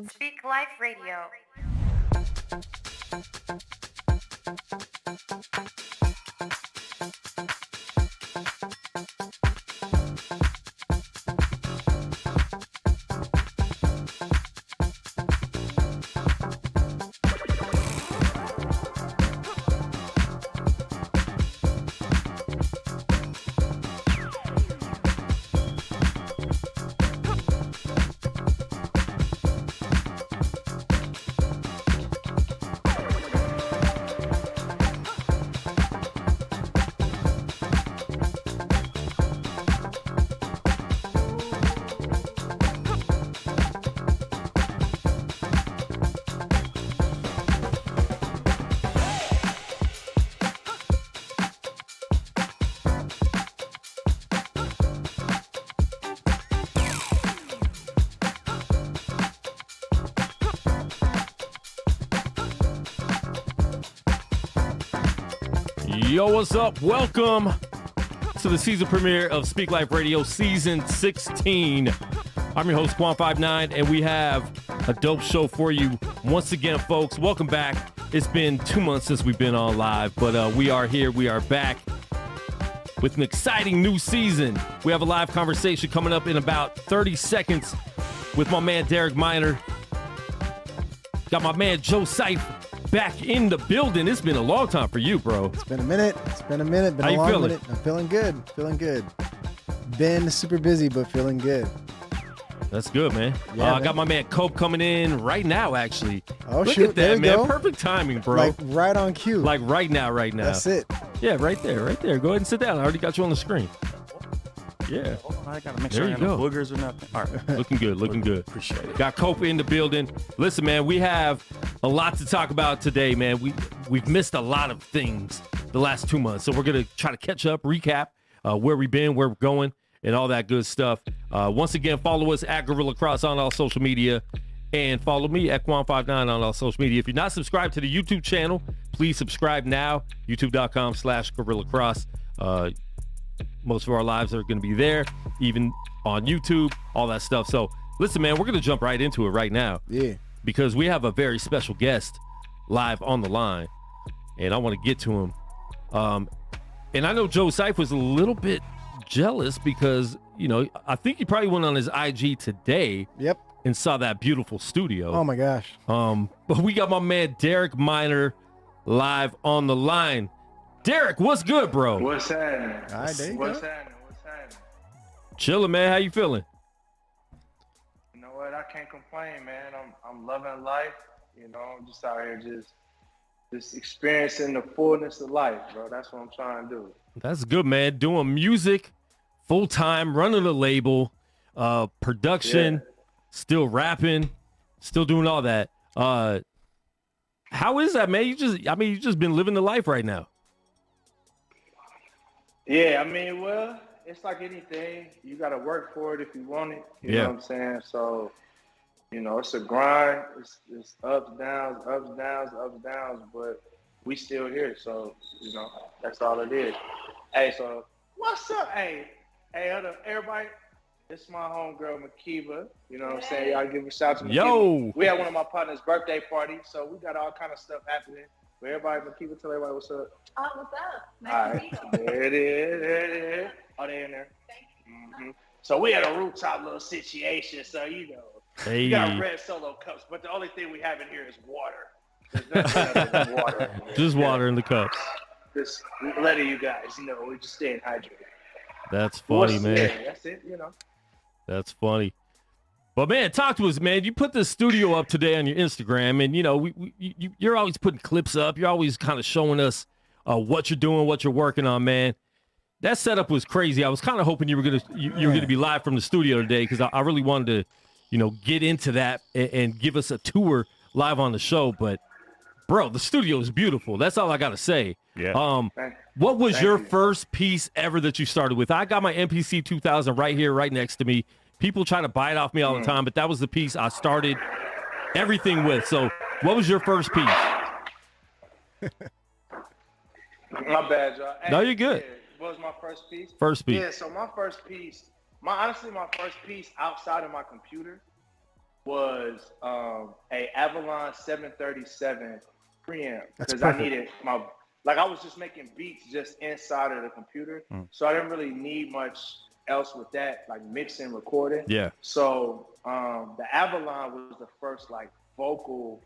SPEAKLIFE Radio. Yo, what's up? Welcome to the season premiere of Speak Life Radio Season 16. I'm your host, Kwon59, and we have a dope show for you. Once again, folks, welcome back. It's been 2 months since we've been on live, but we are here. We are back with an exciting new season. We have a live conversation coming up in about 30 seconds with my man, Derek Minor. Got my man, Joe Seif, back in the building. It's been a long time for you, bro. It's been a minute. Been How a you long feeling? minute. I'm feeling good. Been super busy, but feeling good. That's good, man. Yeah, I got my man Cope coming in right now, actually. Oh, Look shoot. at There that, you man. go. Perfect timing, bro. Like right on cue. Like right now. That's it. Yeah, right there. Go ahead and sit down. I already got you on the screen. Yeah. I gotta make There sure I you got no go. boogers or nothing. All right. Looking good. Appreciate it. Got Cope in the building. Listen, man, we have a lot to talk about today, man. We've missed a lot of things the last 2 months, so we're gonna try to catch up, recap where we've been, where we're going, and all that good stuff. Once again, follow us at Gorilla Cross on all social media, and follow me at Kwon59 on all social media. If you're not subscribed to the YouTube channel, please subscribe now. YouTube.com/GorillaCross. Most of our lives are going to be there, even on YouTube, all that stuff. So listen, man, we're going to jump right into it right now. Yeah. Because we have a very special guest live on the line, and I want to get to him. And I know Joe Seif was a little bit jealous because, you know, I think he probably went on his IG today Yep. and saw that beautiful studio. Oh my gosh. But we got my man Derek Minor live on the line. Derek, what's good, bro? What's happening? All right, there you What's go. happening? Chilling, man. How you feeling? You know what? I can't complain, man. I'm loving life. You know, I'm just out here just experiencing the fullness of life, bro. That's what I'm trying to do. That's good, man. Doing music full time, running a label, production, still rapping, still doing all that. How is that, man? You just been living the life right now. Yeah, I mean, well, it's like anything. You got to work for it if you want it. You know what I'm saying? So, you know, it's a grind. It's ups, downs, but we still here. So, you know, that's all it is. Hey, so what's up? Hey, hold up, everybody. This is my homegirl, Makiba. You know what I'm saying? Y'all give a shout out to Makiba. Yo. We had one of my partners' birthday party, so we got all kind of stuff happening. But everybody, Makiba, tell everybody what's up. Oh, what's up? All right, there it is. Oh, they in there. So we had a rooftop little situation. So, you know, we got red Solo cups, but the only thing we have in here is water. There's nothing other than water. Just water in the cups. Just letting you guys know we're just staying hydrated. That's funny, man. Yeah, that's it, you know. That's funny. But, man, talk to us, man. You put the studio up today on your Instagram, and, you know, you're always putting clips up. You're always kind of showing us what you're doing, what you're working on, man. That setup was crazy. I was kind of hoping you were gonna be live from the studio today because I really wanted to, you know, get into that and give us a tour live on the show. But, bro, the studio is beautiful. That's all I got to say. Yeah. What was your first piece ever that you started with? I got my MPC 2000 right here, right next to me. People try to buy it off me all the time, but that was the piece I started everything with. So what was your first piece? My bad, y'all. Hey, No, you're good. Yeah, what was my first piece? First piece. Yeah, so my first piece, my first piece outside of my computer was a Avalon 737 preamp because I needed I was just making beats just inside of the computer, so I didn't really need much else with that, like mixing, recording. Yeah. So the Avalon was the first like vocal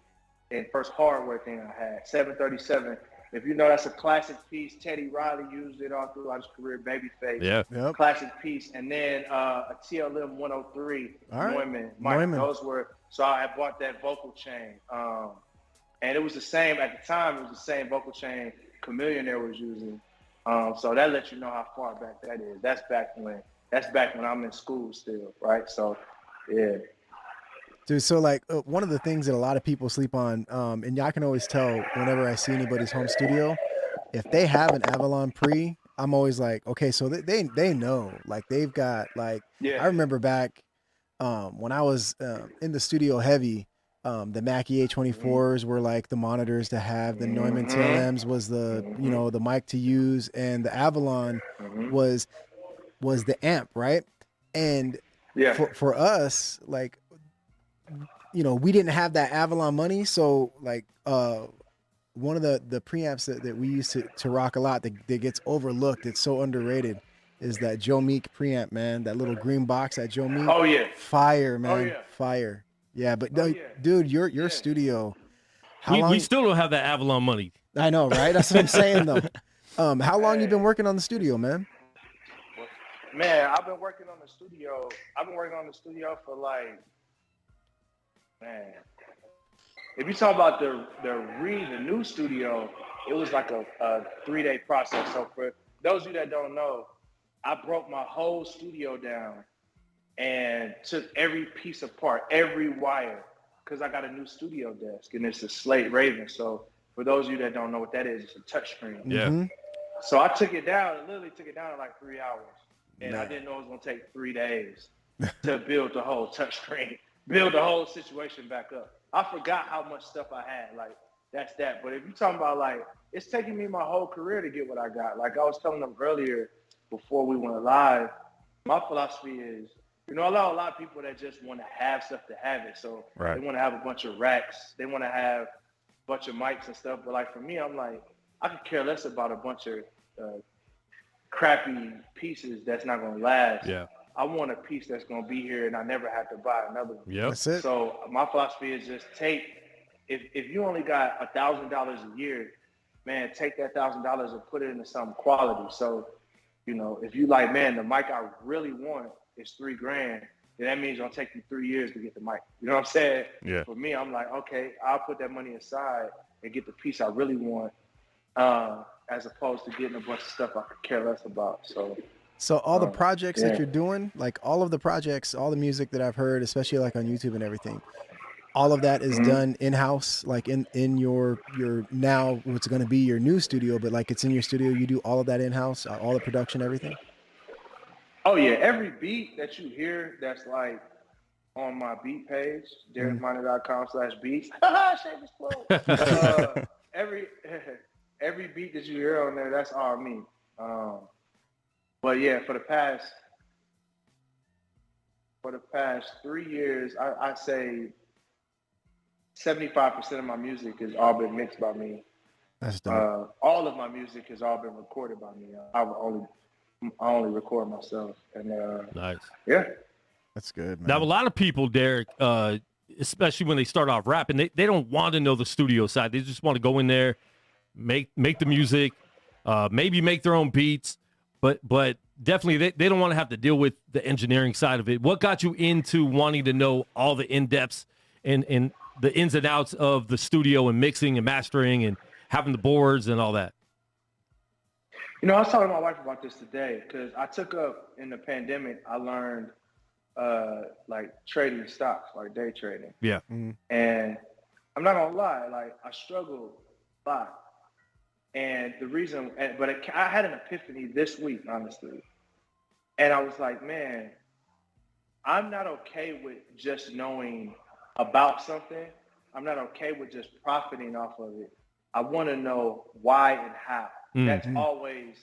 and first hardware thing I had. 737. If you know, that's a classic piece. Teddy Riley used it all throughout his career. Babyface. Yeah. Yep. Classic piece. And then a TLM 103 Neumann. Those were, so I had bought that vocal chain. And it was the same at the time. It was the same vocal chain Chameleonaire was using. So that lets you know how far back that is. That's back when I'm in school still, right? So, yeah. Dude, so like one of the things that a lot of people sleep on, and I can always tell whenever I see anybody's home studio, if they have an Avalon Pre, I'm always like, okay, so they know, like they've got like, I remember back when I was in the studio heavy, the Mackie A24s were like the monitors to have, the Neumann TLMs was the, you know, the mic to use, and the Avalon was the amp, right? And for us, like, you know, we didn't have that Avalon money, so like one of the preamps that we used to rock a lot that gets overlooked, it's so underrated, is that Joe Meek preamp, man. That little green box at Joe Meek. Oh yeah. Fire, man. Oh, yeah. Fire. Yeah, but dude, your studio. We still don't have that Avalon money. I know, right? That's what I'm saying though. How long you been working on the studio, man? Man, I've been working on the studio for like, man, if you talk about the new studio, it was like a 3-day process. So for those of you that don't know, I broke my whole studio down and took every piece apart, every wire, because I got a new studio desk, and it's a Slate Raven. So for those of you that don't know what that is, it's a touchscreen. Yeah. So I took it down, literally took it down in like 3 hours. And I didn't know it was going to take 3 days to build the whole touchscreen, build the whole situation back up. I forgot how much stuff I had. Like, that's that. But if you're talking about, like, it's taking me my whole career to get what I got. Like I was telling them earlier before we went live, my philosophy is, you know, I know a lot of people that just want to have stuff to have it. So they want to have a bunch of racks. They want to have a bunch of mics and stuff. But, like, for me, I'm like, I could care less about a bunch of crappy pieces that's not going to last. Yeah. I want a piece that's going to be here and I never have to buy another one. Yeah. That's it. So my philosophy is just if you only got $1,000 a year, man, take that $1,000 and put it into some quality. So, you know, if you like, man, the mic I really want is $3,000, then that means it's going to take you 3 years to get the mic. You know what I'm saying? Yeah. For me, I'm like, okay, I'll put that money aside and get the piece I really want, as opposed to getting a bunch of stuff I could care less about. So all the projects that you're doing, like all of the projects, all the music that I've heard, especially like on YouTube and everything, all of that is done in-house, like in your now what's going to be your new studio, but like it's in your studio, you do all of that in-house, all the production, everything? Oh yeah, every beat that you hear that's like on my beat page, DerrickMiner.com/beats. Shameless plug. Every beat that you hear on there, that's all me. But yeah, for the past 3 years, I say 75% of my music has all been mixed by me. That's dope. All of my music has all been recorded by me. I've only I only record myself. And Nice. yeah. That's good, man. Now, a lot of people, Derek, especially when they start off rapping, they don't want to know the studio side. They just want to go in there, make the music, maybe make their own beats, but definitely they don't want to have to deal with the engineering side of it. What got you into wanting to know all the in-depths and the ins and outs of the studio and mixing and mastering and having the boards and all that? You know, I was talking to my wife about this today because I took up in the pandemic, I learned like trading stocks, like day trading. Yeah. Mm-hmm. And I'm not gonna lie, like I struggled a lot. And the reason, I had an epiphany this week, honestly. And I was like, man, I'm not okay with just knowing about something. I'm not okay with just profiting off of it. I want to know why and how. Mm-hmm. That's always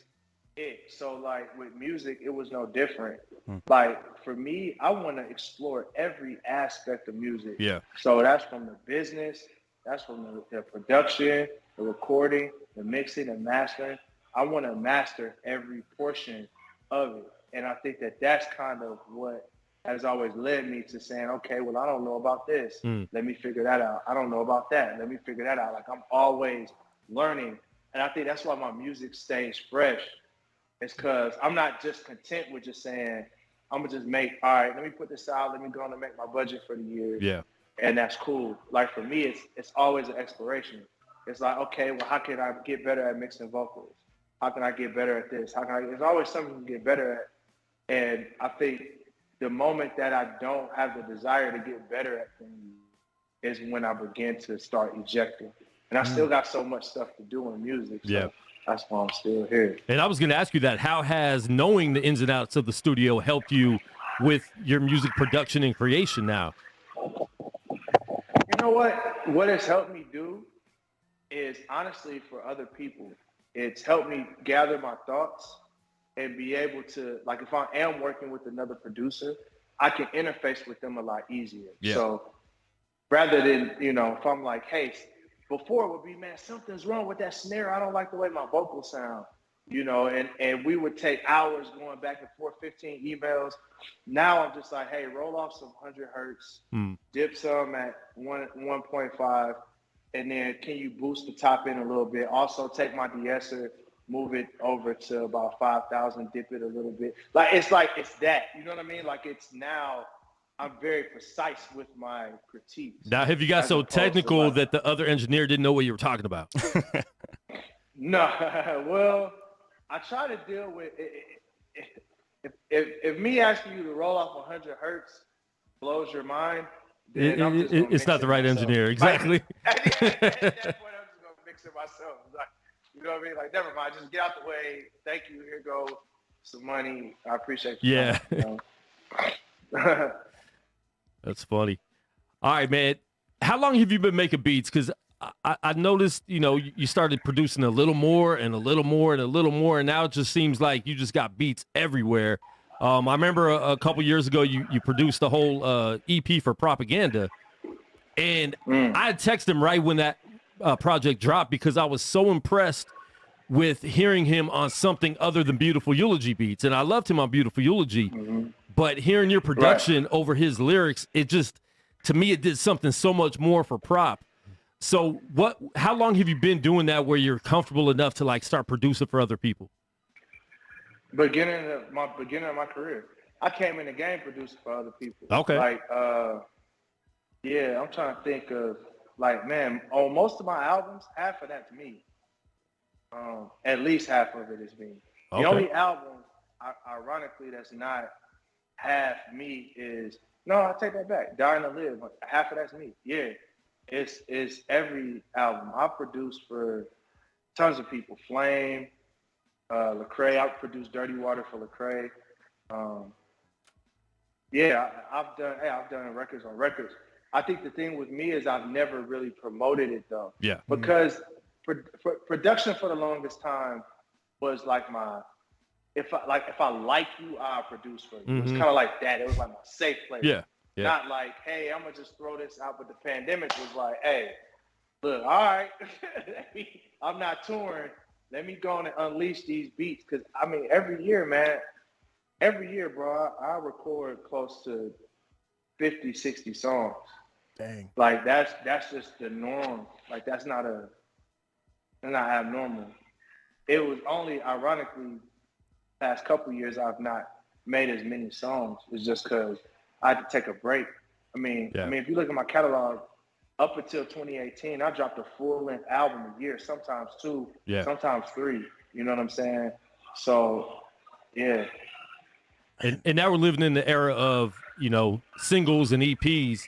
it. So like with music, it was no different. Like for me, I want to explore every aspect of music. Yeah. So that's from the business, that's from the production, the recording, the mixing and mastering. I want to master every portion of it. And I think that that's kind of what has always led me to saying, okay, well, I don't know about this. Let me figure that out. I don't know about that. Let me figure that out. Like I'm always learning. And I think that's why my music stays fresh. It's because I'm not just content with just saying, I'm going to just make, all right, let me put this out. Let me go on and make my budget for the year. Yeah. And that's cool. Like for me, it's always an exploration. It's like, okay, well, how can I get better at mixing vocals? How can I get better at this? There's always something to get better at. And I think the moment that I don't have the desire to get better at things is when I begin to start ejecting. And I still got so much stuff to do in music. So Yeah. that's why I'm still here. And I was going to ask you that. How has knowing the ins and outs of the studio helped you with your music production and creation now? You know what? What it's helped me do is honestly for other people, it's helped me gather my thoughts and be able to, like if I am working with another producer, I can interface with them a lot easier. Yeah. So rather than, you know, if I'm like, hey, before it would be, man, something's wrong with that snare. I don't like the way my vocals sound, you know, and we would take hours going back and forth, 15 emails. Now I'm just like, hey, roll off some 100 hertz, dip some at 1.5, and then can you boost the top end a little bit? Also take my de-esser, move it over to about 5,000, dip it a little bit. It's that, you know what I mean? Like it's now, I'm very precise with my critiques. Now, have you got so technical that the other engineer didn't know what you were talking about? No, well, I try to deal with it. If me asking you to roll off 100 hertz blows your mind, then it's not the right engineer. Exactly. At that point, I'm just gonna mix it myself. Like, you know what I mean? Like, never mind. Just get out the way. Thank you. Here go some money. I appreciate you. Yeah. You know? That's funny. All right, man. How long have you been making beats? Because I noticed, you know, you started producing a little more and a little more and a little more, and now it just seems like you just got beats everywhere. I remember a couple years ago you produced the whole EP for Propaganda, and I had texted him right when that project dropped because I was so impressed with hearing him on something other than Beautiful Eulogy beats, and I loved him on Beautiful Eulogy. But hearing your production over his lyrics, it just, to me, it did something so much more for Prop. So how long have you been doing that where you're comfortable enough to like start producing for other people? Beginning of my career. I came in the game producing for other people. Okay. Like, yeah, I'm trying to think of like, man, on most of my albums, half of that's me. At least half of it is me. Okay. The only album, ironically, that's not half me is, no, I take that back. Dying to Live, half of that's me. Yeah, it's every album. I produced for tons of people. Flame, Lecrae. I produced Dirty Water for Lecrae. Yeah, I've done records on records. I think the thing with me is I've never really promoted it though. Yeah. Because production for the longest time was like if I like you, I'll produce for you. It was kind of like that. It was like my safe place. Yeah. Yeah. Not like, hey, I'm gonna just throw this out. But the pandemic was like, hey, look, all right, I'm not touring. let me go on and unleash these beats. Cause I mean, every year, bro, I record close to 50, 60 songs. Dang. Like that's just the norm. Like that's not abnormal. It was only ironically past couple years I've not made as many songs. It's just because I had to take a break. I mean, if you look at my catalog, up until 2018, I dropped a full-length album a year, sometimes 2, sometimes 3. You know what I'm saying? So, yeah. And now we're living in the era of, singles and EPs.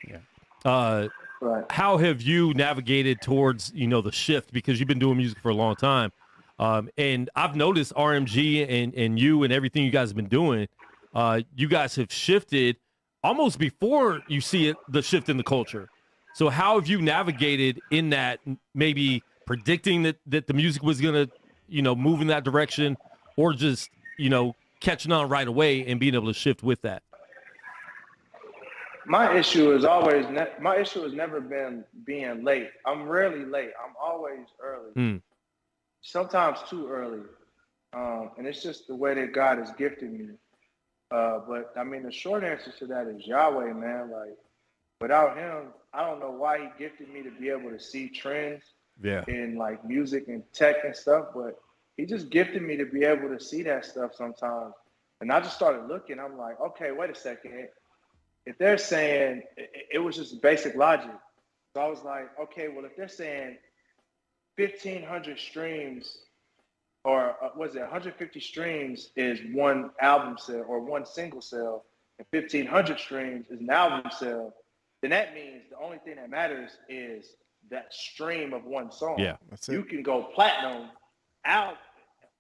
Right. How have you navigated towards, the shift? Because you've been doing music for a long time. And I've noticed RMG and you and everything you guys have been doing, you guys have shifted almost before you see it, the shift in the culture. So how have you navigated in that, maybe predicting that the music was going to, move in that direction, or just, catching on right away and being able to shift with that? My issue has never been being late. I'm rarely late. I'm always early. Sometimes too early. And it's just the way that God has gifted me. But I mean, the short answer to that is Yahweh, man. Like, without him, I don't know why he gifted me to be able to see trends in like music and tech and stuff, but he just gifted me to be able to see that stuff sometimes. And I just started looking. I'm like, okay, wait a second. If they're saying, it was just basic logic. So I was like, okay, well, if they're saying 1,500 streams, or was it 150 streams is one album sale or one single sale, and 1,500 streams is an album sale, then that means the only thing that matters is that stream of one song. Yeah, that's it. You can go platinum out.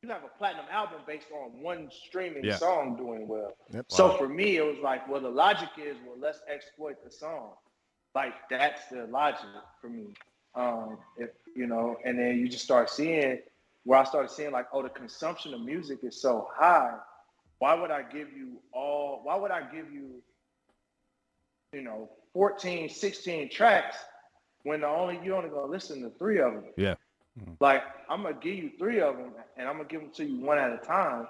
You have a platinum album based on one streaming song doing well. Yep. So for me, it was like, well, the logic is, well, let's exploit the song. Like, that's the logic for me. And then you just start seeing, where I started seeing like, oh, the consumption of music is so high. Why would I give you 14, 16 tracks when you only gonna listen to 3 of them? Yeah. Like, I'm gonna give you 3 of them, and I'm gonna give them to you one at a time.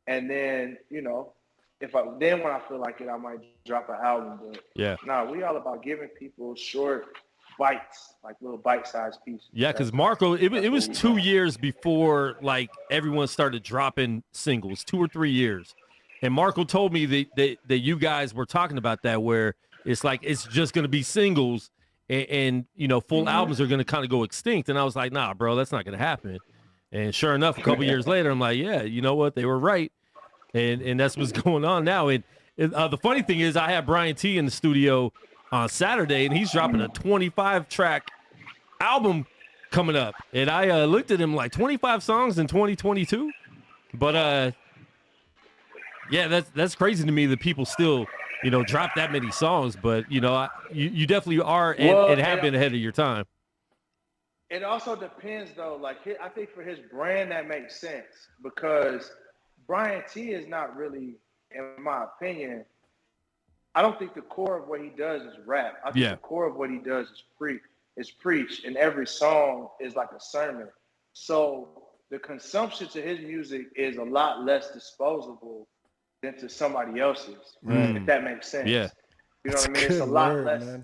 And then, when I feel like it, I might drop an album. But we all about giving people short bites, like little bite-sized pieces. Yeah, because Marco, it was 2 years before like everyone started dropping singles, 2 or 3 years. And Marco told me that you guys were talking about that, where it's like it's just gonna be singles. And full albums are going to kind of go extinct. And I was like, nah, bro, that's not going to happen. And sure enough, a couple years later, I'm like, yeah, you know what? They were right. And that's what's going on now. And the funny thing is, I have Brian T in the studio on Saturday, and he's dropping a 25-track album coming up. And I looked at him like 25 songs in 2022. But, that's crazy to me that people still – drop that many songs, but you definitely are and have been ahead of your time. It also depends though. Like, I think for his brand that makes sense, because Brian T is not really, in my opinion, I don't think the core of what he does is rap. I think the core of what he does is preach, and every song is like a sermon. So the consumption to his music is a lot less disposable than to somebody else's, if that makes sense. Yeah. You know what I mean? It's a lot less. Man.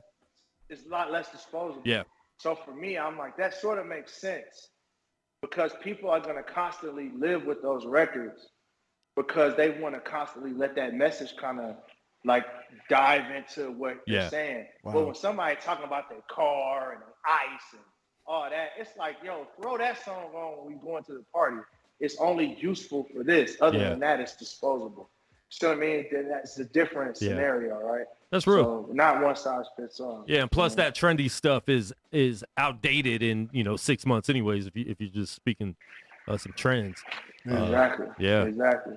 It's a lot less disposable. Yeah. So for me, I'm like, that sort of makes sense, because people are going to constantly live with those records, because they want to constantly let that message kind of like dive into what you're saying. Wow. But when somebody talking about their car and ice and all that, it's like, yo, throw that song on when we going to the party. It's only useful for this. Other than that, it's disposable. You know what I mean? Then that's a different scenario, right? That's real. So not one size fits all. Yeah, and plus that trendy stuff is outdated in 6 months, anyways. If you're just speaking some trends. Exactly. Exactly.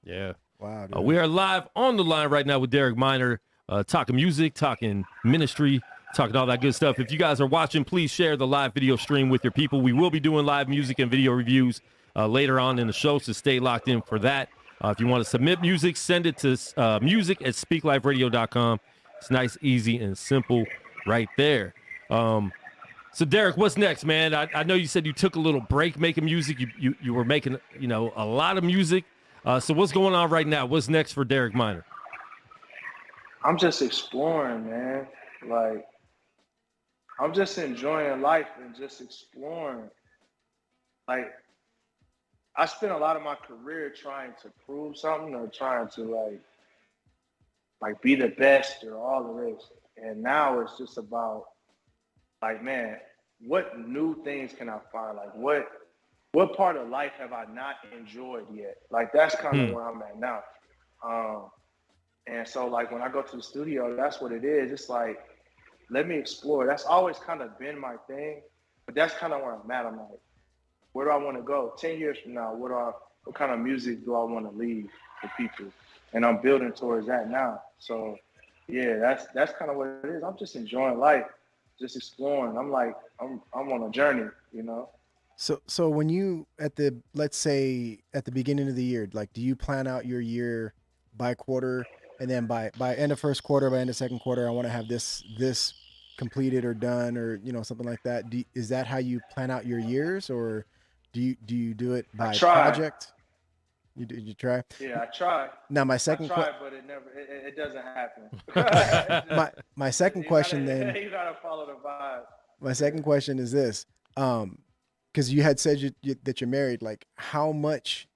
Yeah. Wow. Dude. We are live on the line right now with Derek Minor, talking music, talking ministry, talking all that good stuff. If you guys are watching, please share the live video stream with your people. We will be doing live music and video reviews later on in the show, so stay locked in for that. If you want to submit music, send it to music@speakliferadio.com. It's nice, easy, and simple right there. So Derek, what's next, man? I know you said you took a little break making music. You were making, a lot of music. So what's going on right now? What's next for Derek Minor? I'm just exploring, man. Like, I'm just enjoying life and just exploring. Like, I spent a lot of my career trying to prove something or trying to like be the best or all of this. And now it's just about like, man, what new things can I find? Like what part of life have I not enjoyed yet? Like that's kind of where I'm at now. And so like when I go to the studio, that's what it is. It's like, let me explore. That's always kind of been my thing, but that's kind of where I'm at. I'm like, where do I want to go? 10 years from now, what kind of music do I want to leave for people? And I'm building towards that now. So yeah, that's kind of what it is. I'm just enjoying life, just exploring. I'm like, I'm on a journey, So when you let's say at the beginning of the year, like, do you plan out your year by quarter, and then by end of first quarter, by end of second quarter, I want to have this completed or done, or something like that? Is that how you plan out your years, or do you do it by project? You try? Yeah, I try. Now my second question, but it doesn't happen. my second question then. You gotta follow the vibe. My second question is this, because you had said that you're married. Like, how much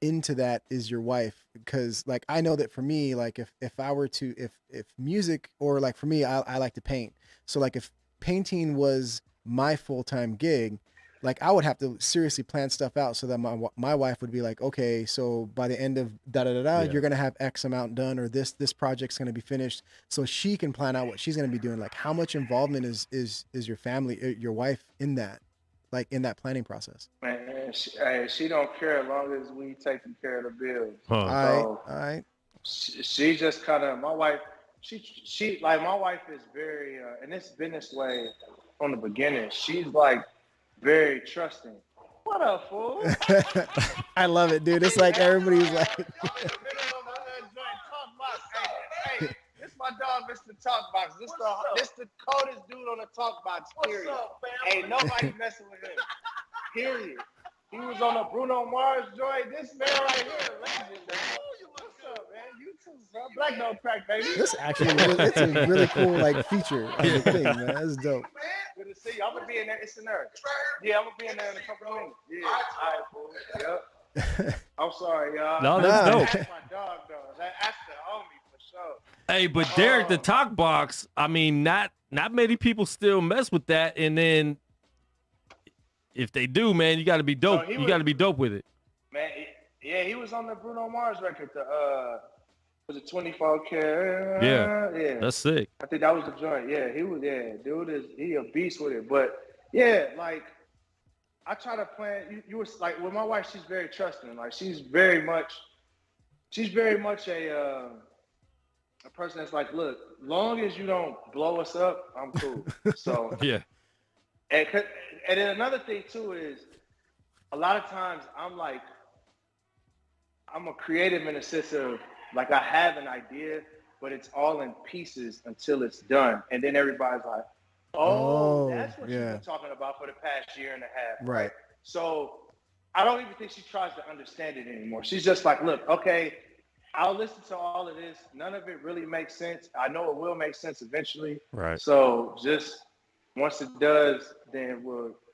into that is your wife? Because like I know that for me, like if I were to if music, or like for me, I like to paint. So like if painting was my full-time gig, like I would have to seriously plan stuff out so that my wife would be like, okay, so by the end of you're gonna have X amount done, or this project's gonna be finished, so she can plan out what she's gonna be doing. Like, how much involvement is your family, your wife, in that, like in that planning process? Man, she don't care as long as we taking care of the bills. All right. She just kind of, my wife. She like, my wife is very, and it's been this way from the beginning. She's like very trusting. What up, fool? I love it, dude. It's like everybody's like. Hey, this my dog, Mr. Talkbox. This the coldest dude on the Talkbox. Period. Ain't nobody messing with him. Period. He was on a Bruno Mars joint. This man right here, legend, man. What's up, man? You too, bro. Black don't crack, baby. This actually, it's a really cool like feature of the thing, man. That's dope. Good to see you. I'm gonna be in there. It's in there. Yeah, I'm gonna be in there in a couple of minutes. Yeah. All right, fool. Yep. I'm sorry, y'all. No, that's dope. That's my dog, though. That's the homie for sure. Hey, but Derek, the talk box, I mean, not many people still mess with that. And then if they do, man, you got to be dope. You got to be dope with it. Man, he was on the Bruno Mars record. Was it 24K? Yeah, that's sick. I think that was the joint. Yeah, he was. Yeah, dude he a beast with it. But yeah, like I try to plan. You was like with my wife. She's very trusting. Like she's very much a person that's like, look, long as you don't blow us up, I'm cool. So yeah. And then another thing too is a lot of times I'm a creative in the sense of like I have an idea, but it's all in pieces until it's done. And then everybody's like, oh that's what you've been talking about for the past year and a half. Right. So I don't even think she tries to understand it anymore. She's just like, look, okay, I'll listen to all of this. None of it really makes sense. I know it will make sense eventually. Right. So just once it does, then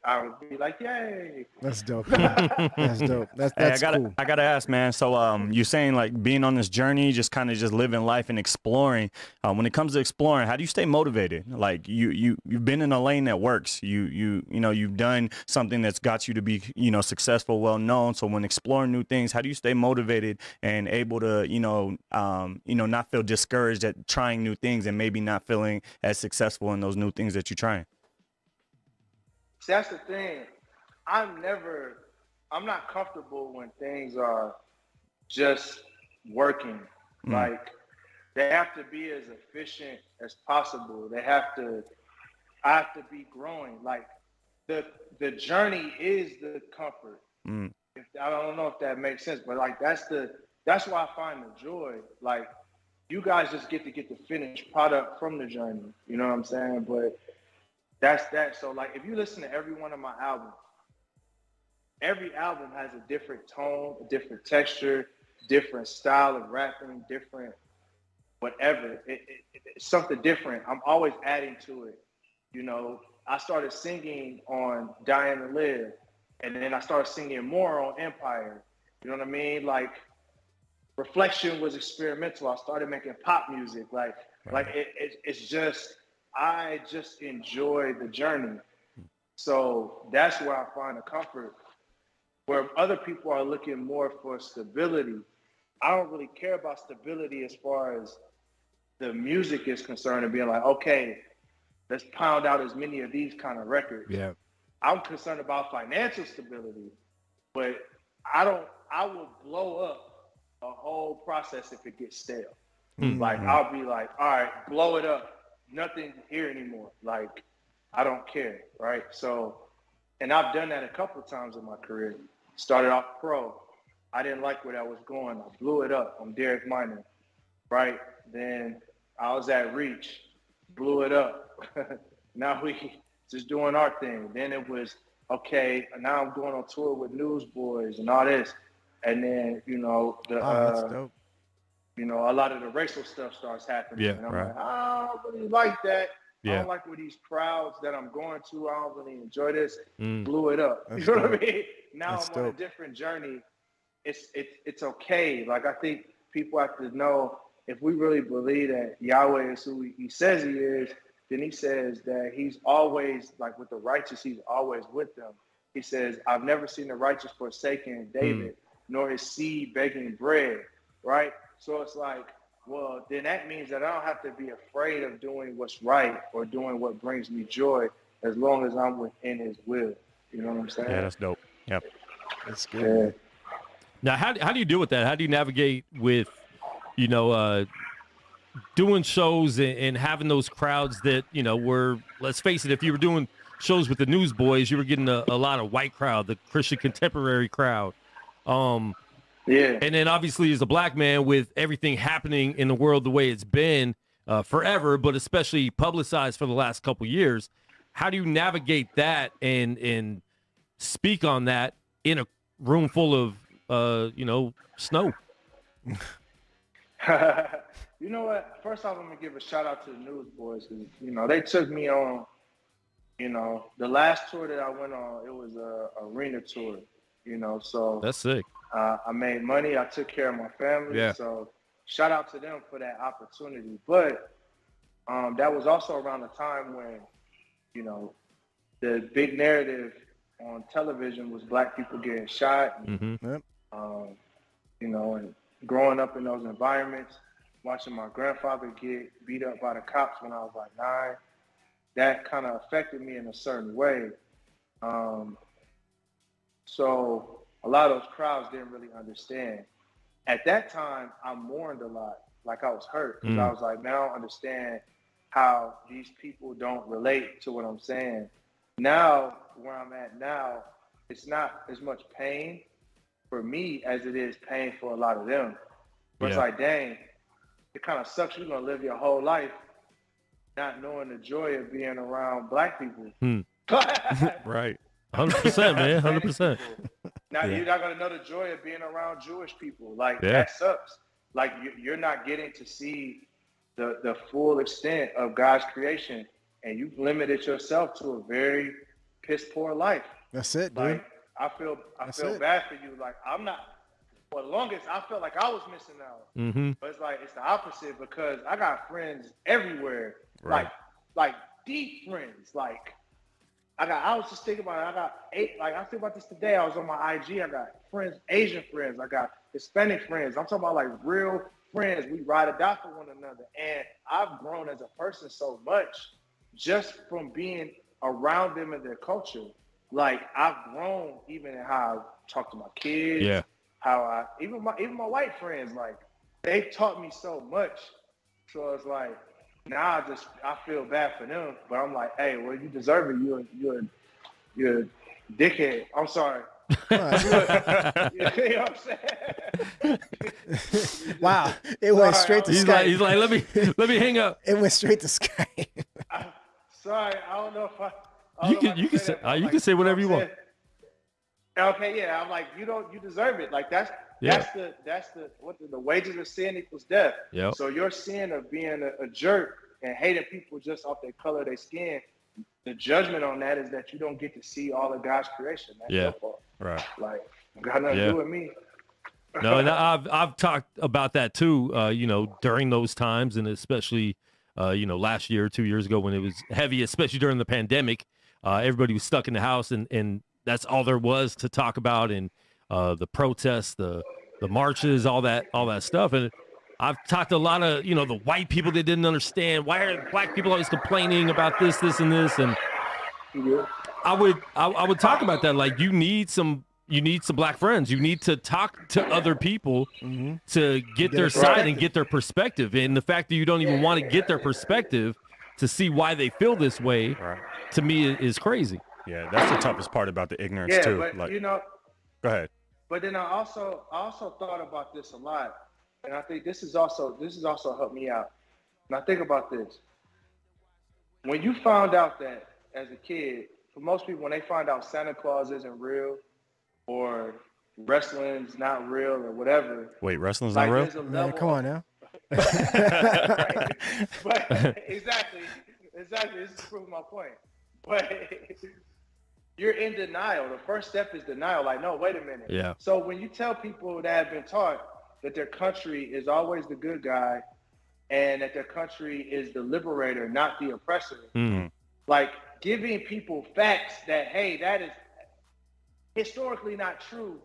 I'll be like, yay. That's dope. That's dope. That's cool. I gotta ask, man. So you're saying like being on this journey, just kind of just living life and exploring. When it comes to exploring, how do you stay motivated? Like you've been in a lane that works. You've done something that's got you to be successful, well known. So when exploring new things, how do you stay motivated and able to not feel discouraged at trying new things and maybe not feeling as successful in those new things that you're trying? See, that's the thing. I'm not comfortable when things are just working. Like they have to be as efficient as possible. I have to be growing. Like the journey is the comfort. I don't know if that makes sense, but like that's why I find the joy. Like you guys just get the finished product from the journey. You know what I'm saying? But That's that. So like, if you listen to every one of my albums, every album has a different tone, a different texture, different style of rapping, different whatever. It's something different. I'm always adding to it. You know, I started singing on Dying to Live, and then I started singing more on Empire. You know what I mean? Like, Reflection was experimental. I started making pop music. It's just, I just enjoy the journey. So that's where I find the comfort. Where other people are looking more for stability, I don't really care about stability as far as the music is concerned, and being like, okay, let's pound out as many of these kind of records. Yeah. I'm concerned about financial stability, but I will blow up a whole process if it gets stale. Mm-hmm. Like, I'll be like, all right, blow it up. Nothing here anymore. Like, I don't care, right? So, and I've done that a couple of times in my career. Started off pro. I didn't like where that was going. I blew it up. I'm Derek Minor, right? Then I was at Reach, blew it up. Now we just doing our thing. Then it was, okay, now I'm going on tour with Newsboys and all this. And then, you know, That's dope. you know, a lot of the racial stuff starts happening. Yeah, and I'm right. like, I don't really like that. I Yeah. don't like where these crowds that I'm going to, I don't really enjoy this. Mm. Blew it up. That's You know what I dope. mean? Now That's I'm on a dope. different journey. It's okay. Like, I think people have to know, if we really believe that Yahweh is who he says he is, then he says that he's always, like, with the righteous, he's always with them. He says, I've never seen the righteous forsaken, David, nor his seed begging bread, right? So it's like, well, then that means that I don't have to be afraid of doing what's right or doing what brings me joy, as long as I'm within his will. You know what I'm saying? Yeah, that's dope. Yep. That's good. Yeah. Now, how do you deal with that? How do you navigate with, you know, doing shows and having those crowds that, you know, were, let's face it, if you were doing shows with the Newsboys, you were getting a lot of white crowd, the Christian contemporary crowd. Yeah. And then obviously as a black man, with everything happening in the world the way it's been forever, but especially publicized for the last couple years, how do you navigate that and speak on that in a room full of, you know, snow? You know what? First off, I'm going to give a shout out to the Newsboys, because, you know, they took me on, you know, the last tour that I went on, it was a arena tour, you know, so That's sick. I made money. I took care of my family. Yeah. So shout out to them for that opportunity. But that was also around the time when, you know, the big narrative on television was black people getting shot. And, Mm-hmm. you know, and growing up in those environments, watching my grandfather get beat up by the cops when I was like 9, that kind of affected me in a certain way. So a lot of those crowds didn't really understand. At that time, I mourned a lot, like I was hurt, because I was like, man, I don't understand how these people don't relate to what I'm saying. Now, where I'm at now, it's not as much pain for me as it is pain for a lot of them. But it's like, dang, it kind of sucks. You're going to live your whole life not knowing the joy of being around black people. Right. 100%, man. 100%. Now, you're not going to know the joy of being around Jewish people. Like, Yeah. that sucks. Like, you're not getting to see the full extent of God's creation, and you've limited yourself to a very piss poor life. That's it, dude. Like, I feel bad for you. Like, I'm not, for the longest, I felt like I was missing out. Mm-hmm. But it's like, it's the opposite, because I got friends everywhere. Right. Like deep friends. Like, I was just thinking about it. I got 8, like, I think about this today. I was on my IG. I got friends, Asian friends. I got Hispanic friends. I'm talking about, like, real friends. We ride or die for one another. And I've grown as a person so much just from being around them and their culture. Like, I've grown even in how I talk to my kids. Yeah. How I, even my white friends, like, they've taught me so much. So it's like, now I feel bad for them, but I'm like, hey, well, you deserve it. You're a dickhead. I'm sorry. You know what I'm saying? Wow, it went straight to He's Skype. like, let me hang up. It went straight to Skype. sorry, I don't know if I You can say whatever you want. Okay, yeah, I'm like, you deserve it. Like that's the wages of sin equals death. Yep. So your sin of being a jerk and hating people just off their color of their skin, the judgment on that is that you don't get to see all of God's creation. That's your fault. Right. Like, got nothing to do with me. No, and I've talked about that too, during those times, and especially, last year, 2 years ago when it was heavy, especially during the pandemic. Everybody was stuck in the house, and that's all there was to talk about, and the protests, the marches, all that stuff. And I've talked to a lot of, the white people that didn't understand why are black people always complaining about this, and this, and I would talk about that. Like, you need some black friends. You need to talk to other people to get their side and get their perspective. And the fact that you don't even want to get their perspective to see why they feel this way, to me, is crazy. Yeah, that's the toughest part about the ignorance too. But, like, go ahead. But then I also thought about this a lot, and I think this has also helped me out. And I think about this: when you found out that as a kid, for most people, when they find out Santa Claus isn't real, or wrestling's not real, or whatever. Wait, wrestling's not real? Man, come on now. Right? But exactly. This is proving my point. But you're in denial. The first step is denial. Like, no, wait a minute. Yeah. So when you tell people that have been taught that their country is always the good guy and that their country is the liberator, not the oppressor, like giving people facts that, hey, that is historically not true,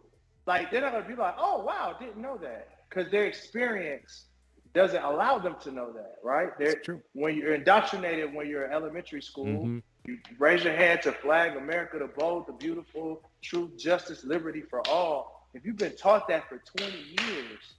like they're not going to be like, oh, wow, didn't know that. Because their experience doesn't allow them to know that, right? That's true. When you're indoctrinated, when you're in elementary school, you raise your hand to flag America the bold, the beautiful, truth, justice, liberty for all. If you've been taught that for 20 years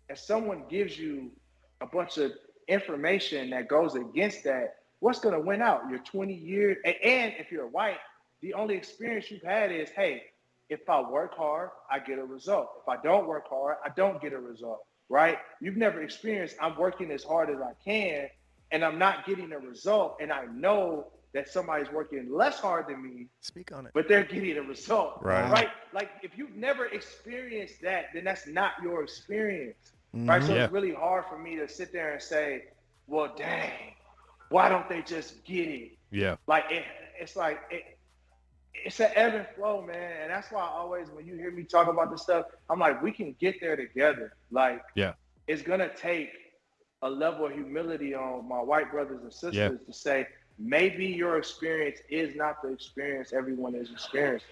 and someone gives you a bunch of information that goes against that, what's going to win out? Your 20 years. And if you're white, the only experience you've had is, hey, if I work hard, I get a result. If I don't work hard, I don't get a result, right? You've never experienced I'm working as hard as I can and I'm not getting a result. And I know that somebody's working less hard than me. Speak on it. But they're getting a result, right? Right? Like, if you've never experienced that, then that's not your experience, right? So it's really hard for me to sit there and say, well, dang, why don't they just get it? Yeah. Like, it's like, it's an ebb and flow, man. And that's why I always, when you hear me talk about this stuff, I'm like, we can get there together. Like, it's going to take a level of humility on my white brothers and sisters to say, maybe your experience is not the experience everyone is experiencing,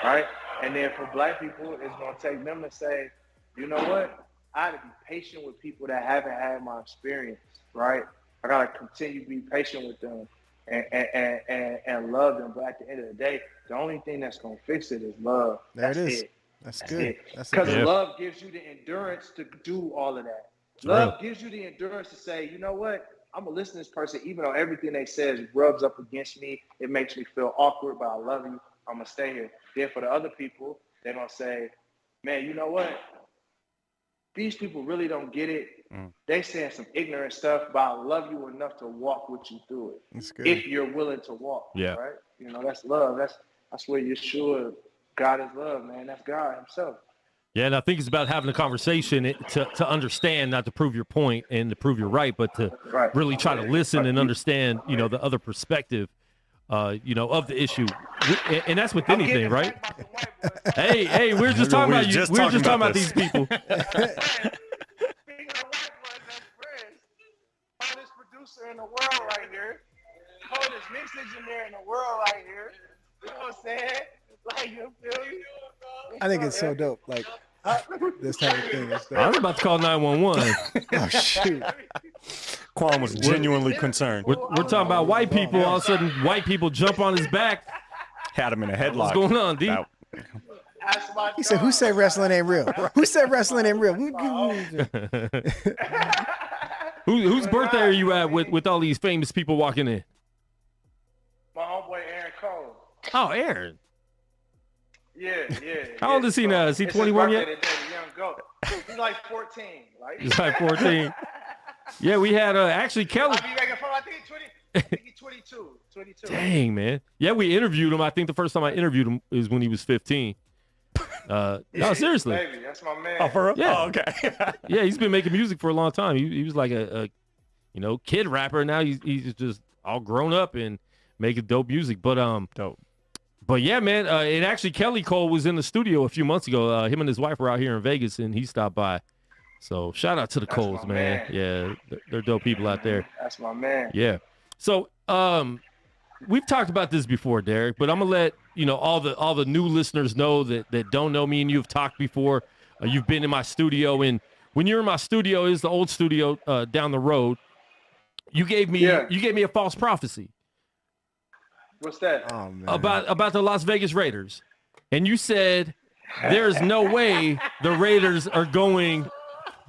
right? And then for black people, it's going to take them to say, you know what? I got to be patient with people that haven't had my experience, right? I got to continue to be patient with them and love them. But at the end of the day, the only thing that's going to fix it is love. That's it. Is. That's good. Because love gives you the endurance to do all of that. Love gives you the endurance to say, you know what? I'm going to listen to this person, even though everything they say rubs up against me. It makes me feel awkward, but I love you. I'm going to stay here. Then for the other people, they're going to say, man, you know what? These people really don't get it. They saying some ignorant stuff, but I love you enough to walk with you through it. That's good. If you're willing to walk, right? You know, that's love. That's where you're sure God is love, man. That's God himself. Yeah, and I think it's about having a conversation to understand, not to prove your point and to prove you're right, but to really try to listen and understand, the other perspective, of the issue. And that's with anything, right? Hey, we're just talking about you. We're just talking about these people. Speaking of white boys, that's friends. Coldest producer in the world right here. Coldest mix engineer in the world right here. You know what I'm saying? Like, you feel me? I think it's so dope. Like, this type of thing. I was about to call 911. Oh, shoot. Kwon was genuinely concerned. We're talking about white people. All of a sudden, white people jump on his back. Had him in a headlock. What's going on, D? He said, who said wrestling ain't real? Who said wrestling ain't real? Whose birthday are you at with all these famous people walking in? My homeboy Aaron Cole. Oh, Aaron. Yeah. How old is he now? Is he 21 yet? Today, the young goat. He's like 14. He's like 14. Yeah, we had actually Kelly. I think he's 22. 22. Dang, man. Yeah, we interviewed him. I think the first time I interviewed him is when he was 15. No, seriously. Baby, that's my man. Oh, for real? Yeah. Oh, okay. Yeah, he's been making music for a long time. He was like a kid rapper. Now he's just all grown up and making dope music. But Dope. But yeah, man. And actually, Kelly Cole was in the studio a few months ago. Him and his wife were out here in Vegas, and he stopped by. So shout out to the Coles, my man. Yeah, they're dope people out there. That's my man. Yeah. So we've talked about this before, Derek, but I'm gonna let all the new listeners know that don't know me and you have talked before. You've been in my studio, and when you're in my studio, is the old studio down the road. You gave me a false prophecy. What's that? Oh man. About the Las Vegas Raiders, and you said there's no way the Raiders are going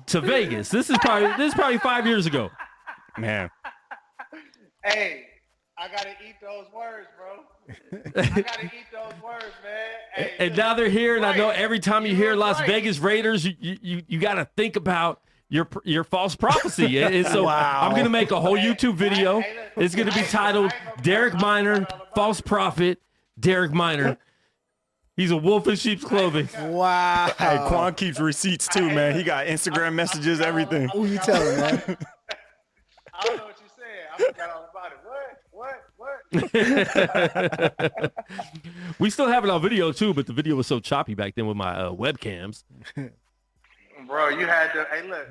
to Vegas. This is probably 5 years ago. Man. Hey, I gotta eat those words, bro. I gotta eat those words, man. Hey, And now they're here, and I know every time you hear Las right. Vegas Raiders, you got to think about your false prophecy. And so Wow. I'm gonna make a whole YouTube video. Hey, look, It's gonna be I ain't titled gonna- Derek Minor, False Prophet. Derek Minor. He's a wolf in sheep's clothing. Wow. Hey, Kwon keeps receipts too, man. He got Instagram messages, everything. Who you telling, man? I don't know what you said. I forgot all about it. What? We still have it on video too, but the video was so choppy back then with my webcams. Bro, you had to. Hey, look.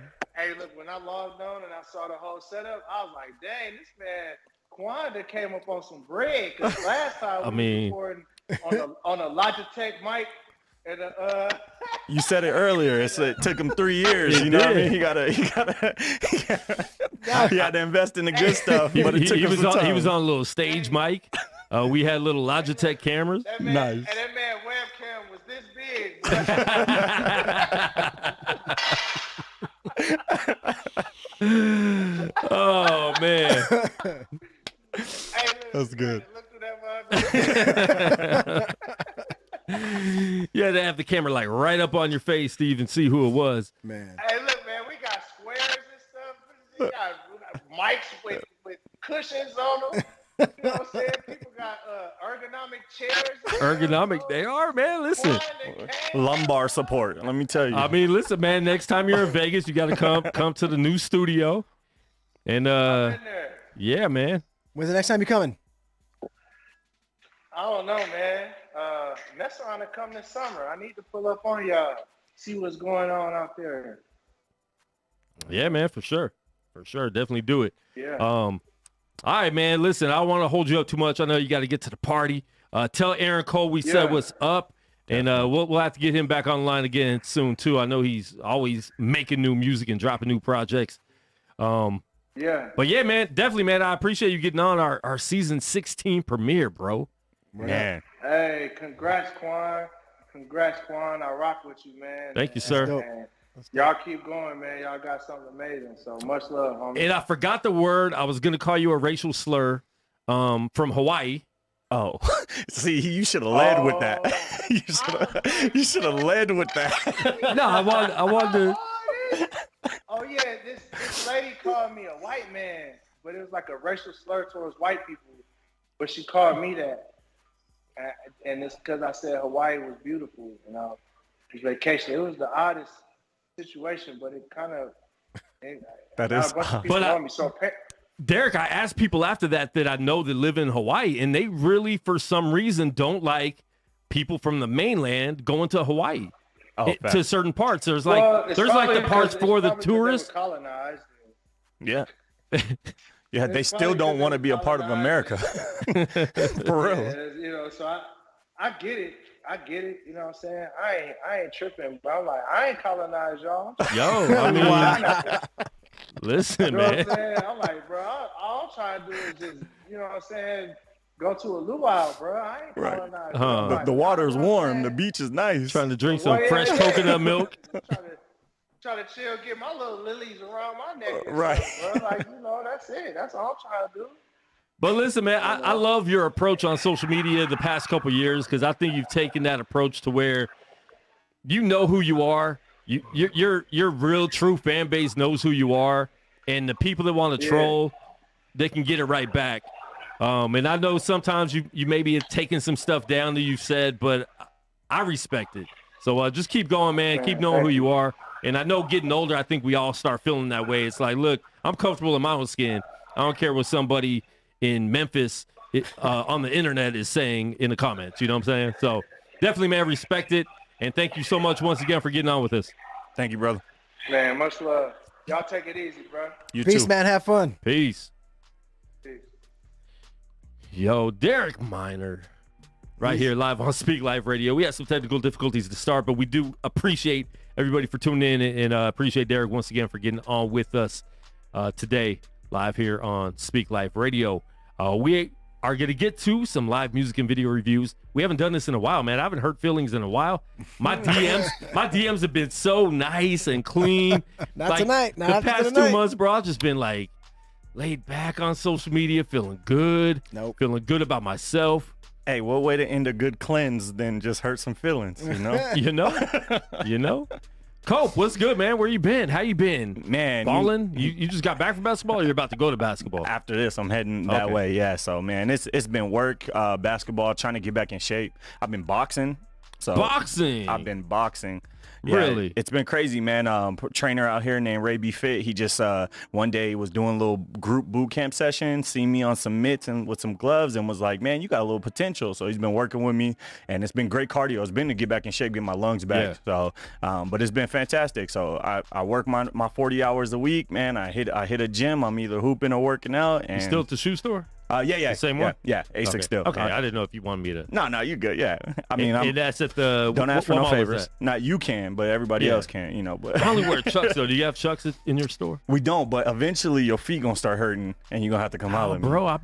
When I logged on and I saw the whole setup, I was like, dang, this man Kwon that came up on some bread. Cause last time we were recording on a Logitech mic, and You said it earlier. It took him 3 years. You know what I mean? He had to invest in the good stuff. But it took him some time. He was on a little stage mic. We had little Logitech cameras. that man, Nice. and that man webcam was this big. Oh man. Hey, look, That's good. Look through that motherfucker. You had to have the camera like right up on your face, Steve, and see who it was. Man. Hey, look, man, we got squares and stuff. We got mics with cushions on them. You know what I'm saying? People got ergonomic chairs. Ergonomic, they are, man. Listen. Lumbar support. Let me tell you. I mean, listen, man. Next time you're in Vegas, you got to come to the new studio, and yeah, man. When's the next time you coming? I don't know, man. Mess around and come this summer. I need to pull up on y'all, see what's going on out there. Yeah, man, for sure. Definitely do it. Yeah. All right, man. Listen, I don't want to hold you up too much. I know you got to get to the party. Tell Aaron Cole we said what's up, and we'll have to get him back online again soon too. I know he's always making new music and dropping new projects. Yeah. But yeah, man, definitely, man. I appreciate you getting on our season 16 premiere, bro. Man. Hey, congrats, Kwon. I rock with you, man. Thank you, sir. And y'all keep going, man. Y'all got something amazing. So much love, homie. And I forgot the word. I was gonna call you a racial slur from Hawaii. Oh, see, you should have led with that. You should have led with that. No, I wanted to. Oh yeah, this lady called me a white man, but it was like a racial slur towards white people. But she called me that, and it's because I said Hawaii was beautiful, it was vacation. It was the oddest situation, but it kind of. That is. Derek, I asked people after that I know that live in Hawaii, and they really, for some reason, don't like people from the mainland going to Hawaii. To certain parts. There's the parts for the tourists. Colonized. Yeah. Yeah, they still don't want to be a part of America. For real. Yeah, so I get it. You know what I'm saying? I ain't tripping, but I'm like, I ain't colonized y'all. Yo, I mean, listen, you know man. What I'm saying? I'm like, bro, all I'm trying to do is just, you know what I'm saying, go to a luau, bro. I ain't colonized. The water's warm. The beach is nice. Trying to drink some fresh coconut milk. Try to chill, get my little lilies around my neck. Right. Stuff, bro. Like, that's it. That's all I'm trying to do. But listen, man, I love your approach on social media the past couple of years, because I think you've taken that approach to where you know who you are. Your real true fan base knows who you are, and the people that want to troll, they can get it right back. And I know sometimes you maybe have taken some stuff down that you've said, but I respect it. So just keep going, man. Keep knowing who you are. And I know getting older, I think we all start feeling that way. It's like, look, I'm comfortable in my own skin. I don't care what somebody in Memphis on the internet is saying in the comments. You know what I'm saying? So definitely, man, respect it. And thank you so much once again for getting on with us. Thank you, brother. Man, much love. Y'all take it easy, bro. You Peace, too. man. Have fun. Peace. Peace. Yo, Derek Minor, right here live on Speak Life Radio. We had some technical difficulties to start, but we do appreciate everybody for tuning in and appreciate Derek once again for getting on with us today live here on Speak Life Radio. We are going to get to some live music and video reviews. We haven't done this in a while, man. I haven't hurt feelings in a while. My DMs have been so nice and clean. Not tonight. The past 2 months, bro, I've just been like laid back on social media, feeling good. Nope. Feeling good about myself. Hey, what way to end a good cleanse than just hurt some feelings, you know? You know? Cope, what's good, man? Where you been? How you been? Man, balling? You just got back from basketball, or you're about to go to basketball? after this, I'm heading that way. Yeah. So, man, it's been work, basketball, trying to get back in shape. I've been boxing. So Boxing. I've been boxing. Yeah, Really? It's been crazy, man. Trainer out here named Ray B. Fit. He just one day was doing a little group boot camp session, seen me on some mitts and with some gloves, and was like, "Man, you got a little potential." So he's been working with me, and it's been great cardio. It's been to get back in shape, get my lungs back. Yeah. So, but it's been fantastic. So I work my 40 hours a week, man. I hit a gym. I'm either hooping or working out. And You still at the shoe store? yeah, The same yeah, one? Yeah, ASIC Okay. still. Okay, I didn't know if you wanted me to. No, you're good. Yeah, I mean, and that's at the. don't ask for what no mall is favors. that? Not you can, but everybody Yeah. else can. You know, but I only wear Chucks though. Do you have Chucks in your store? we don't. But eventually, your feet gonna start hurting, and you're gonna have to come holler at me. Bro, I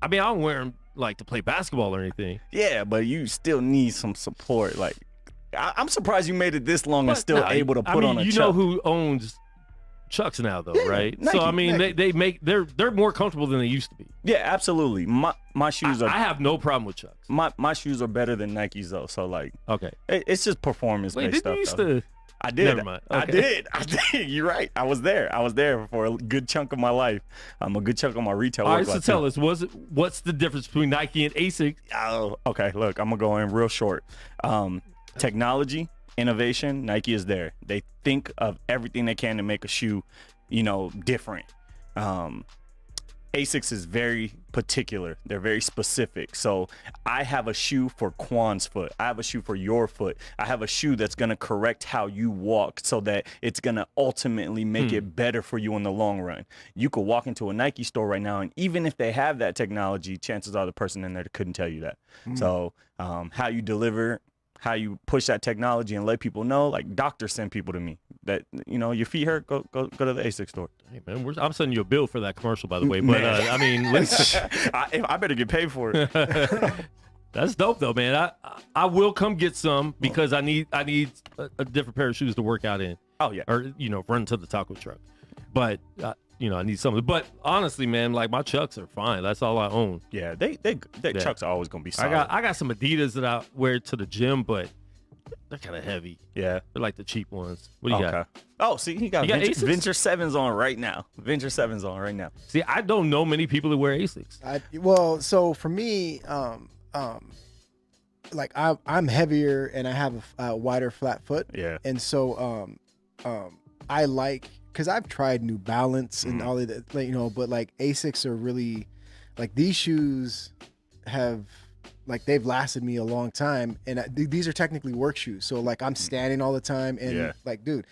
don't wear them like to play basketball or anything. Yeah, but you still need some support. Like, I'm surprised you made it this long and But, still nah, able to I put mean, on a you Chuck. know who owns Chucks now, though, Yeah, right? Nike, so I mean, Nike. they're more comfortable than they used to be. Yeah, absolutely. My shoes are I have no problem with Chucks. my shoes are better than Nikes though. So like, Okay. it's just performance Wait, based didn't you stuff. used though. to? I did. Never mind. Okay. I did. You're right. I was there for a good chunk of my life. A good chunk of my retail All work right, so life, tell too. us, what's the difference between Nike and ASIC? Oh, okay, look, I'm gonna go in real short. Technology, innovation, Nike is there. They think of everything they can to make a shoe, different. ASICS is very particular. They're very specific. So I have a shoe for Kwon's foot. I have a shoe for your foot. I have a shoe that's going to correct how you walk so that it's going to ultimately make it better for you in the long run. You could walk into a Nike store right now, and even if they have that technology, chances are the person in there couldn't tell you that. So how you deliver, how you push that technology and let people know, like doctors send people to me that, your feet hurt, go to the ASIC store. Hey man, I'm sending you a bill for that commercial, by the way. But I mean, listen, I better get paid for it. that's dope though, man. I will come get some because I need a different pair of shoes to work out in. Oh yeah. Or run to the taco truck. But I need something. But honestly, man, like my Chucks are fine. That's all I own. Yeah, they Chucks are always gonna be solid. I got some Adidas that I wear to the gym, but they're kind of heavy. Yeah. They're like the cheap ones. What do you got? Oh, see, he got You got Venture, Asics? Venture 7's on right now. Venture 7's on right now. See, I don't know many people that wear ASICs. Well, so for me, like I'm heavier and I have a wider flat foot. Yeah. And so I like, because I've tried New Balance and all of that, but like ASICs are really, like these shoes have, like they've lasted me a long time, and these are technically work shoes. So like I'm standing all the time, and like, dude,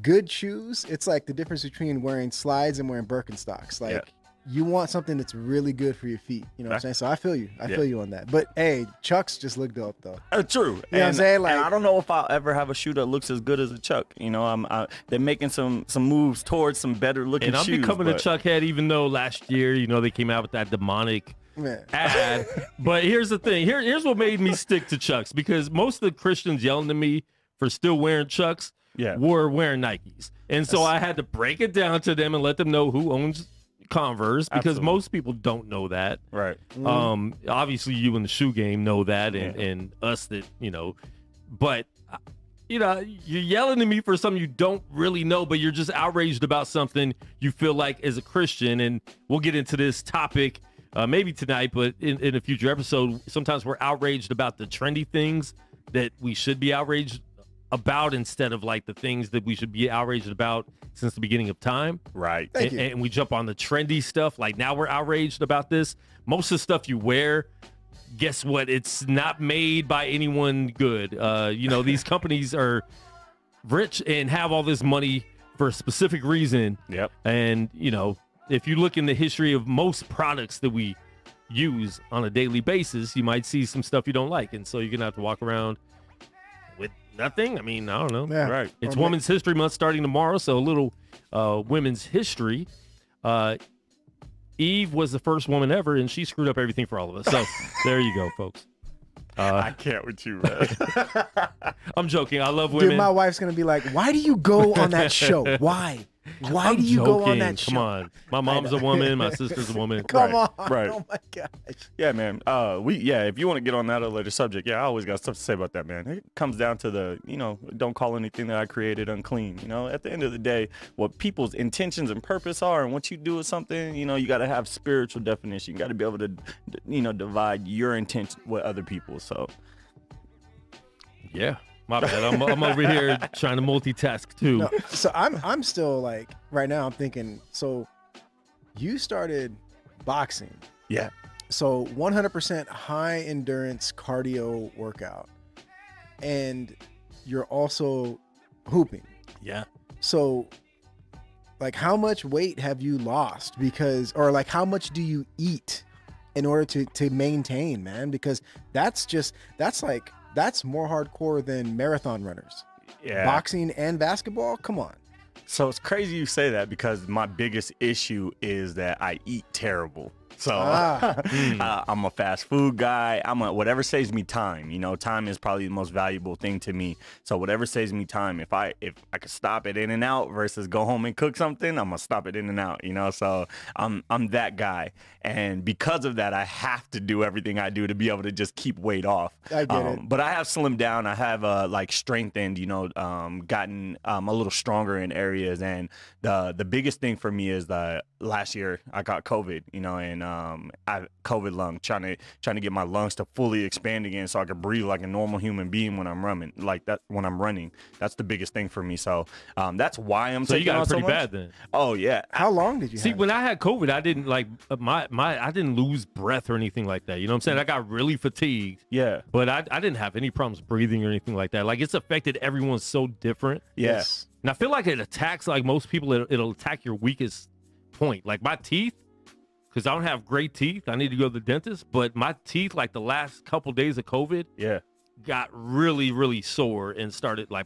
good shoes. It's like the difference between wearing slides and wearing Birkenstocks. Like you want something that's really good for your feet. You know what I'm saying? So I feel you. I feel you on that. But hey, Chucks just look dope though. True. You know what I'm saying? Like, and I don't know if I'll ever have a shoe that looks as good as a Chuck. They're making some moves towards some better looking And I'm shoes. becoming a Chuck head, even though last year, they came out with that demonic ad. But here's the thing. Here's what made me stick to Chucks, because most of the Christians yelling at me for still wearing Chucks were wearing Nikes. And so I had to break it down to them and let them know who owns Converse, because most people don't know that. Right. Obviously you in the shoe game know that, and us that, but you're yelling at me for something you don't really know, but you're just outraged about something you feel like as a Christian. And we'll get into this topic maybe tonight, but in a future episode. Sometimes we're outraged about the trendy things that we should be outraged about instead of like the things that we should be outraged about since the beginning of time. Right. Thank you. And we jump on the trendy stuff. Like now we're outraged about this. Most of the stuff you wear, guess what? It's not made by anyone good. These companies are rich and have all this money for a specific reason. Yep. And, if you look in the history of most products that we use on a daily basis, you might see some stuff you don't like. And so you're going to have to walk around with nothing. I mean, I don't know. Yeah. Right. It's Women's History Month starting tomorrow, so a little women's history. Eve was the first woman ever, and she screwed up everything for all of us. So there you go, folks. I can't with you, man. I'm joking. I love women. Dude, my wife's gonna be like, "Why do you go on that show? Why? Why I'm do you go on joking. that show?" Come on. My mom's a woman. My sister's a woman. Come Right, on. right. Oh my gosh. Yeah, man. If you want to get on that a later subject, I always got stuff to say about that, man. It comes down to don't call anything that I created unclean. At the end of the day, what people's intentions and purpose are and what you do with something, you got to have spiritual definition. You got to be able to, divide your intention with other people. So, Yeah. My bad. I'm over here trying to multitask too. No, so I'm still like right now. I'm thinking. So, you started boxing. yeah. So 100% high endurance cardio workout, and you're also hooping. Yeah. So, like, how much weight have you lost? Or like, how much do you eat in order to maintain, man? Because that's more hardcore than marathon runners. Yeah. Boxing and basketball. Come on. So it's crazy you say that because my biggest issue is that I eat terrible. So I'm a fast food guy. Whatever saves me time. Time is probably the most valuable thing to me. So whatever saves me time, if I could stop it in and out versus go home and cook something, I'm gonna stop it in and out. So I'm that guy, and because of that, I have to do everything I do to be able to just keep weight off. I get it. But I have slimmed down. I have strengthened. Gotten a little stronger in areas, and the biggest thing for me is that last year I got COVID. And I have COVID lung, trying to get my lungs to fully expand again so I can breathe like a normal human being when I'm running. That's the biggest thing for me. So that's why I'm So you taking got on it pretty so much. bad then. Oh yeah. How long did you See, have when it? I had COVID, I didn't like I didn't lose breath or anything like that. You know what I'm saying? I got really fatigued, Yeah. but I didn't have any problems breathing or anything like that. Like it's affected everyone so different. Yes. And I feel like it attacks like most people. It'll attack your weakest point. Like my teeth, because I don't have great teeth. I need to go to the dentist. But my teeth, like the last couple days of COVID, Yeah. got really, really sore and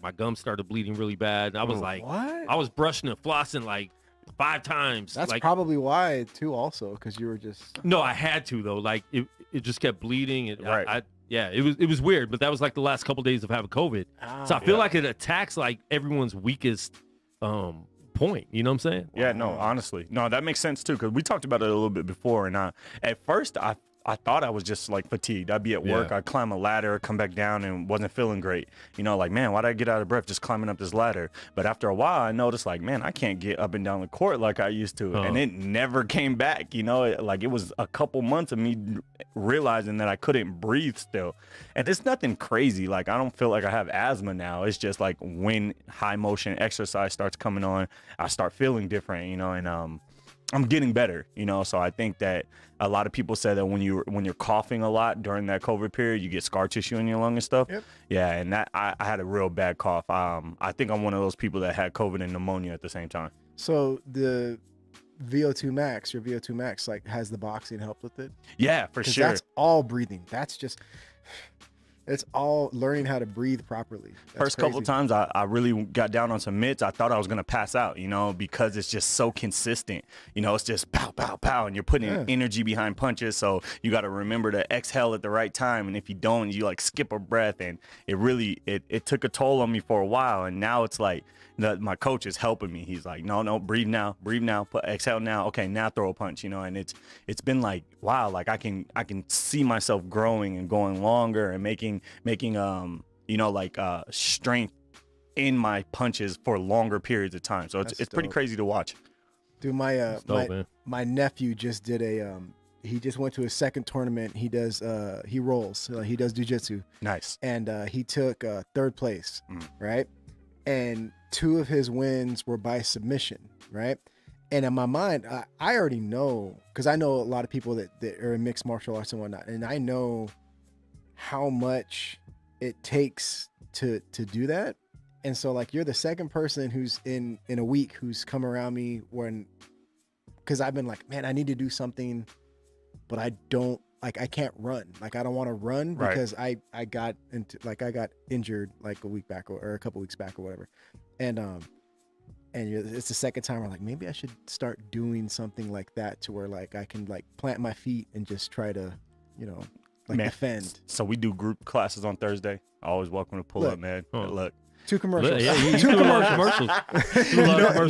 my gums started bleeding really bad. And I was like, What? I was brushing and flossing like 5 times. That's like, probably why too. Also, because you were just. no, I had to though. Like it just kept bleeding. And Right. it was weird. But that was like the last couple days of having COVID. So I feel like it attacks like everyone's weakest point. You know what I'm saying? Yeah, no, honestly. No, that makes sense too, because we talked about it a little bit before. And at first, I thought I was just like fatigued. I'd be at work, Yeah. I'd climb a ladder, come back down, and wasn't feeling great. Like, man, why did I get out of breath just climbing up this ladder? But after a while, I noticed, like, man, I can't get up and down the court like I used to. And it never came back. It was a couple months of me realizing that I couldn't breathe still. And it's nothing crazy. Like, I don't feel like I have asthma now. It's just like when high motion exercise starts coming on, I start feeling different, and I'm getting better, so I think that a lot of people say that when you're coughing a lot during that COVID period, you get scar tissue in your lung and stuff. Yep. Yeah, and that I had a real bad cough. I think I'm one of those people that had COVID and pneumonia at the same time. So the VO2 max, your VO2 max, like has the boxing helped with it? Yeah, for 'Cause sure. that's all breathing. It's all learning how to breathe properly. That's First couple crazy. times I really got down on some mitts. I thought I was going to pass out, because it's just so consistent. It's just pow, pow, pow, and you're putting energy behind punches. So you got to remember to exhale at the right time. And if you don't, you like skip a breath. And it really, it took a toll on me for a while. And now it's like my coach is helping me. He's like, no, breathe now, exhale now. Okay, now throw a punch, and it's been like, wow, like I can see myself growing and going longer and making strength in my punches for longer periods of time. So it's pretty dope. crazy to watch. Dude, dope, man. my nephew just did he just went to his second tournament. He does he rolls. He does jiu-jitsu. Nice. And he took third place, right? And 2 of his wins were by submission, right? And in my mind, I already know, because I know a lot of people that are in mixed martial arts and whatnot, and I know how much it takes to do that. And so, like, you're the second person who's in a week who's come around me because I've been like, man, I need to do something, but I don't, like, I can't run. Like, I don't want to run because I got injured like a week back or a couple weeks back or whatever. And it's the second time I'm like, maybe I should start doing something like that to where, like, I can, like, plant my feet and just try to, defend. So we do group classes on Thursday. Always welcome to pull up, man. Look. 2 commercials. Yeah, you do a lot of commercials.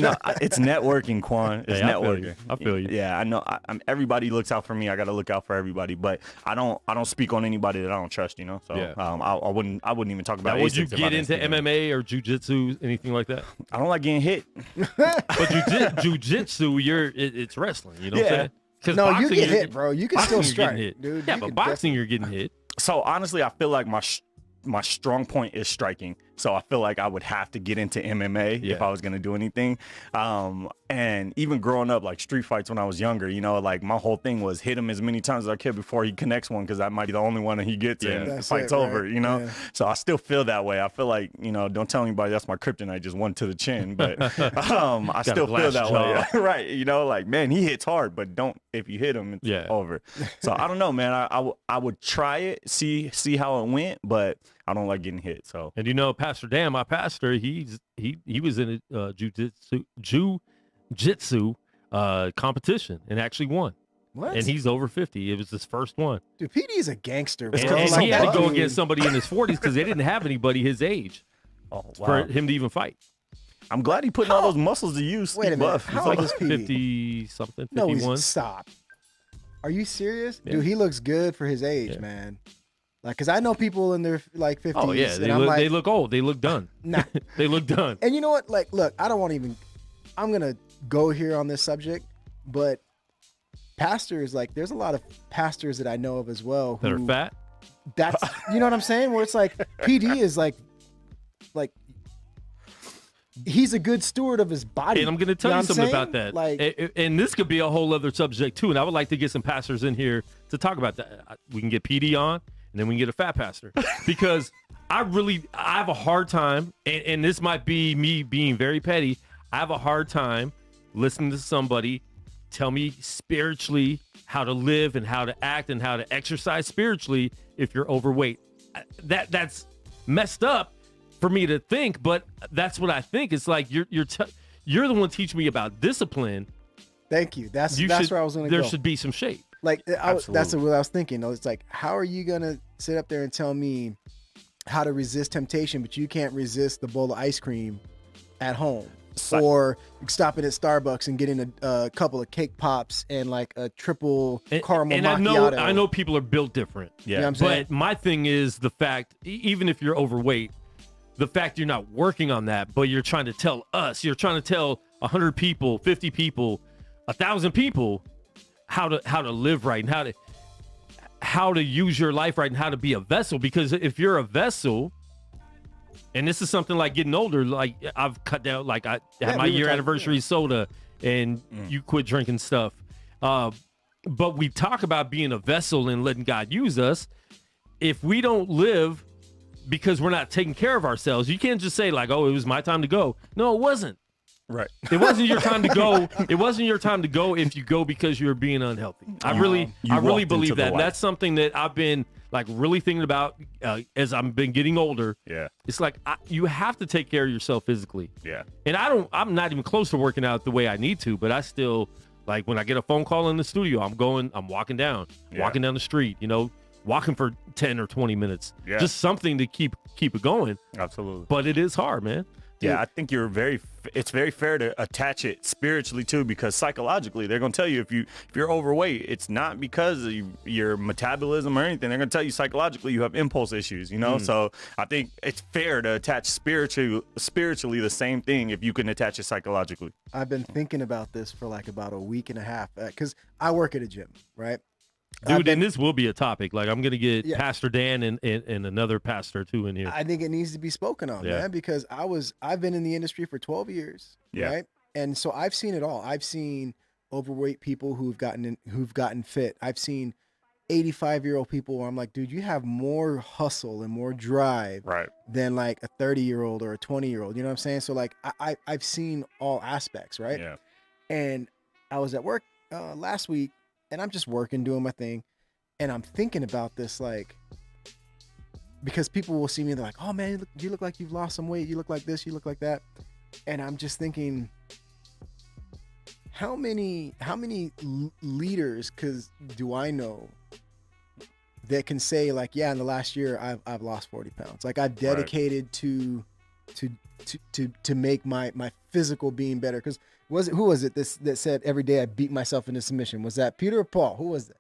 No, it's networking, Kwon. It's networking. I feel you. Yeah, I know. Everybody looks out for me. I got to look out for everybody. But I don't speak on anybody that I don't trust. So I wouldn't even talk about. Now, would you get into MMA or jiu-jitsu, anything like that? I don't like getting hit. But jiu-jitsu, it's wrestling. You know what I'm saying? No, you get hit, bro. You can still strike, dude. Yeah, but boxing, you're getting hit. So honestly, I feel like my strong point is striking. So I feel like I would have to get into MMA if I was going to do anything. And even growing up, like street fights when I was younger, like my whole thing was hit him as many times as I could before he connects one, because that might be the only one that he gets and the fight's over, Yeah. So I still feel that way. I feel like, don't tell anybody that's my kryptonite, just one to the chin. But I still feel that way. Right. Like, man, he hits hard, but if you hit him, it's over. So I don't know, man. I would try it, see how it went, but I don't like getting hit. So, and Pastor Dan, my pastor, he was in a jiu-jitsu competition and actually won. What? And he's over 50. It was his first one. Dude, PD is a gangster. Bro. And he had to go against somebody in his 40s because they didn't have anybody his age for him to even fight. I'm glad he putting all those muscles to use. Wait a minute. How old is PD? 50 something, 51. No, stop. Are you serious? Yeah. Dude, he looks good for his age, man. Like, cause I know people in their like 50s. Oh yeah, they look old. They look done. Nah, they look done. And you know what? Like, look, I don't want to even. I'm gonna go here on this subject, but pastors, like, there's a lot of pastors that I know of as well that are fat. That's you know what I'm saying? Where it's like PD is like he's a good steward of his body. And I'm gonna tell you something about that. Like, and this could be a whole other subject too. And I would like to get some pastors in here to talk about that. We can get PD on. And then we can get a fat pastor, because I have a hard time, and this might be me being very petty. I have a hard time listening to somebody tell me spiritually how to live and how to act and how to exercise spiritually if you're overweight. That's messed up for me to think, but that's what I think. It's like you're the one teaching me about discipline. Thank you. That's where I was going to go. There should be some shape. Like, that's what I was thinking. It's like, how are you going to sit up there and tell me how to resist temptation, but you can't resist the bowl of ice cream at home? Or stopping at Starbucks and getting a couple of cake pops and like a triple caramel macchiato. I know people are built different. Yeah. You know what I'm saying? But my thing is the fact, even if you're overweight, the fact you're not working on that, but you're trying to tell 100 people, 50 people, 1,000 people how to live right and how to use your life right and how to be a vessel. Because if you're a vessel, and this is something like getting older, like I've cut down, like I had my year anniversary soda, and you quit drinking stuff. But we talk about being a vessel and letting God use us. If we don't live because we're not taking care of ourselves, you can't just say like, oh, it was my time to go. No, it wasn't. Right. It wasn't your time to go. It wasn't your time to go if you go because you're being unhealthy. I really believe that. And that's something that I've been like really thinking about as I've been getting older. Yeah. It's like you have to take care of yourself physically. Yeah. And I'm not even close to working out the way I need to, but I still, like, when I get a phone call in the studio, I'm walking down the street, walking for 10 or 20 minutes. Yeah. Just something to keep it going. Absolutely. But it is hard, man. Yeah, I think it's very fair to attach it spiritually too, because psychologically they're going to tell you if you're overweight, it's not because of your metabolism or anything. They're going to tell you psychologically you have impulse issues, So I think it's fair to attach spiritually the same thing if you can attach it psychologically. I've been thinking about this for like about a week and a half because I work at a gym, right? Dude, and this will be a topic. Like, I'm going to get Yeah. Pastor Dan and another pastor, too, in here. I think it needs to be spoken on, man, because I've been in the industry for 12 years, right? And so I've seen it all. I've seen overweight people who've gotten fit. I've seen 85-year-old people where I'm like, dude, you have more hustle and more drive than like a 30-year-old or a 20-year-old. You know what I'm saying? So like I've seen all aspects, right? Yeah. And I was at work last week, and I'm just working, doing my thing, and I'm thinking about this, like, because people will see me, they're like, oh man, you look like you've lost some weight, you look like this, you look like that, and I'm just thinking, how many leaders do I know that can say like, yeah, in the last year I've lost 40 pounds, like I've dedicated to make my physical being better? Because who was it that said every day I beat myself into submission? Was that Peter or Paul? Who was that?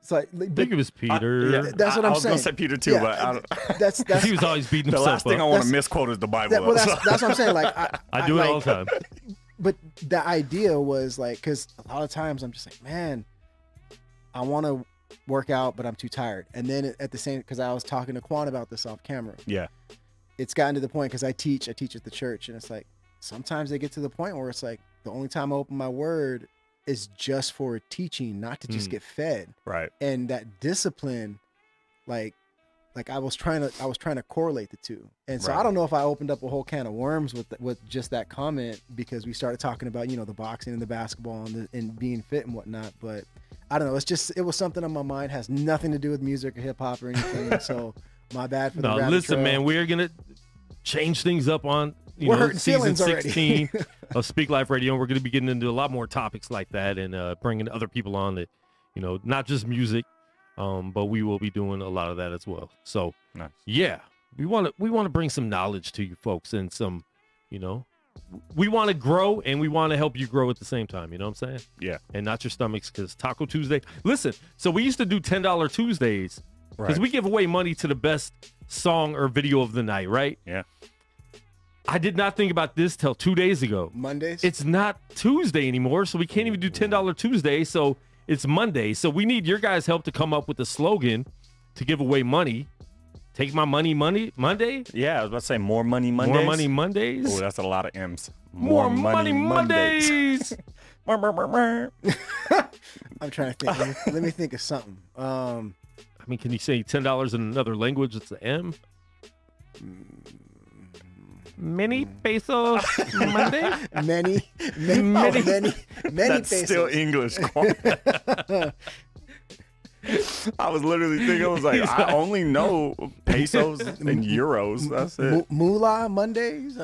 It's like, I think it was Peter. That's what I'm saying. I was gonna say Peter too, but I don't, that's he was always beating himself. The last thing up. I want to misquote is the Bible. That's what I'm saying. Like I do it all the time. But the idea was like, because a lot of times I'm just like, man, I want to work out, but I'm too tired. And then at the same, because I was talking to Kwon about this off camera. Yeah. It's gotten to the point, because I teach at the church, and it's like, sometimes they get to the point where it's like, the only time I open my word is just for teaching, not to just get fed. Right. And that discipline, like I was trying to correlate the two. And so I don't know if I opened up a whole can of worms with just that comment, because we started talking about, the boxing and the basketball and being fit and whatnot. But I don't know. It was something on my mind, has nothing to do with music or hip hop or anything. So my bad for the rabbit listen, trail. man, we're going to change things up on season 16 of Speak Life Radio, and we're going to be getting into a lot more topics like that, and bringing other people on that, not just music, but we will be doing a lot of that as well. So nice. Yeah, we want to bring some knowledge to you folks, and some, we want to grow, and we want to help you grow at the same time. You know what I'm saying? Yeah. And not your stomachs, because Taco Tuesday. Listen, so we used to do $10 Tuesdays, because we give away money to the best song or video of the night, right? Yeah. I did not think about this till 2 days ago. Mondays? It's not Tuesday anymore, so we can't even do $10 Tuesday, so it's Monday. So we need your guys' help to come up with a slogan to give away money. Take my money Monday? Yeah, I was about to say more money Mondays. More money Mondays? Oh, that's a lot of M's. More money Mondays. I'm trying to think. Let me think of something. I mean, can you say $10 in another language? It's the M. Many pesos Monday? Many That's pesos. still English. I was literally thinking, I was like, I only know pesos and euros. That's it. Moolah Mondays?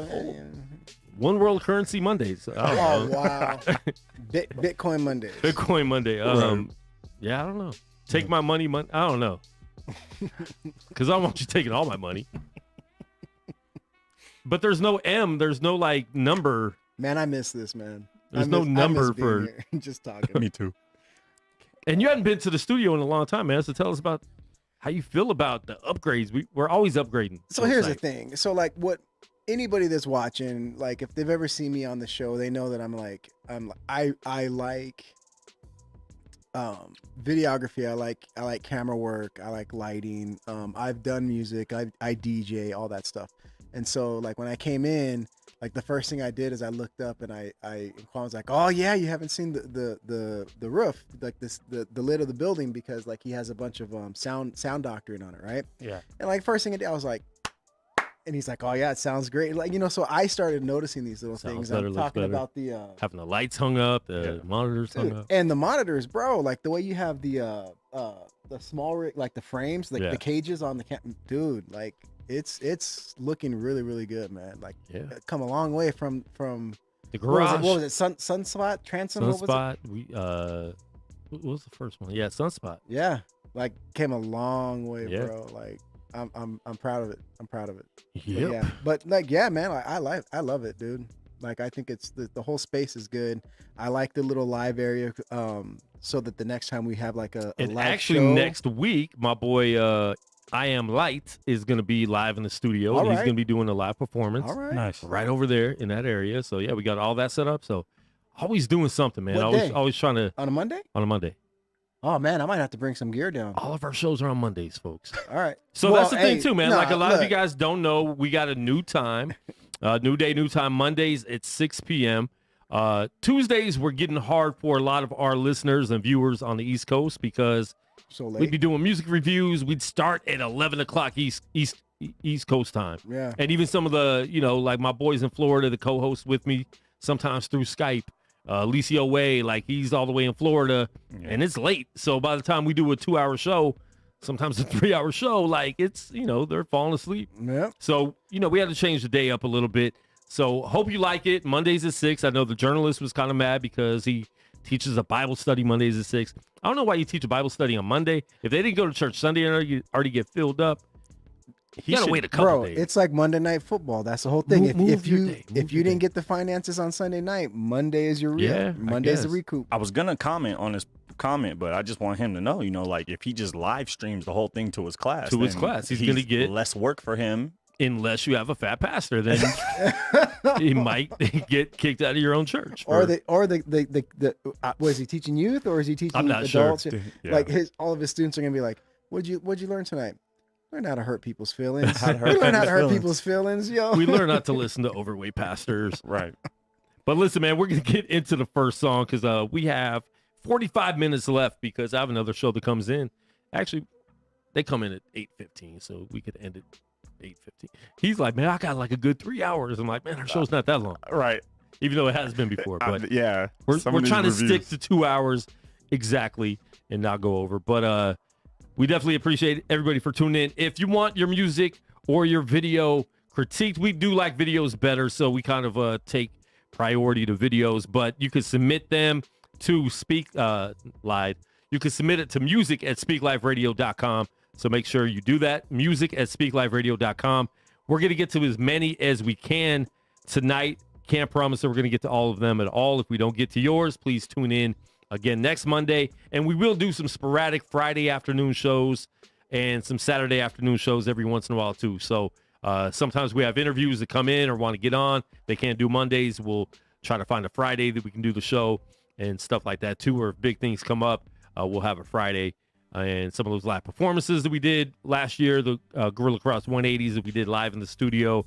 One world currency Mondays. Oh, wow. Bitcoin Mondays. Bitcoin Monday. Yeah, I don't know. Take my money. I don't know. Because I don't want you taking all my money. But there's no M. There's no like number. Man, I miss this, man. There's no number for just talking. Me too. And you hadn't been to the studio in a long time, man. So tell us about how you feel about the upgrades. We're always upgrading. So here's the thing. So like, what anybody that's watching, like, if they've ever seen me on the show, they know that I like videography. I like camera work. I like lighting. I've done music. I DJ, all that stuff. And so like when I came in, like the first thing I did is I looked up, and Kwon was like, oh yeah, you haven't seen the roof, like the lid of the building, because like he has a bunch of sound doctoring on it, right? Yeah. And like first thing I did, I was like, and he's like, oh yeah, it sounds great. Like, so I started noticing these little things. Better, I'm talking better. about the having the lights hung up, the monitors hung up. And the monitors, bro, like the way you have the small, like the frames, like the cages on the dude, like it's looking really, really good, man. Like come a long way from the garage. What was it? Sunspot? Transom? Sunspot. What was the first one? Yeah, Sunspot. Yeah. Like came a long way, Yeah. bro. Like I'm proud of it. I'm proud of it. Yep. Yeah. But like, yeah, man, I love it, dude. Like I think it's the whole space is good. I like the little live area, so that the next time we have like a And live actually show, next week, my boy I Am Light is going to be live in the studio. And he's going to be doing a live performance. All right. Nice. Right over there in that area. So yeah, we got all that set up. So always doing something, man. What day? Always trying to on a Monday. on a Monday. Oh man, I might have to bring some gear down. All of our shows are on Mondays, folks. All right. So Well, that's the thing hey, too, man. nah, Like a lot of you look. guys don't know, we got a new time, new day, new time. Mondays at 6 p.m. Tuesdays we're getting hard for a lot of our listeners and viewers on the East Coast because So we'd late. be doing music reviews. We'd start at 11 o'clock East Coast time. Yeah. And even some of the, like my boys in Florida, the co-host with me sometimes through Skype, Licio Way, like he's all the way in Florida and it's late. So by the time we do a 2-hour show, sometimes a 3-hour show, like it's, they're falling asleep. Yep. So, we had to change the day up a little bit. So hope you like it. Mondays at 6. I know the journalist was kind of mad because he teaches a Bible study Mondays at 6. I don't know why you teach a Bible study on Monday. If they didn't go to church Sunday and already get filled up, you gotta wait a couple days. It's like Monday Night Football. That's the whole thing. Move If your you day. if you didn't get the finances on Sunday night, Monday is your real. Yeah, I Monday's the guess. recoup. I was gonna comment on his comment, but I just want him to know, like if he just live streams the whole thing to his class, To his then class, he's gonna get- less work for him. Unless you have a fat pastor, then he might get kicked out of your own church. Or was he teaching youth or is he teaching I'm not sure. adults? Yeah. Like all of his students are gonna be like, what'd you learn tonight? Learn how to hurt people's feelings. How to hurt We learn how to people's hurt feelings. people's feelings, yo. We learn not to listen to overweight pastors. Right. But listen, man, we're going to get into the first song because we have 45 minutes left because I have another show that comes in. Actually, they come in at 8:15, so we could end at 8:15. He's like, man, I got like a good 3 hours. I'm like, man, our show's not that long, Right. even though it has been before. But Yeah. we're Some of these trying to reviews. stick to 2 hours exactly and not go over. But we definitely appreciate everybody for tuning in. If you want your music or your video critiqued, we do like videos better, so we kind of take priority to videos. But you can submit them to Live. You can submit it to music@speakliferadio.com. So make sure you do that. Music@speakliferadio.com. We're going to get to as many as we can tonight. Can't promise that we're going to get to all of them at all. If we don't get to yours, please tune in again next Monday. And we will do some sporadic Friday afternoon shows and some Saturday afternoon shows every once in a while too. So sometimes we have interviews that come in or want to get on. They can't do Mondays. We'll try to find a Friday that we can do the show and stuff like that too. Or if big things come up, we'll have a Friday. And some of those live performances that we did last year, the Gorilla Cross 180s that we did live in the studio,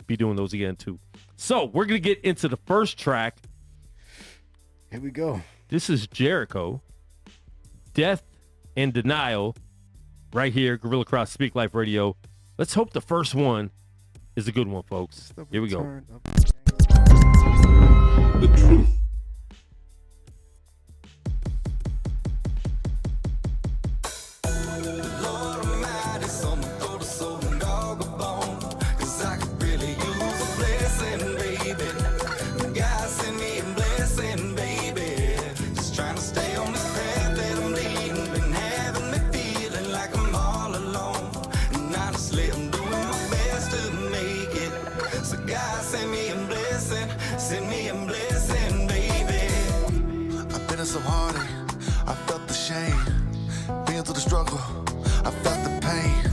be doing those again too. So we're going to get into the first track. Here we go. This is Jericho, Death and Denial, right here, Gorilla Cross Speak Life Radio. Let's hope the first one is a good one, folks. Here we go. The truth. So hard, I felt the shame. Been through the struggle, I felt the pain.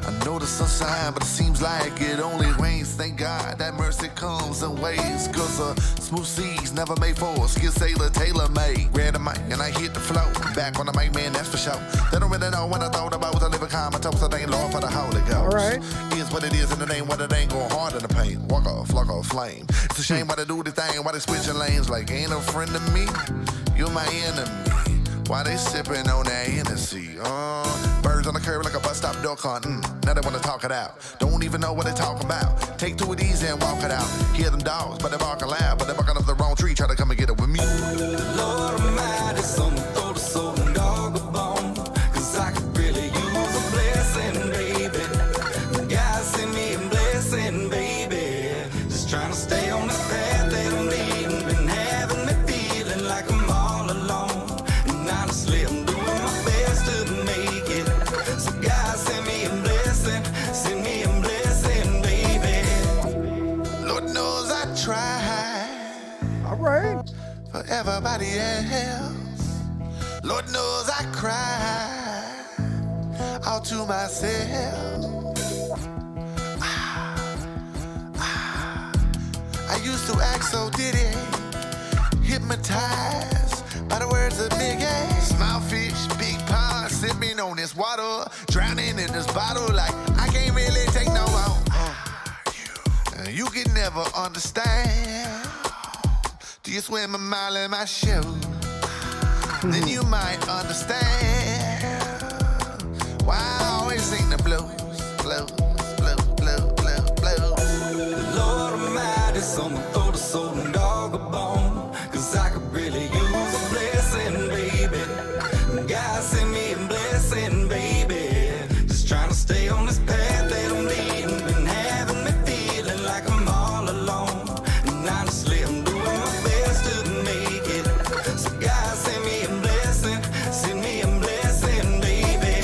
I know the sunshine, but it seems like it only rains. Thank God that mercy comes in waves. Cause smooth seas never made for a skilled sailor, tailor-made. Ran the mic and I hit the flow. Back on the mic, man, that's for sure. They don't really know what I thought about was I live a calm. I told I thank Lord for the Holy Ghost. All right. Is what it is and it ain't what it ain't going hard in the paint. Walk off, like a flame. It's a shame why they do the thing, why they switching lanes like ain't a friend of me. You're my enemy. Why they sipping on that Hennessy? Birds on the curb like a bus stop duck hunting. Now they wanna talk it out. Don't even know what they talking about. Take to it easy and walk it out. Hear them dogs, but they barking loud. But they barking up the wrong tree. Try to come and get it with me. Lord Almighty, someone throw the soul and dog a bone. Cause I could really use a blessing, baby. God send me a blessing, baby. Just trying to stay on this path that I'm leading. Been having me feeling like I'm all alone. And honestly, I'm doing my best to make it. So God send me a blessing, send me a blessing, baby. Lord knows I tried. All right. For everybody else. Lord knows I cried all to myself. I used to act so diddy, hypnotized by the words of Big A. Smile fish, on this water, drowning in this bottle like I can't really take no more. You can never understand. Do you swim a mile in my shoes? Then you might understand why I always sing the blues. Lord Almighty, someone throw the soul and dog a bone, 'cause I could really use a blessing, baby. God send me a blessing, baby. Just trying to stay on this path that I'm leading. Been having me feeling like I'm all alone. And honestly, I'm doing my best to make it. So God send me a blessing, send me a blessing, baby.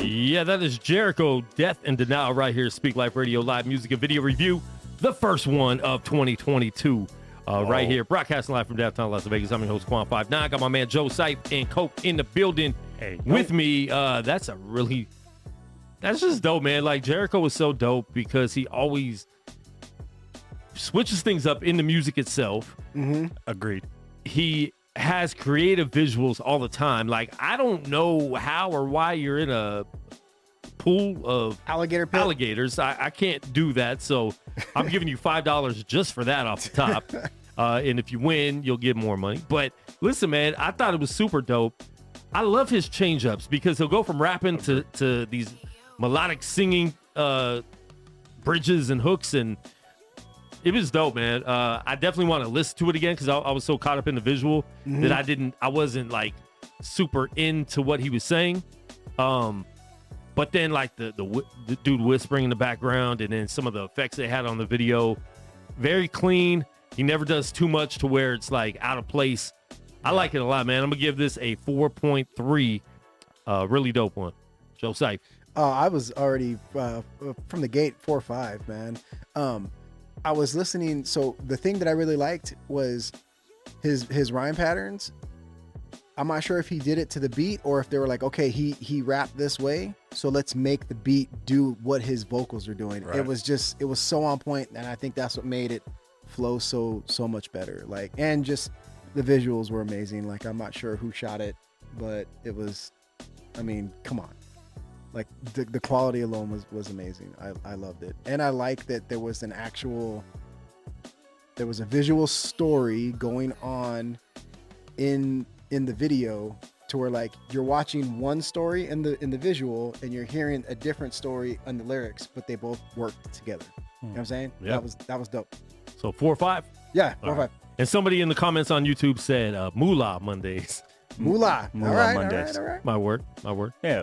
Yeah, that is Jericho, Death and Denial right here. Speak Life Radio live music and video review, the first one of 2022. Right here, broadcasting live from downtown Las Vegas. I'm your host, Kwon 59. Got my man Joe Sipe and Coke in the building with me. That's just dope, man. Like, Jericho is so dope because he always switches things up in the music itself. Mm-hmm. Agreed. He has creative visuals all the time. Like, I don't know how or why you're in a pool of alligators. I can't do that, so I'm giving you $5 just for that off the top. And if you win, you'll get more money. But listen, man, I thought it was super dope. I love his change-ups because he'll go from rapping to these melodic singing bridges and hooks, and it was dope, man. I definitely want to listen to it again because I was so caught up in the visual that I wasn't like super into what he was saying. But then like the dude whispering in the background, and then some of the effects they had on the video, very clean. He never does too much to where it's like out of place. I like it a lot, man. I'm gonna give this a 4.3. Really dope one. Joe Sipe. I was already from the gate 4.5, man. I was listening. So the thing that I really liked was his rhyme patterns. I'm not sure if he did it to the beat or if they were like, okay, he rapped this way, so let's make the beat do what his vocals are doing. Right. It was so on point, and I think that's what made it flow so much better. Like, and just the visuals were amazing. Like, I'm not sure who shot it, but it was, I mean, come on. Like, the quality alone was amazing. I loved it. And I like that there was a visual story going on in the video, to where like you're watching one story in the visual and you're hearing a different story on the lyrics, but they both worked together. You know what I'm saying? Yeah. That was dope. So 4 or 5? Yeah, 4 or 5. And somebody in the comments on YouTube said Moolah Mondays. Moolah. All right, Mondays. all right. My word. Yeah.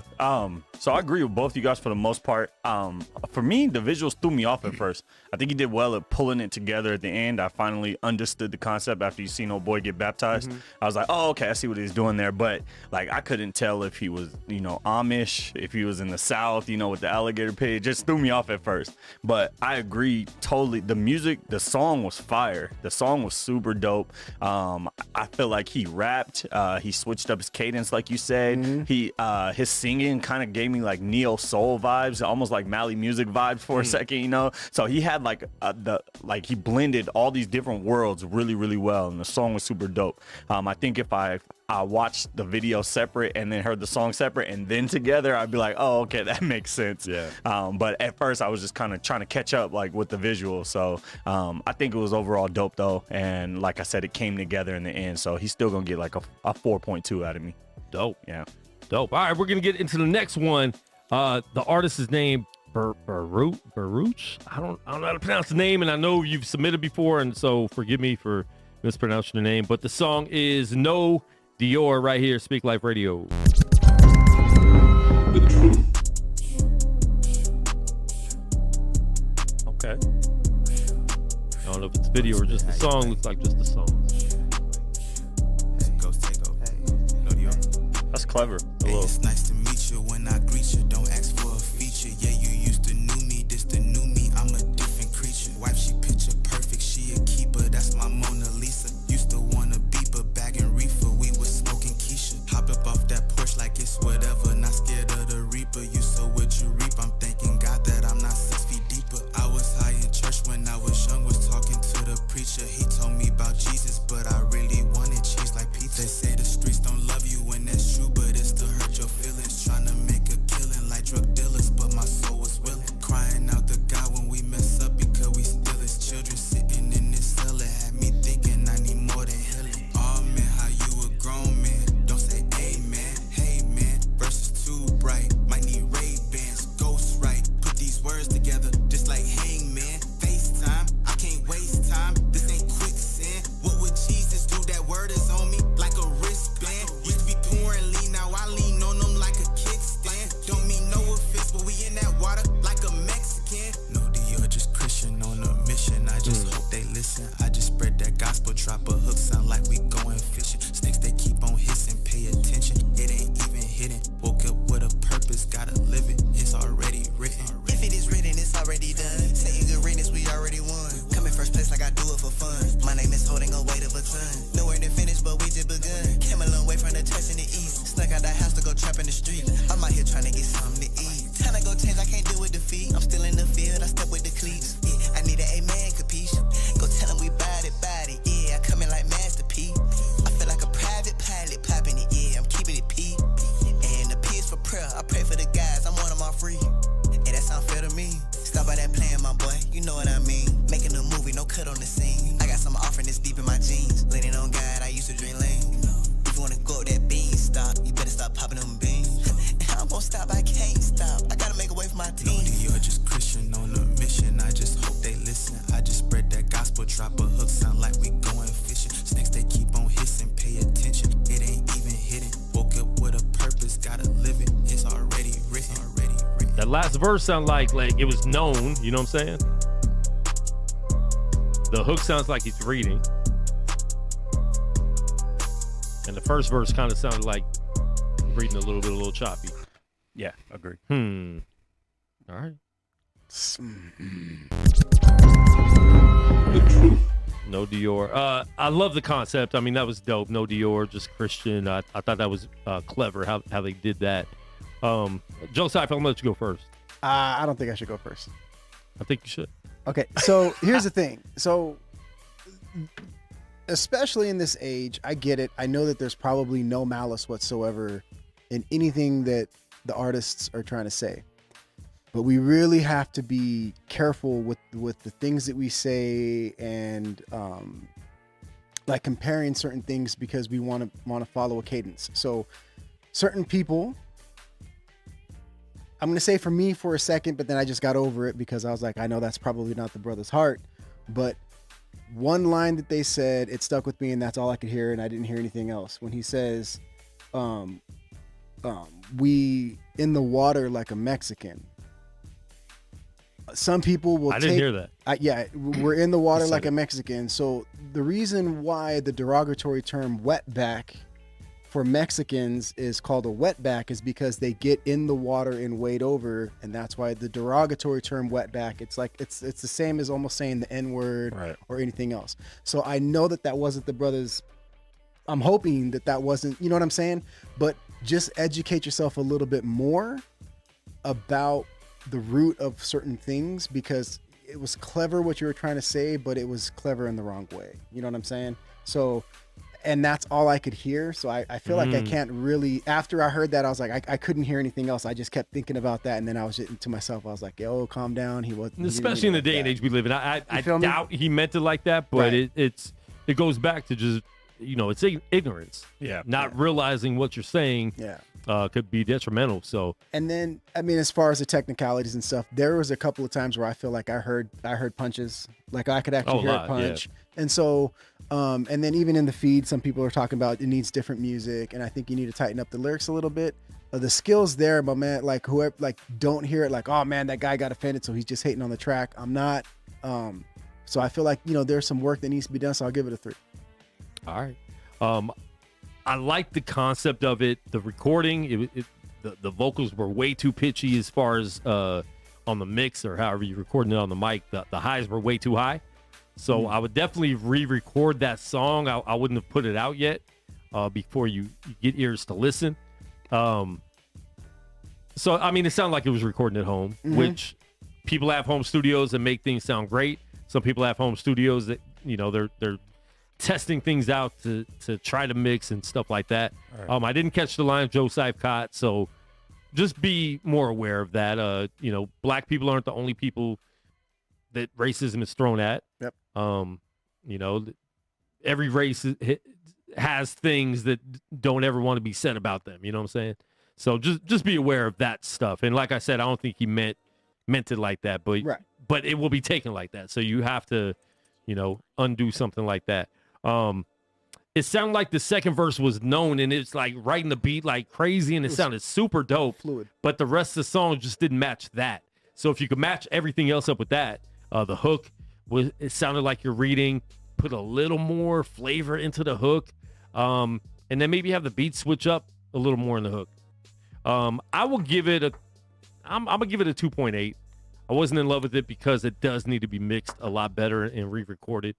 So I agree with both you guys for the most part. For me, the visuals threw me off at first. I think he did well at pulling it together at the end. I finally understood the concept after you seen old boy get baptized. I was like, oh, okay, I see what he's doing there. But like, I couldn't tell if he was, Amish, if he was in the South, with the alligator pig. It just threw me off at first. But I agree totally. The music, the song was fire. The song was super dope. I feel like he rapped. He switched up his cadence, like you said. His singing kind of gave me like neo soul vibes, almost like Mali music vibes for a second, So he had like he blended all these different worlds really, really well, and the song was super dope. I think if I watched the video separate and then heard the song separate and then together, I'd be like, oh, okay, that makes sense. Yeah. But at first I was just kind of trying to catch up like with the visual. So I think it was overall dope though, and like I said, it came together in the end. So he's still gonna get like a 4.2 out of me. Dope. Yeah. Dope. All right, we're gonna get into the next one. The artist is named Baruch. I don't know how to pronounce the name, and I know you've submitted before, and so forgive me for mispronouncing the name. But the song is No Dior right here, Speak Life Radio. Okay. I don't know if it's video or just the song. Looks like just the song. That's clever. Hey, it's nice to meet you. When I greet you, don't ask for a feature. Yeah, you used to knew me. This the new me. I'm a different creature. Wife, she picture perfect. She a keeper. That's my preacher, he told me about Jesus, but I really wanted cheese like pizza. They say the streets don't love you, and that's true, but it still hurt your feelings. Trying to make a killing like drug dealers, but my soul was willing. Crying out to God when we mess up because we still his children. Sitting in this cell, it had me thinking I need more than healing. Oh man, how you a grown man? Don't say amen. Hey man, verses too bright. Might need Ray-Bans, ghost right. Put these words together just like hangman. FaceTime, I can't waste time. This ain't quicksand. What would Jesus do? That word is on me like a wristband. Used to be pouring lean, now I lean on them like a kickstand. Don't mean no offense, but we in that water like a Mexican. No, you're just Christian on a mission. I just hope they listen. I just spread that gospel, drop a hook, sound like we going fishing. Snakes, they keep on hissing, pay attention. It ain't even hidden. Woke up with a purpose, gotta live it. It's already written. If it is written, it's already done. Saying good riddance, we already won. Come in first place like I do it for fun. My name is holding a weight of a ton. Nowhere to finish, but we just begun. Came a long way from the touch in the east. Snuck out the house to go trap in the street. I'm out here trying to get something to eat. Time to go change, I can't deal with defeat. I'm still in the field, I step with the cleats. Yeah, I need an amen, capiche. Go tell them we body. Yeah, I come in like Master P. I feel like a private pilot popping it. Yeah, I'm keeping it P. And the P is for prayer. I pray for the guys, I'm on them all free. Yeah, that sound fair to me. Stop by that playing, my boy. You know what I mean. Making a movie, no cut on the scene. I got some offering that's deep in my jeans. Leaning on God, I used to dream lane. If you wanna go up that bean stop, you better stop popping them beans. I won't stop, I can't stop. I gotta make a way for my team. No, you're just Christian on a mission. I just hope they listen. I just spread that gospel, drop a hook, sound like we going fishing. Snakes, they keep on hissing, pay attention. It ain't even hidden. Woke up with a purpose, gotta live it. It's already written. That last verse sounds like it was known. You know what I'm saying? The hook sounds like he's reading. And the first verse kind of sounded like reading a little choppy. Yeah, agree. All right. No Dior. I love the concept. I mean, that was dope. No Dior, just Christian. I thought that was clever how they did that. Joseph, I'm gonna let you go first. I don't think I should go first. I think you should. Okay, so here's the thing. So, especially in this age, I get it. I know that there's probably no malice whatsoever in anything that the artists are trying to say. But we really have to be careful with the things that we say and like comparing certain things because we want to follow a cadence. So certain people, I'm going to say for me for a second, but then I just got over it because I was like, I know that's probably not the brother's heart. But one line that they said, it stuck with me and that's all I could hear. And I didn't hear anything else. When he says, we in the water like a Mexican. Some people will I didn't hear that. Yeah, we're in the water like a Mexican. So the reason why the derogatory term wetback for Mexicans is called a wetback is because they get in the water and wade over, and that's why the derogatory term wetback. It's like it's the same as almost saying the N-word or anything else. So I know that wasn't the brother's. I'm hoping that wasn't. You know what I'm saying? But just educate yourself a little bit more about the root of certain things because it was clever what you were trying to say, but it was clever in the wrong way. You know what I'm saying? So, and that's all I could hear. So I feel like I can't really, after I heard that, I was like, I couldn't hear anything else. I just kept thinking about that. And then I was just to myself, I was like, yo, calm down. He wasn't, especially in the day and age we live in. I doubt he meant it like that, but it goes back to just, it's ignorance. Not realizing what you're saying. Could be detrimental. So, and then I mean, as far as the technicalities and stuff, there was a couple of times where I feel like I heard punches, like I could actually hear a punch. And so, and then even in the feed, some people are talking about it needs different music, and I think you need to tighten up the lyrics a little bit. The skills there, but man, like whoever, like don't hear it like, oh man, that guy got offended, so he's just hating on the track. I'm not. So I feel like there's some work that needs to be done. So I'll give it a 3. All right. I like the concept of it. The recording, the vocals were way too pitchy as far as on the mix or however you're recording it on the mic. The highs were way too high. So I would definitely re-record that song. I wouldn't have put it out yet before you get ears to listen. So, I mean, it sounded like it was recording at home, which people have home studios that make things sound great. Some people have home studios that they're testing things out to try to mix and stuff like that. Right. I didn't catch the line of Joe Sivcott, so just be more aware of that. Black people aren't the only people that racism is thrown at. Yep. Every race has things that don't ever want to be said about them. You know what I'm saying? So just be aware of that stuff. And like I said, I don't think he meant it like that, but it will be taken like that. So you have to, undo something like that. It sounded like the second verse was known, and it's like writing the beat like crazy, and it sounded super dope. Fluid. But the rest of the song just didn't match that. So if you could match everything else up with that, the hook it sounded like you're reading. Put a little more flavor into the hook, and then maybe have the beat switch up a little more in the hook. I will give it I'm gonna give it a 2.8. I wasn't in love with it because it does need to be mixed a lot better and re-recorded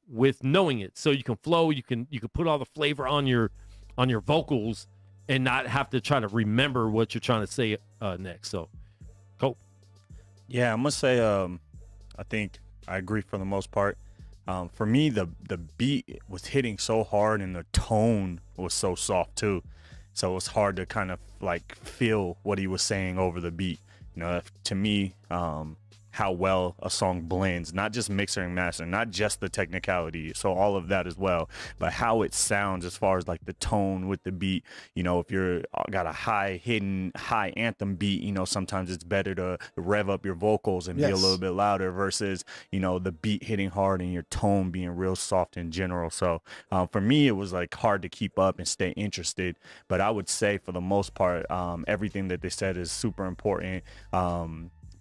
with knowing it, so you can flow. You can put all the flavor on your vocals and not have to try to remember what you're trying to say next. So, cool. Yeah, I must say, I think I agree for the most part. For me, the beat was hitting so hard and the tone was so soft too. So it was hard to kind of like feel what he was saying over the beat. To me, how well a song blends, not just mixing and mastering, not just the technicality, so all of that as well, but how it sounds as far as like the tone with the beat. If you're got a high anthem beat, sometimes it's better to rev up your vocals and be a little bit louder versus, the beat hitting hard and your tone being real soft in general. So for me, it was like hard to keep up and stay interested, but I would say for the most part, everything that they said is super important.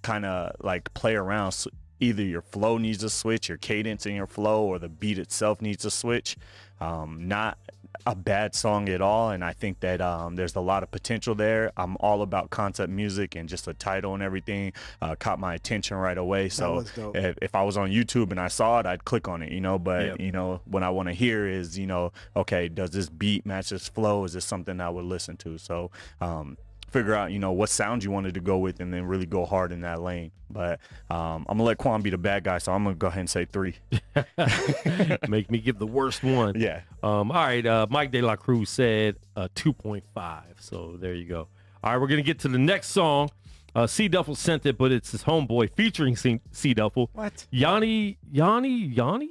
Kind of like play around. So either your flow needs to switch, your cadence in your flow, or the beat itself needs to switch. Not a bad song at all, and I think that there's a lot of potential there. I'm all about concept music, and just the title and everything caught my attention right away. So if I was on YouTube and I saw it, I'd click on it, but what I want to hear is, okay, does this beat match this flow? Is this something I would listen to? So figure out, what sound you wanted to go with, and then really go hard in that lane. But I'm gonna let Kwon be the bad guy, so I'm gonna go ahead and say 3. Make me give the worst one. Yeah. All right. Mike De La Cruz said 2.5. So there you go. All right, we're gonna get to the next song. C Duffel sent it, but it's his homeboy featuring C Duffel. What? Yanni. Yawyony?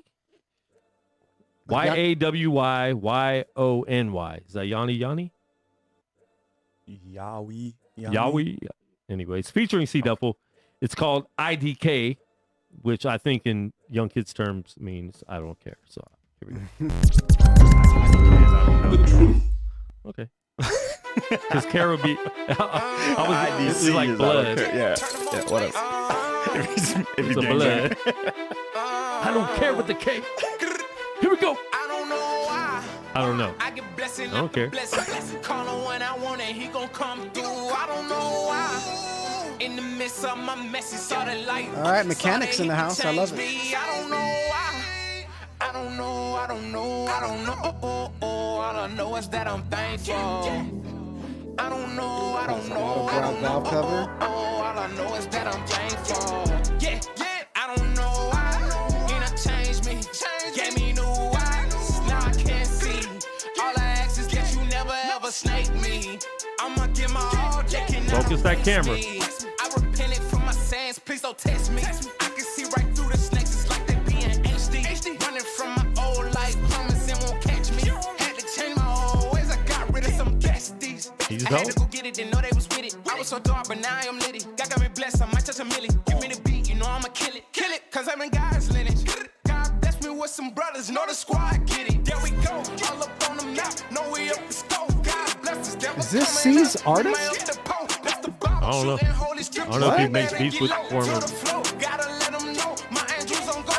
Is that Yanni? Yowie. Anyway, it's featuring C Duffel. It's called IDK, which I think in young kids terms means I don't care. So here we go. Okay. Because care would be it was like blood. Yeah, what else? It's a blood. I don't care with the K. Here we go. I don't know. I don't care. Call him when I want it, he gon' come through. I don't know why. In the midst of my messy, saw the light. All right, mechanics in the house. I love it. I don't know why. I don't know. All I know is that I'm thankful. I don't know. Valve cover. All I know is that I'm thankful. Yeah. I don't know why. He done changed me. Gave me new eyes. Now I can't see. All I ask is that you never ever snake me. I'ma give my all. Focus that camera. I repented for my sins. Please don't test me. I can see right through the snakes. It's like they being HD. Running from my old life. Promise it won't catch me. Had to change my old ways. I got rid of some besties. He's I dope. had to go get it. Didn't know they was with it. I was so dark, but now I am litty. God got me blessed. I might touch a milli. Give me the beat. I'ma kill it. Cause I'm in God's lineage. God bless me with some brothers. Know the squad get it. There we go. All up on the map. Know we up the stove. God bless us. Is this C's artist? I don't know. I don't know if he makes beats with performers. Gotta let him know my angels on go.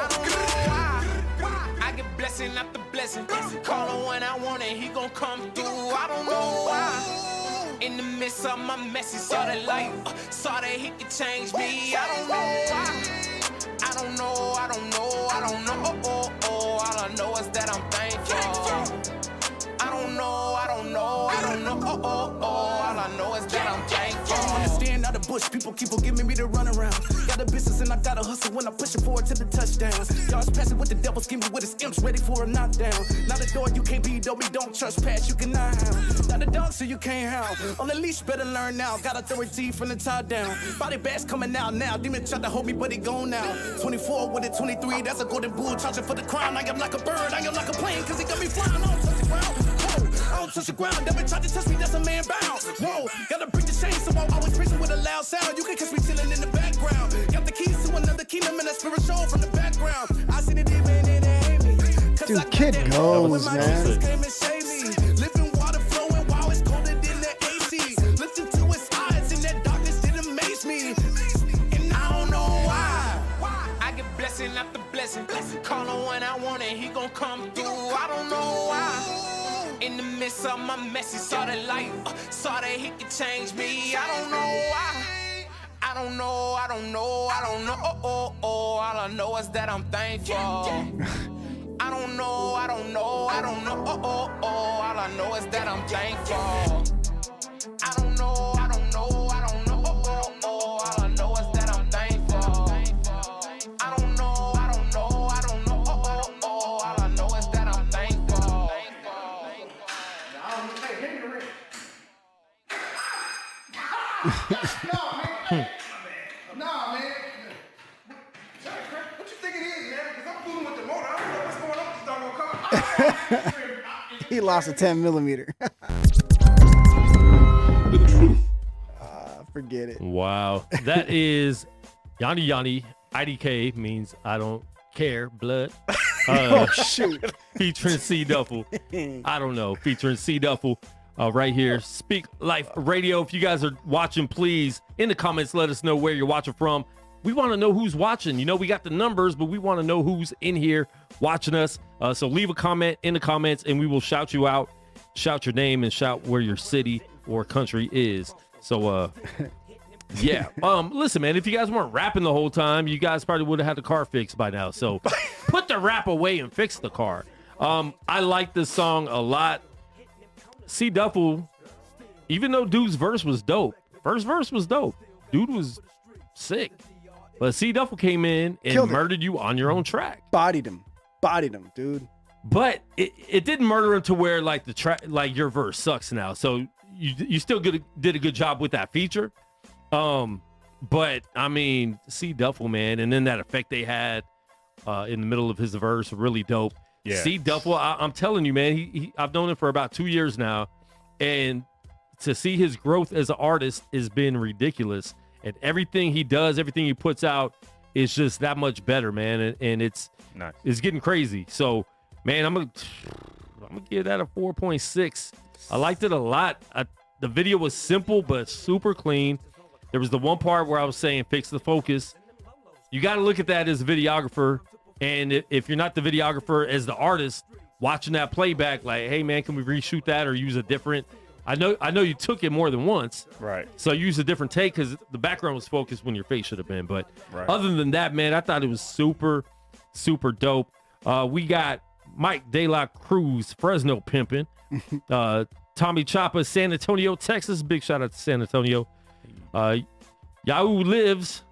I get blessing after blessing. Call him when I want it, he gon' come through. I don't know why. In the midst of my messy, saw that light. Saw that he could change me. I don't know why. I don't know. All I know is that I'm thankful. I don't know. All I know is that I'm thankful. Understand other bush. People keep on giving me the runaround. Got a business and I got a hustle when I push it forward to the touchdown. Y'all's passing with the devil, scheming with his imps, ready for a knockdown. Not a door you can't be, don't trespass, you can not hound. Not a dog, so you can't hound. On the leash, better learn now. Got authority from the top down. Body bags coming out now. Demon tried to hold me, but he gone now. 24 with it, 23, that's a golden bull. Charging for the crown. I am like a bird, I am like a plane, cause he got me flying. I don't touch the ground. Whoa, I don't touch the ground. Devil tried to touch me, that's a man bound. Whoa, gotta break the chain, so I'm always preaching with a loud sound. You can catch me chilling in the background. Got the keys to another kingdom and a spiritual from the background. I see the demon in the hate me. Dude, kid goes, man. Living water flowing while it's colder than the AC. Looked into his eyes and that darkness did amaze me. And I don't know why. I get blessing after blessing. Call him when I want it, he gon' come through. I don't know why. In the midst of my mess, he saw that light. Saw that he could change me. I don't know why. I don't know. All I know is that I'm thankful. I don't know. All I know is that I'm thankful. I don't know. All I know is that I'm thankful. I don't know. All I know is that I'm thankful. Nah, man. What you think it is, man? Because I'm fooling with the motor. I don't know what's going on with this doggone car. He lost a 10 millimeter. Forget it. Wow. That is Yanni. IDK means I don't care. Blood. Oh, shoot. Featuring C Duffel. I don't know. Featuring C Duffel. Right here, Speak Life Radio. If you guys are watching, please, in the comments, let us know where you're watching from. We want to know who's watching. You know, we got the numbers, but we want to know who's in here watching us. So leave a comment in the comments, and we will shout you out, shout your name, and shout where your city or country is. So, yeah. Listen, man, if you guys weren't rapping the whole time, you guys probably would have had the car fixed by now. So put the rap away and fix the car. I like this song a lot. C Duffel, even though dude's verse was dope, first verse was dope, dude was sick, but C Duffel came in and murdered you on your own track. Bodied him, dude. But it didn't murder him to where like the track, like your verse sucks now. So you still did a good job with that feature. But I mean, C Duffel, man, and then that effect they had in the middle of his verse, really dope. Yeah. C Duffel, I'm telling you, man, I've known him for about 2 years now, and to see his growth as an artist has been ridiculous. And everything he does, everything he puts out is just that much better, man. And it's nice. It's getting crazy. So, man, I'm gonna give that a 4.6. I liked it a lot. The video was simple but super clean. There was the one part where I was saying fix the focus. You got to look at that as a videographer. And if you're not the videographer, as the artist watching that playback, like, hey man, can we reshoot that or use a different? I know you took it more than once, right? So use a different take because the background was focused when your face should have been. But other than that, man, I thought it was super, super dope. We got Mike De La Cruz, Fresno pimping, Tommy Choppa, San Antonio, Texas. Big shout out to San Antonio. Yout lives,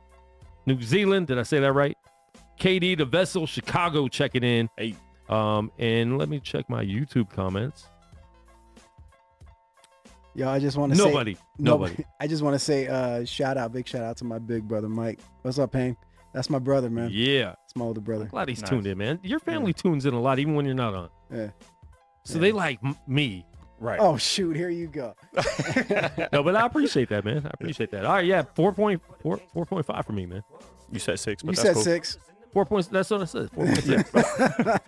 New Zealand. Did I say that right? KD, the Vessel, Chicago, checking in. Hey. And let me check my YouTube comments. Yo, I just want to say nobody. I just want to say big shout out to my big brother Mike. What's up, Payne? That's my brother, man. Yeah, it's my older brother. I'm glad he's tuned in, man. Your family tunes in a lot, even when you're not on. Yeah. So they like me. Right. Oh shoot, here you go. No, but I appreciate that, man. I appreciate that. All right, yeah, 4.5 for me, man. You said 6. But you that's said cool. 6. 4 points. That's what I said. 4.6.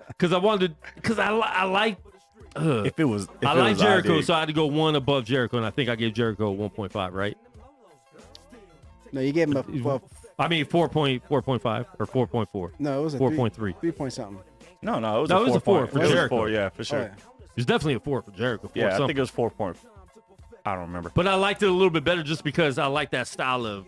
Because I wanted, because I like. I like Jericho, so I had to go one above Jericho, and I think I gave Jericho 1.5, right? No, you gave him a 4.5 or 4.4. No, it was a 4.3. 3 point something. No, it was a 4 for Jericho. 4, yeah, for sure. Oh, yeah. It was definitely a 4 for Jericho. I think it was 4. I don't remember. But I liked it a little bit better just because I like that style of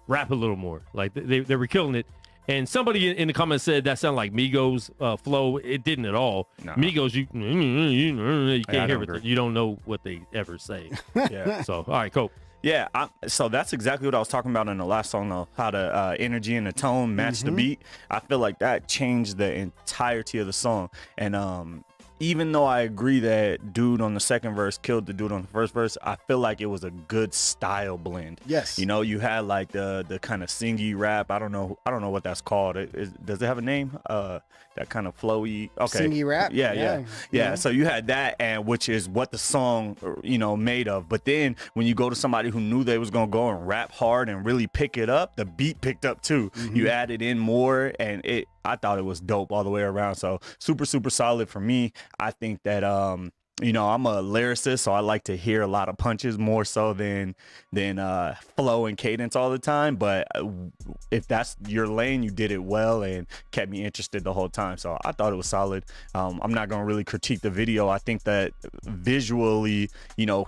rap a little more. Like they were killing it. And somebody in the comments said that sounded like Migos flow. It didn't at all. No. Migos, you can't hear it. You don't know what they ever say. Yeah. So, all right, cool. Yeah, so that's exactly what I was talking about in the last song, though. How the energy and the tone match the beat. I feel like that changed the entirety of the song. And even though I agree that dude on the second verse killed the dude on the first verse, I feel like it was a good style blend. Yes. You know, you had like the kind of singy rap. I don't know what that's called. Does it have a name? That kind of flowy. Okay. Singy rap. Yeah. So you had that, and which is what the song, made of. But then when you go to somebody who knew they was gonna go and rap hard and really pick it up, the beat picked up too. You added in more, and I thought it was dope all the way around. So super, super solid for me. I think that I'm a lyricist, so I like to hear a lot of punches more so than flow and cadence all the time. But if that's your lane, you did it well and kept me interested the whole time. So I thought it was solid. I'm not gonna really critique the video. I think that visually,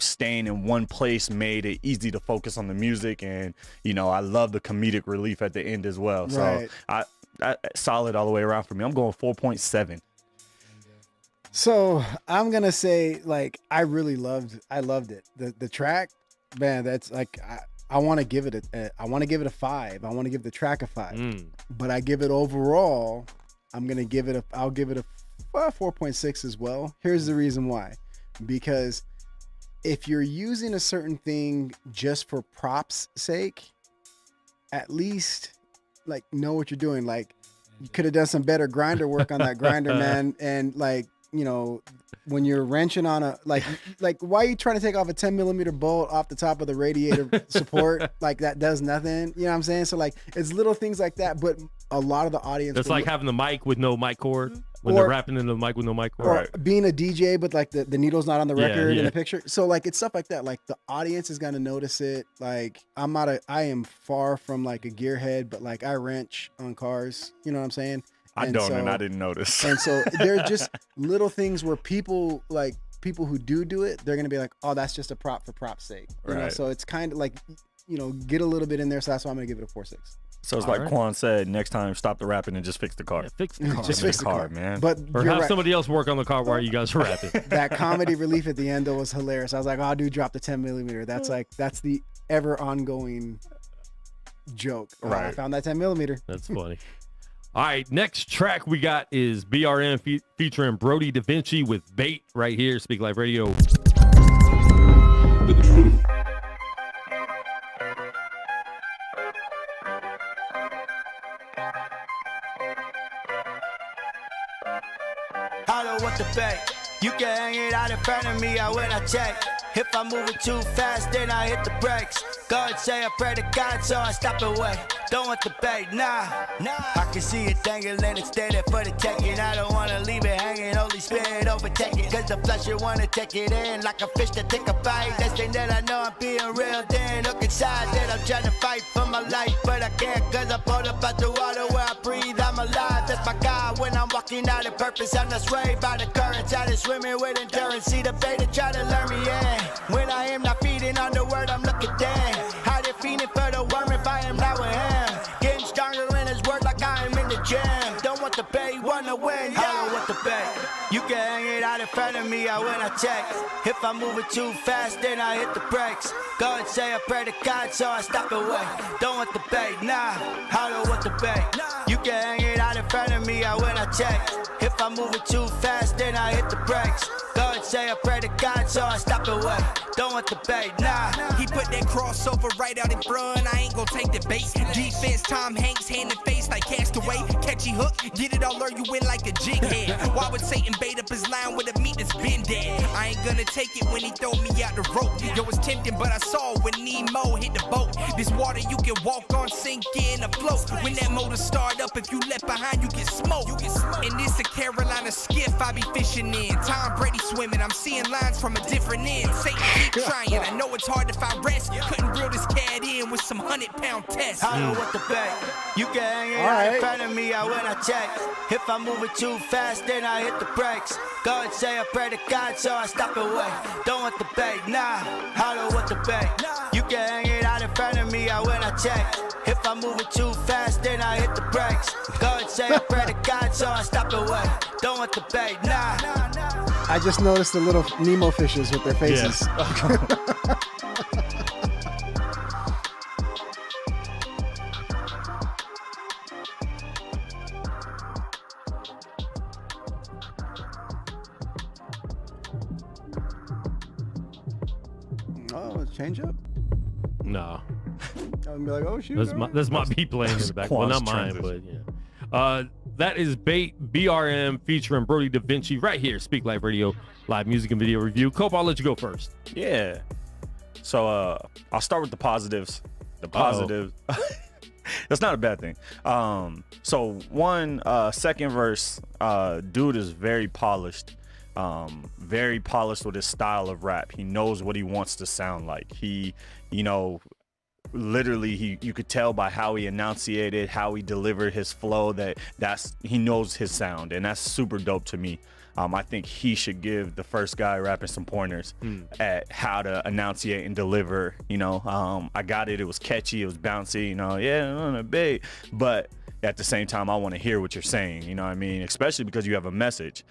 staying in one place made it easy to focus on the music, and I love the comedic relief at the end as well. Right. So I solid all the way around for me. I'm going 4.7. So I'm gonna say, like, I loved it. The track, man, that's like, I want to give it a 5. I want to give the track a 5. But I give it overall, I'll give it a 4.6 as well. Here's the reason why. Because if you're using a certain thing just for props sake, at least like know what you're doing. Like, you could have done some better grinder work on that grinder, man. And like, when you're wrenching on like why are you trying to take off a 10mm bolt off the top of the radiator support? Like, that does nothing. You know what I'm saying? So like, it's little things like that, but a lot of the audience, it's like having the mic with no mic cord, when they're rapping in the mic with no mic cord, or being a DJ but like the needle's not on the record in the picture. So like, it's stuff like that. Like, the audience is gonna notice it. Like, I am far from like a gearhead, but like, I wrench on cars, you know what I'm saying? And I didn't notice. And so they're just little things where people who do it, they're gonna be like, oh, that's just a prop for prop's sake. You know? So it's kind of like, get a little bit in there. So that's why I'm gonna give it a 4.6. So it's like Kwon said, next time stop the rapping and just fix the car. Yeah, fix the car. Just fix the car, man. But or have somebody else work on the car while you guys are rapping. That comedy relief at the end though was hilarious. I was like, oh, dude, drop the 10mm. That's the ever ongoing joke. Right. I found that 10mm. That's funny. All right, next track we got is BRM featuring Brody Da Vinci with Bait right here, Speak Life Radio. The truth. I don't want the bait. You can hang it out in front of me when I check. If I'm moving too fast, then I hit the brakes. God say I pray to God, so I stop and wait. Don't want the bait, nah. I can see it dangling, it's there for the taking. I don't wanna leave it hanging, Holy Spirit overtake it. Cause the flesh you wanna take it in like a fish to take a bite. Next thing that I know, I'm being real, then look inside that I'm trying to fight for my life. But I can't cause I pulled up out the water where I breathe, I'm alive. That's my God when I'm walking out of purpose. I'm not swayed by the currents, I just swimming with endurance. See the bait and try to lure me in. When I am not feeding on the word, I'm looking down. How they feeding for the worm if I am not with him? Getting stronger in his word like I am in the gym. Don't want the bait, wanna win, I don't want the bait. You can hang it out in front of me when I check. If I'm moving too fast, then I hit the brakes. God say I pray to God, so I stop and wait. Don't want the bait, nah, I don't want the bait. You can hang it out in front of me when I check. If I'm moving too fast, then I hit the brakes. God say I pray to God, so I stop and wait. Don't want the bait, nah. He put that crossover right out in front, I ain't gon' take the bait. Defense, Tom Hanks, hand and face like Castaway. Catchy hook, get it all, lure you in like a jig head. Why would Satan bait up his line with a meat that's been dead? I ain't gonna take it when he throw me out the rope. Yo, it's tempting, but I saw when Nemo hit the boat. This water you can walk on, sink in, afloat. When that motor start up, if you left behind, you get smoked. And this a Carolina skiff I be fishing in. Tom Brady swimming, I'm seeing lines from a different end. Satan keep trying, I know it's hard to find rest. Couldn't reel this cat in with some 100-pound tests. I don't want the bait. You can hang it out in front of me when I check. If I'm moving too fast, then I hit the brakes. God say I pray to God, so I stop and wait. Don't want the bait, nah, I don't want the bait. You can hang it out in front of me when I check. If I'm moving too fast, then I hit the brakes. God say I pray to God, so I stop and wait. Don't want the bait, nah. I just noticed the little Nemo fishes with their faces. Oh, change up. No, I'll be like, oh shoot. that's my beat playing in the back. Well, not mine, but yeah. That is Bait BRM featuring Brody Da Vinci right here. Speak Life Radio, live music and video review. Cope, I'll let you go first. Yeah. So I'll start with the positives. The positives. That's not a bad thing. So one second verse, dude is very polished. Very polished with his style of rap. He knows what he wants to sound like. He, you know, literally you could tell by how he enunciated, how he delivered his flow that's he knows his sound, and that's super dope to me. I think he should give the first guy rapping some pointers at how to enunciate and deliver. You know, I got it. It was catchy. It was bouncy. You know, yeah, on a bait. But at the same time, I want to hear what you're saying. You know what I mean? Especially because you have a message.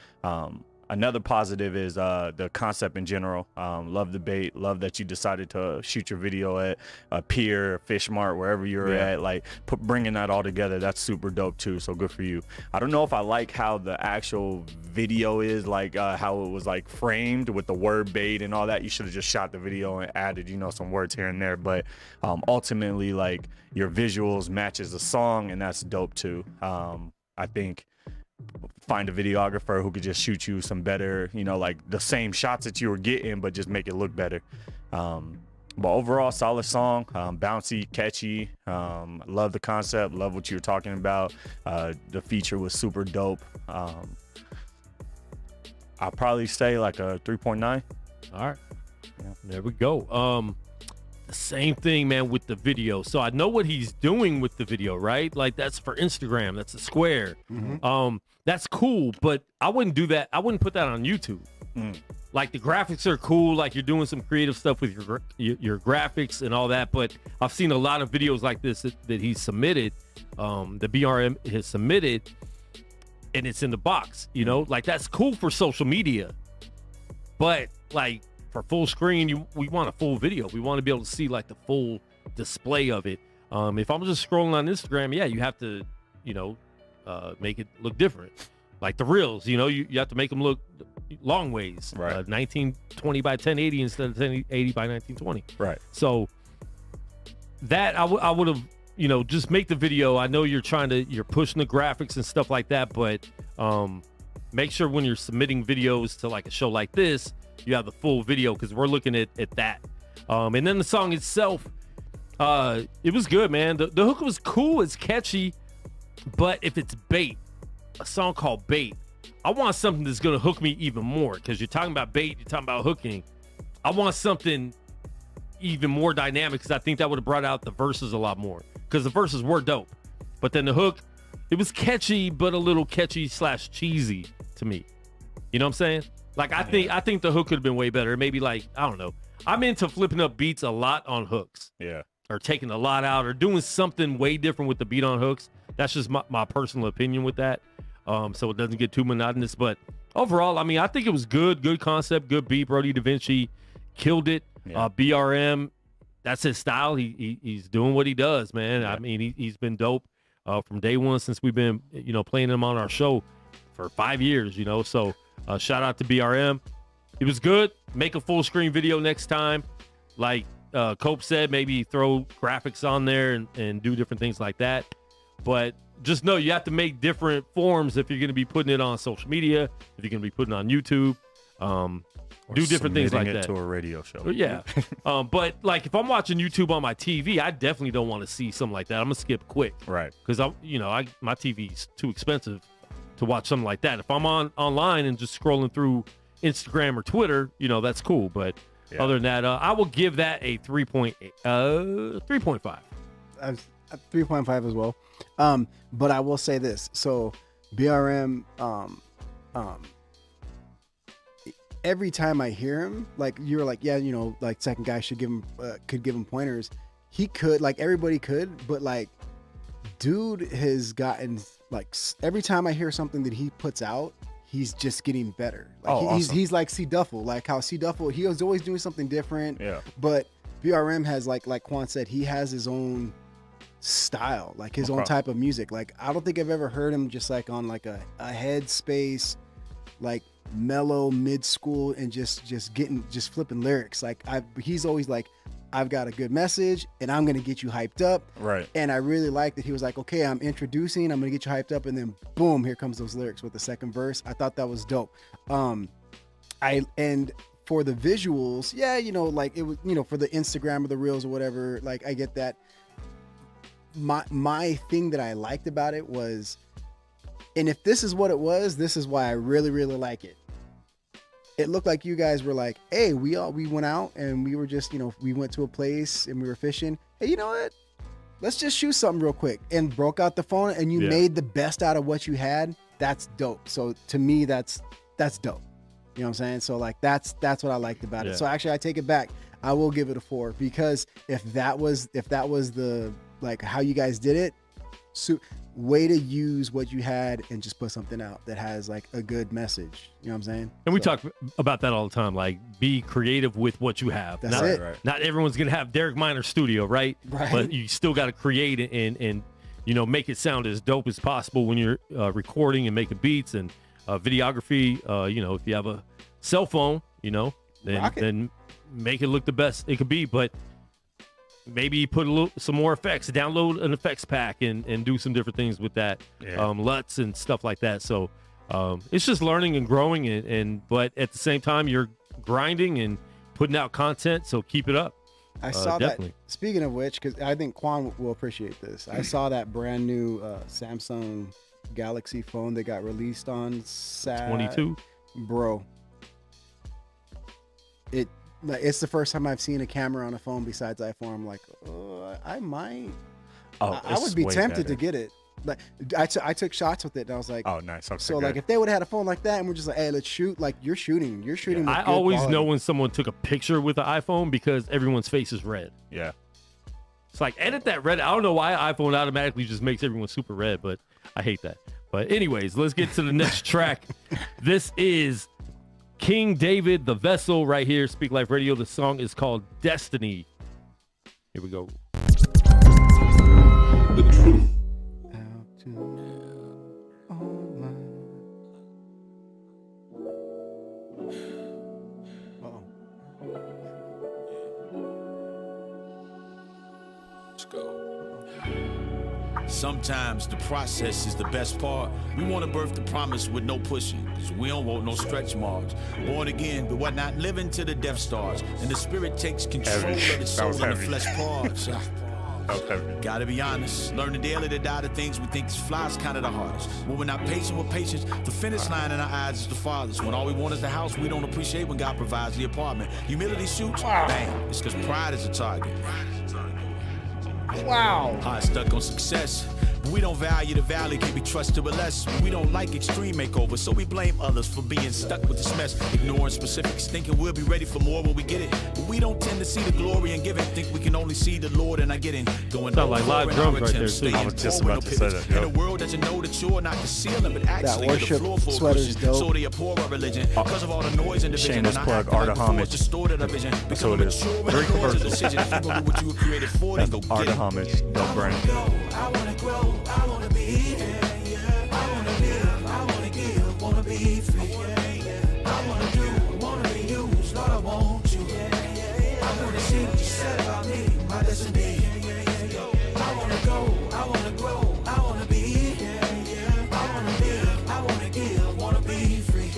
Another positive is the concept in general. Love the bait. Love that you decided to shoot your video at a pier, Fish Mart, wherever you're at. Like bringing that all together, that's super dope too. So good for you. I don't know if I like how the actual video is, like how it was like framed with the word bait and all that. You should have just shot the video and added, you know, some words here and there. But ultimately, like your visuals matches the song, and that's dope too. I think. Find a videographer who could just shoot you some better, you know, like the same shots that you were getting, but just make it look better. But overall, solid song, bouncy, catchy. Love the concept, love what you were talking about. The feature was super dope. I'll probably say like a 3.9. All right, there we go. The same thing, man, with the video. So I know what he's doing with the video, right? Like that's for Instagram. That's a square. That's cool, but I wouldn't do that. I wouldn't put that on YouTube. Like the graphics are cool. Like you're doing some creative stuff with your graphics and all that. But I've seen a lot of videos like this that he's submitted, the BRM has submitted, and it's in the box, you know, like that's cool for social media. But like for full screen, we want a full video. We want to be able to see like the full display of it. If I'm just scrolling on Instagram, yeah, you have to, you know, make it look different. Like the reels, you know, you have to make them look long ways. Right. 1920 by 1080 instead of 1080 by 1920. Right. So that I would have, you know, just make the video. I know you're pushing the graphics and stuff like that, but make sure when you're submitting videos to like a show like this, you have the full video, because we're looking at that. And then the song itself, it was good, man. The hook was cool. It's catchy. But if it's bait, a song called Bait, I want something that's going to hook me even more, because you're talking about bait, you're talking about hooking. I want something even more dynamic, because I think that would have brought out the verses a lot more, because the verses were dope. But then the hook, it was catchy, but a little catchy / cheesy to me. You know what I'm saying? Like, I think the hook could have been way better. Maybe like, I don't know. I'm into flipping up beats a lot on hooks. Yeah. Or taking a lot out, or doing something way different with the beat on hooks. That's just my personal opinion with that. So it doesn't get too monotonous. But overall, I mean, I think it was good concept, good beat. Brody Da Vinci killed it. Yeah. BRM, that's his style. He's doing what he does, man. Yeah. I mean, he's been dope from day one since we've been, you know, playing him on our show for 5 years, you know. So shout out to BRM. It was good. Make a full screen video next time. Like Cope said, maybe throw graphics on there and do different things like that. But just know you have to make different forms if you're going to be putting it on social media, if you're going to be putting it on YouTube, do different things like that. To a radio show. Yeah. But like if I'm watching YouTube on my TV, I definitely don't want to see something like that. I'm going to skip quick. Right. Because my TV's too expensive to watch something like that. If I'm online and just scrolling through Instagram or Twitter, you know, that's cool. But other than that, I will give that a 3.5. 3.5 as well. But I will say this. So BRM, every time I hear him, like you're like, yeah, you know, like second guy should could give him pointers. He could, like everybody could, but like dude has gotten, like every time I hear something that he puts out, he's just getting better. Like awesome. He's like C Duffel, like how C Duffel, he was always doing something different. Yeah. But BRM has like Kwon said, he has his own style, like his own type of music. Like I don't think I've ever heard him just like on like a headspace, like mellow mid school and just flipping lyrics. Like he's always like, I've got a good message and I'm gonna get you hyped up. Right. And I really like that he was like, okay, I'm gonna get you hyped up, and then boom, here comes those lyrics with the second verse. I thought that was dope. And for the visuals, yeah, you know, like it was, you know, for the Instagram or the reels or whatever, like I get that. My thing that I liked about it was, and if this is what it was, this is why I really, really like it. It looked like you guys were like, hey, we went out and we were just, you know, we went to a place and we were fishing. Hey, you know what? Let's just shoot something real quick, and broke out the phone and you made the best out of what you had. That's dope. So to me, that's dope. You know what I'm saying? So like, that's what I liked about it. So actually I take it back. I will give it a 4, because if that was the, like how you guys did it, way to use what you had and just put something out that has like a good message. You know what I'm saying? And we talk about that all the time. Like, be creative with what you have. That's it. Not everyone's gonna have Derek Miner's studio, right? But you still got to create it and you know, make it sound as dope as possible when you're recording and making beats and videography. You know, if you have a cell phone, you know, then make it look the best it could be. But maybe put some more effects, download an effects pack and do some different things with that, LUTs and stuff like that. So it's just learning and growing, but at the same time, you're grinding and putting out content. So keep it up. I saw definitely. that. Speaking of which, because I think Kwon will appreciate this. I saw that brand new Samsung Galaxy phone that got released on 22. Bro, it's the first time I've seen a camera on a phone besides iPhone. I'm like, I might. I would be tempted to get it. Like I took shots with it, and I was like, oh, nice. Okay, so like if they would have had a phone like that, and we're just like, hey, let's shoot. Like you're shooting. Yeah. I always know when someone took a picture with an iPhone because everyone's face is red. Yeah. It's like, edit that red. I don't know why iPhone automatically just makes everyone super red, but I hate that. But anyways, let's get to the next track. This is King David, The Vessel, right here, Speak Life Radio. The song is called Destiny. Here we go. The truth. Let's go. Sometimes the process is the best part. We want to birth the promise with no pushing, because we don't want no stretch marks. Born again, but whatnot, living to the Death Stars. And the spirit takes control of the soul and the flesh parts. Gotta be honest, learning daily to die to things we think is flies kind of the hardest. When we're not patient with patience, the finish line in our eyes is the farthest. When all we want is the house, we don't appreciate when God provides the apartment. Humility shoots, bang, it's because pride is a target. Wow. Heart stuck on success, but we don't value the valley, can be trusted with less. We don't like extreme makeovers, so we blame others for being stuck with this mess. Ignoring specifics, thinking we'll be ready for more when we get it. But we don't tend to see the glory and give it. Think we can only see the Lord and I get in. Going sound like live drums right there too. I was just about to say that. In a world that you know that you're not the ceiling, but actually that worship the floor for sweater's dope. So they abhor our religion because of all the noise and division. Shameless plug, Art of Homage. That's what it is. Very commercial. That's Art of Homage. Don't brand. I wanna grow, I wanna be, I wanna live, I wanna give, wanna be free. I wanna do, wanna be used, Lord, I want you. I wanna see what you said about me, my destiny. I wanna go, I wanna grow, I wanna be, I wanna live, I wanna give, wanna be free.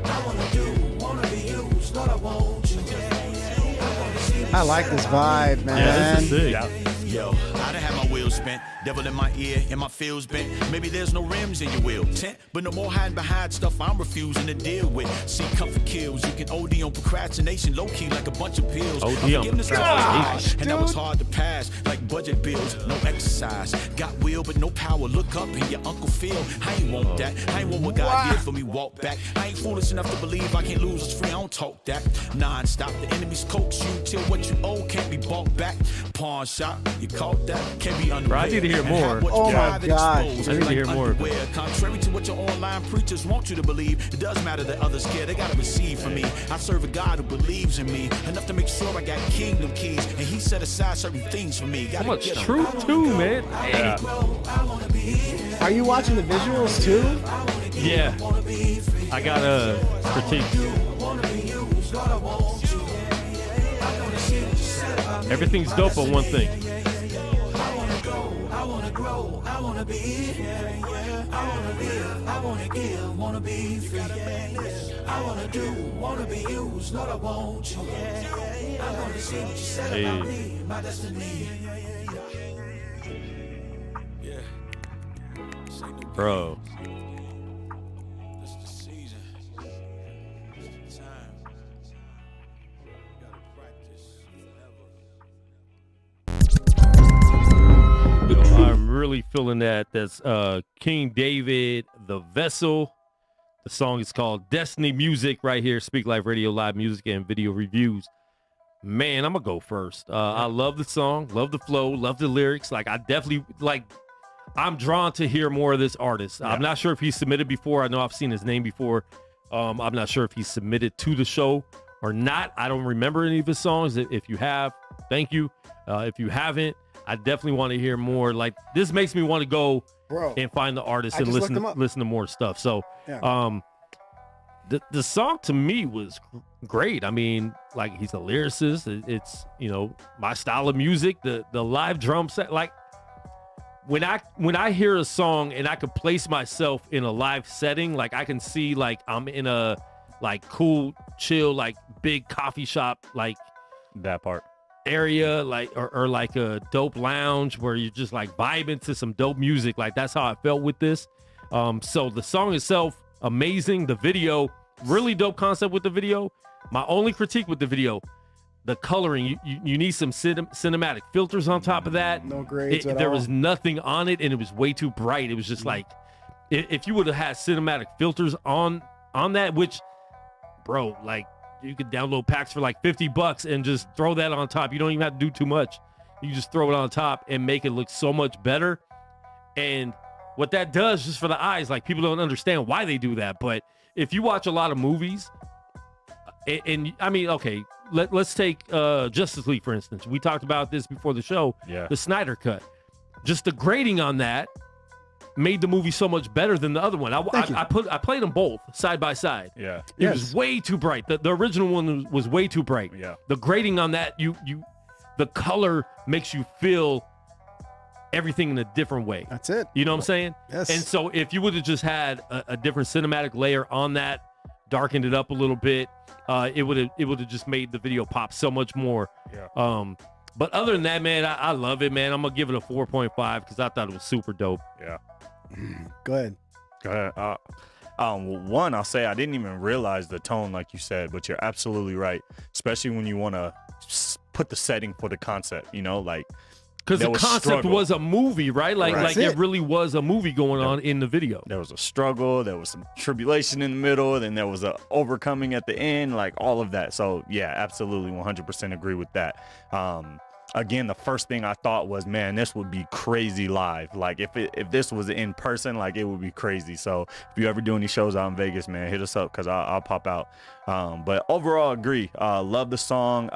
I wanna do, wanna be used, Lord, I want you. I like this vibe, man. Yeah, this is sick. Yeah. Yo, I done had my wheels spent, devil in my ear and my feels bent. Maybe there's no rims in your wheel tent, but no more hiding behind stuff I'm refusing to deal with. See, comfort kills. You can OD on procrastination, low key like a bunch of pills. OD on Forgiveness procrastination. and that was hard to pass, like budget bills, no exercise. Got will but no power. Look up and your Uncle Phil. I ain't want that. I ain't want what God did for me. Walk back. I ain't foolish enough to believe I can't lose. It's free. I don't talk that. Non-stop. The enemy's coax you till what you owe can't be bought back. Pawn shop. You caught that? Can't be unreal. Bro, I need to hear more. Oh my God. I need to hear more. Contrary to what your online preachers want you to believe, it does matter that others care. They gotta receive from me. I serve a God who believes in me enough to make sure I got kingdom keys, and He set aside certain things for me. So much truth too, man. Are you watching the visuals too? Yeah. I got a critique. Everything's dope on one thing. I wanna grow, I wanna be here. I wanna live, I wanna give, wanna be free. I wanna do, wanna be used, Lord, I want you. I wanna see what you said about me, my destiny. Bro. I'm really feeling that. That's King David, The Vessel. The song is called Destiny Music right here. Speak Life Radio, live music and video reviews. Man, I'm going to go first. I love the song, love the flow, love the lyrics. Like, I definitely, like, I'm drawn to hear more of this artist. Yeah. I'm not sure if he's submitted before. I know I've seen his name before. I'm not sure if he's submitted to the show or not. I don't remember any of his songs. If you have, thank you. If you haven't, I definitely want to hear more. Like, this makes me want to go and find the artist and listen to more stuff. So, yeah. The song to me was great. I mean, like, he's a lyricist. It's, you know, my style of music. The live drum set. Like, when I hear a song and I could place myself in a live setting, like, I can see, like, I'm in a, like, cool, chill, like, big coffee shop, like, that part area, like, or like a dope lounge where you're just like vibing to some dope music. Like, that's how I felt with this. So the song itself, amazing. The video, really dope concept with the video. My only critique with the video, the coloring, you need some cinematic filters on top of that. No grades at all. There was nothing on it, and it was way too bright. It was just like, if you would have had cinematic filters on that, which, bro, like, you could download packs for like $50 and just throw that on top. You don't even have to do too much. You just throw it on top and make it look so much better. And what that does, just for the eyes, like, people don't understand why they do that. But if you watch a lot of movies, and I mean, okay, let's take Justice League, for instance. We talked about this before the show. Yeah. The Snyder Cut. Just the grading on that made the movie so much better than the other one. I played them both side by side. Yeah. It was way too bright. The original one was way too bright. Yeah. The grading on that, the color makes you feel everything in a different way. That's it. You know what I'm saying? Yes. And so if you would have just had a different cinematic layer on that, darkened it up a little bit, it would have just made the video pop so much more. Yeah. But other than that, man, I love it, man. I'm gonna give it a 4.5 because I thought it was super dope. Yeah. Go ahead. One, I'll say I didn't even realize the tone, like you said, but you're absolutely right, especially when you want to put the setting for the concept, you know, like, because the concept was a movie, right? Like it really was a movie going on in the video. There was a struggle, there was some tribulation in the middle, then there was a overcoming at the end, like all of that. So yeah, absolutely 100% agree with that. Again, the first thing I thought was, man, this would be crazy live. Like, if this was in person, like, it would be crazy. So if you ever do any shows out in Vegas, man, hit us up because I'll pop out. But overall, agree. Love the song.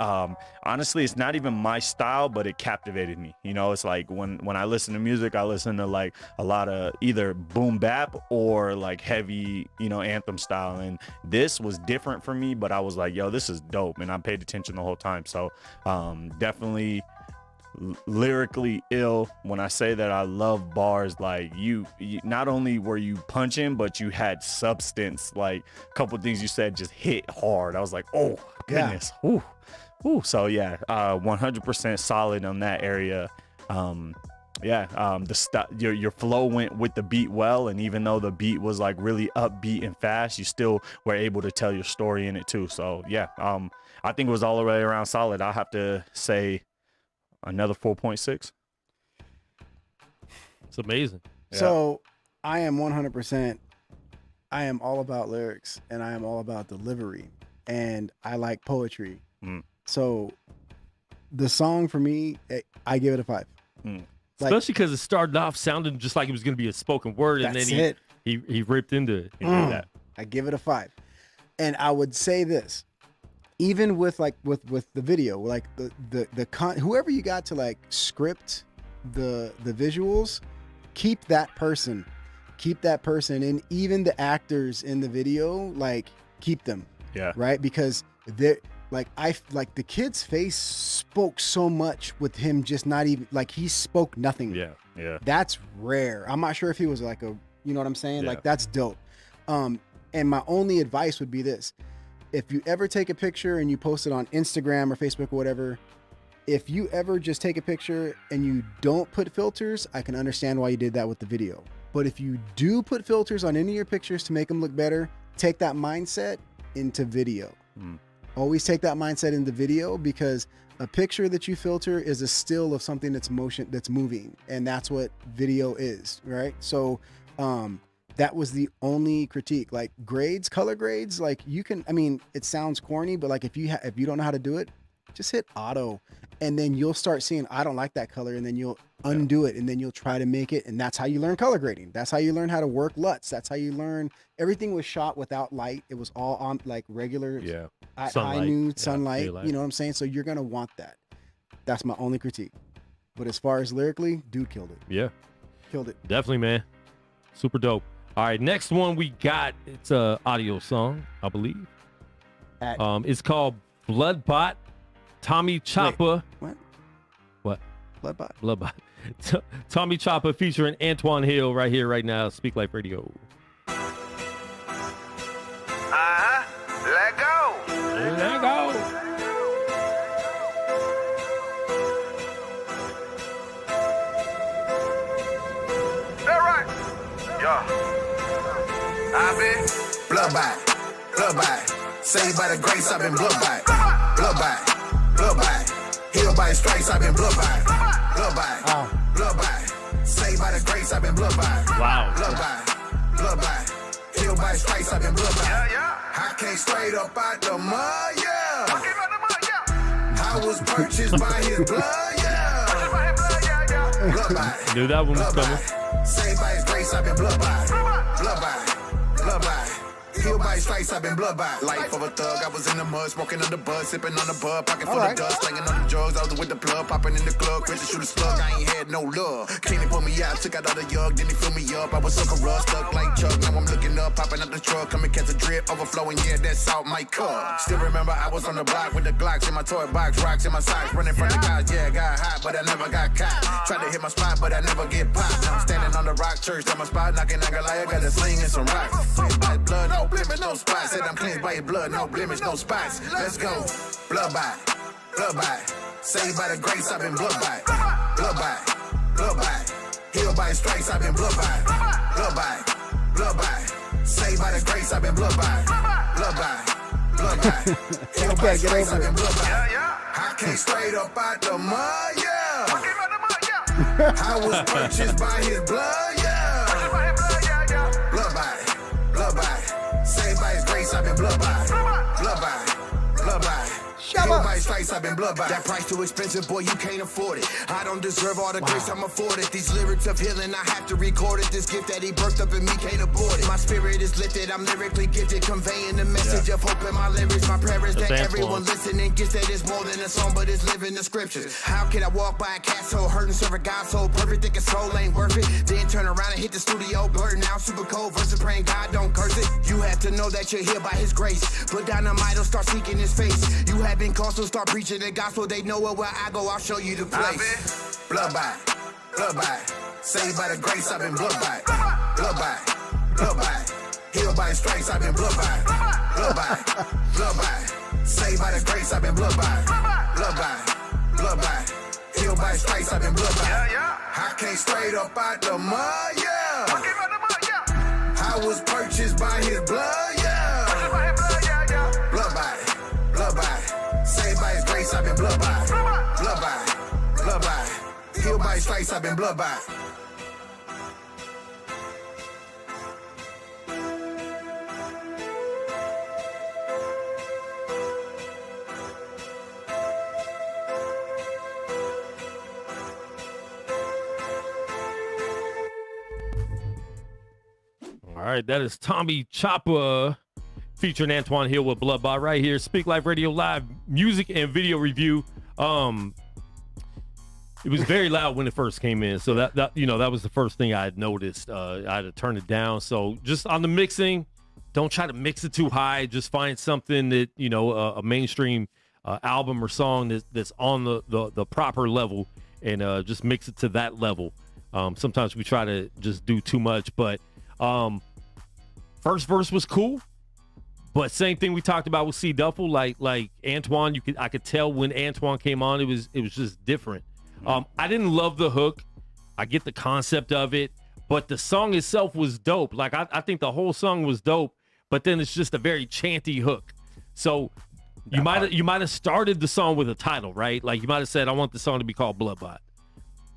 Honestly, it's not even my style, but it captivated me. You know, it's like when I listen to music, I listen to like a lot of either boom bap or like heavy, you know, anthem style. And this was different for me, but I was like, yo, this is dope. And I paid attention the whole time. So definitely lyrically ill. When I say that, I love bars. Like, you not only were you punching, but you had substance. Like, a couple of things you said just hit hard. I was like, oh goodness. Yeah. Ooh. So yeah, 100% solid on that area. Your flow went with the beat well, and even though the beat was like really upbeat and fast, you still were able to tell your story in it too. So yeah, I think it was all the way around solid. I'll have to say another 4.6. It's amazing. Yeah. So I am 100%. I am all about lyrics, and I am all about delivery, and I like poetry. So the song for me, I give it a 5. Like, especially because it started off sounding just like it was going to be a spoken word, and then he ripped into that. I give it a 5. And I would say this, even with like with the video, like whoever you got to like script the visuals, keep that person keep that person, and even the actors in the video, like keep them. Yeah. Right. Because they're like, the kid's face spoke so much with him, just not even like he spoke nothing. Yeah. Yeah. That's rare. I'm not sure if he was like a, you know what I'm saying? Yeah. Like that's dope. And my only advice would be this. If you ever take a picture and you post it on Instagram or Facebook or whatever, if you ever just take a picture and you don't put filters, I can understand why you did that with the video. But if you do put filters on any of your pictures to make them look better, take that mindset into video. Always take that mindset into video, because a picture that you filter is a still of something that's moving. And that's what video is, right? So, that was the only critique. Like grades, color grades, like you can, I mean, it sounds corny, but like if you don't know how to do it, just hit auto, and then you'll start seeing, I don't like that color, and then you'll undo it, and then you'll try to make it. And that's how you learn color grading. That's how you learn how to work LUTs. That's how you learn. Everything was shot without light. It was all on like regular sunlight, daylight. you know what I'm saying? So you're going to want that. That's my only critique. But as far as lyrically, dude killed it. Yeah. Killed it. Definitely, man. Super dope. All right, next one we got, it's a audio song, I believe. It's called Bloodbot. Tommy Chopper. Wait, what? Bloodbot. Bloodbot. Tommy Chopper featuring Antoine Hill right here, right now. Speak Life Radio. Let go. Let go. That right. Yeah. I've been blood by. Saved by the grace, I've been blood by. Blood by. Healed by his stripes, I've been blood by. Blood by. Saved by the grace, I've been blood by. Wow. Blood by. Healed by his stripes, I've been blood by. I came straight up out the mud, yeah. I was purchased by his blood, yeah. Blood by. Knew that one was coming. Saved by his grace, I've been blood by. Blood by. Healed by his stripes, I've been blood by. Life of a thug, I was in the mud, smoking on the bud, sipping on the bud, pocket full of dust, slanging on the drugs. I was with the plug, popping in the club, quick to shoot a slug. I ain't had no love. Clean put me out, took out all the yug, then he filled me up. I was so corrupt, stuck like Chuck. Now I'm looking up, popping out the truck, come and catch a drip, overflowing. Yeah, that's out my cup. Still remember I was on the block with the Glocks in my toy box, rocks in my socks, running from the guys. Yeah, got hot, but I never got caught. Tried to hit my spot, but I never get popped. Now I'm standing on the rock church, at my spot, knocking Nagalaya, got a sling and some rocks. My blood, no blemish, no spots. Said I'm cleansed by his blood, no blemish, no spots. Let's go. Blood by. Saved by the grace, I've been blood by. Blood by. Healed by his stripes, I've been blood by. Blood by. Saved by the grace, I've been blood by. Blood by. Healed by his stripes, I've been blood by. I came straight up out the mud, yeah. I was purchased by his blood, yeah. Blood by. Saved by his grace, I've been blood by. Blood by. Healed by his stripes, I've been blood by. That price too expensive, boy, you can't afford it. I don't deserve all the grace I'm afforded. These lyrics of healing, I have to record it. This gift that he birthed up in me can't abort it. My spirit is lifted, I'm lyrically gifted, conveying the message of hope in my lyrics. My prayer is that everyone listening gets that it's more than a song, but it's living the scriptures. How can I walk by a castle, hurting, serve a God so perfect, think a soul ain't worth it? Then turn around and hit the studio, blurting out super cold verses, praying God don't curse it. You have to know that you're here by his grace. Put down the idol, start seeking his face. You have been called, so start preaching the gospel. They know where I go, I'll show you the place. Blood by. Saved by the grace, I've been blood by. Blood by. Healed by his stripes, I've been blood by. Blood by. Saved by the grace, I've been blood by. Blood by. Healed by his stripes, I've been blood by. I came straight up out the mud, yeah. I was purchased by his blood, yeah. Blood by. Saved by his grace, I've been blood by. Blood by. Healed by his stripes, I've been blood by. All right, that is Tommy Chopper featuring Antoine Hill with Bloodbot right here. Speak Life Radio Live music and video review. It was very loud when it first came in, so that was the first thing I had noticed. I had to turn it down. So just on the mixing, don't try to mix it too high. Just find something that a mainstream album or song that's on the proper level, and just mix it to that level. Sometimes we try to just do too much, but first verse was cool. But same thing we talked about with C Duffel, like Antoine. I could tell when Antoine came on, it was just different. I didn't love the hook. I get the concept of it, but the song itself was dope. Like I think the whole song was dope, but then it's just a very chanty hook. So you might have started the song with a title, right? Like you might have said, I want the song to be called Bloodbot.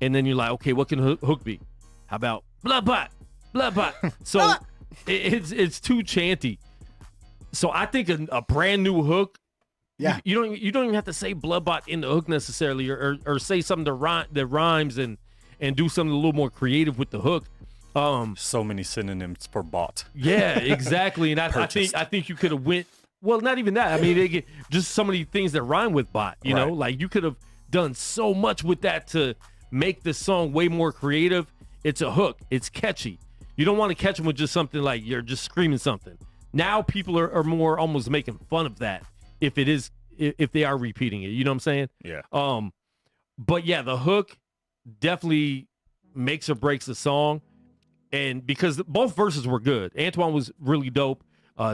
And then you're like, okay, what can hook be? How about Bloodbot? Bloodbot. So it's too chanty. So I think a brand new hook. Yeah, you don't even have to say Bloodbot in the hook necessarily, or say something that rhymes and do something a little more creative with the hook. So many synonyms for bot. Yeah, exactly. And I think you could have went. Well, not even that. I mean, they get just so many things that rhyme with bot. You know, like you could have done so much with that to make the song way more creative. It's a hook. It's catchy. You don't want to catch them with just something like you're just screaming something. Now people are more almost making fun of that if they are repeating it. You know what I'm saying? Yeah. But yeah, the hook definitely makes or breaks the song. And because both verses were good. Antoine was really dope.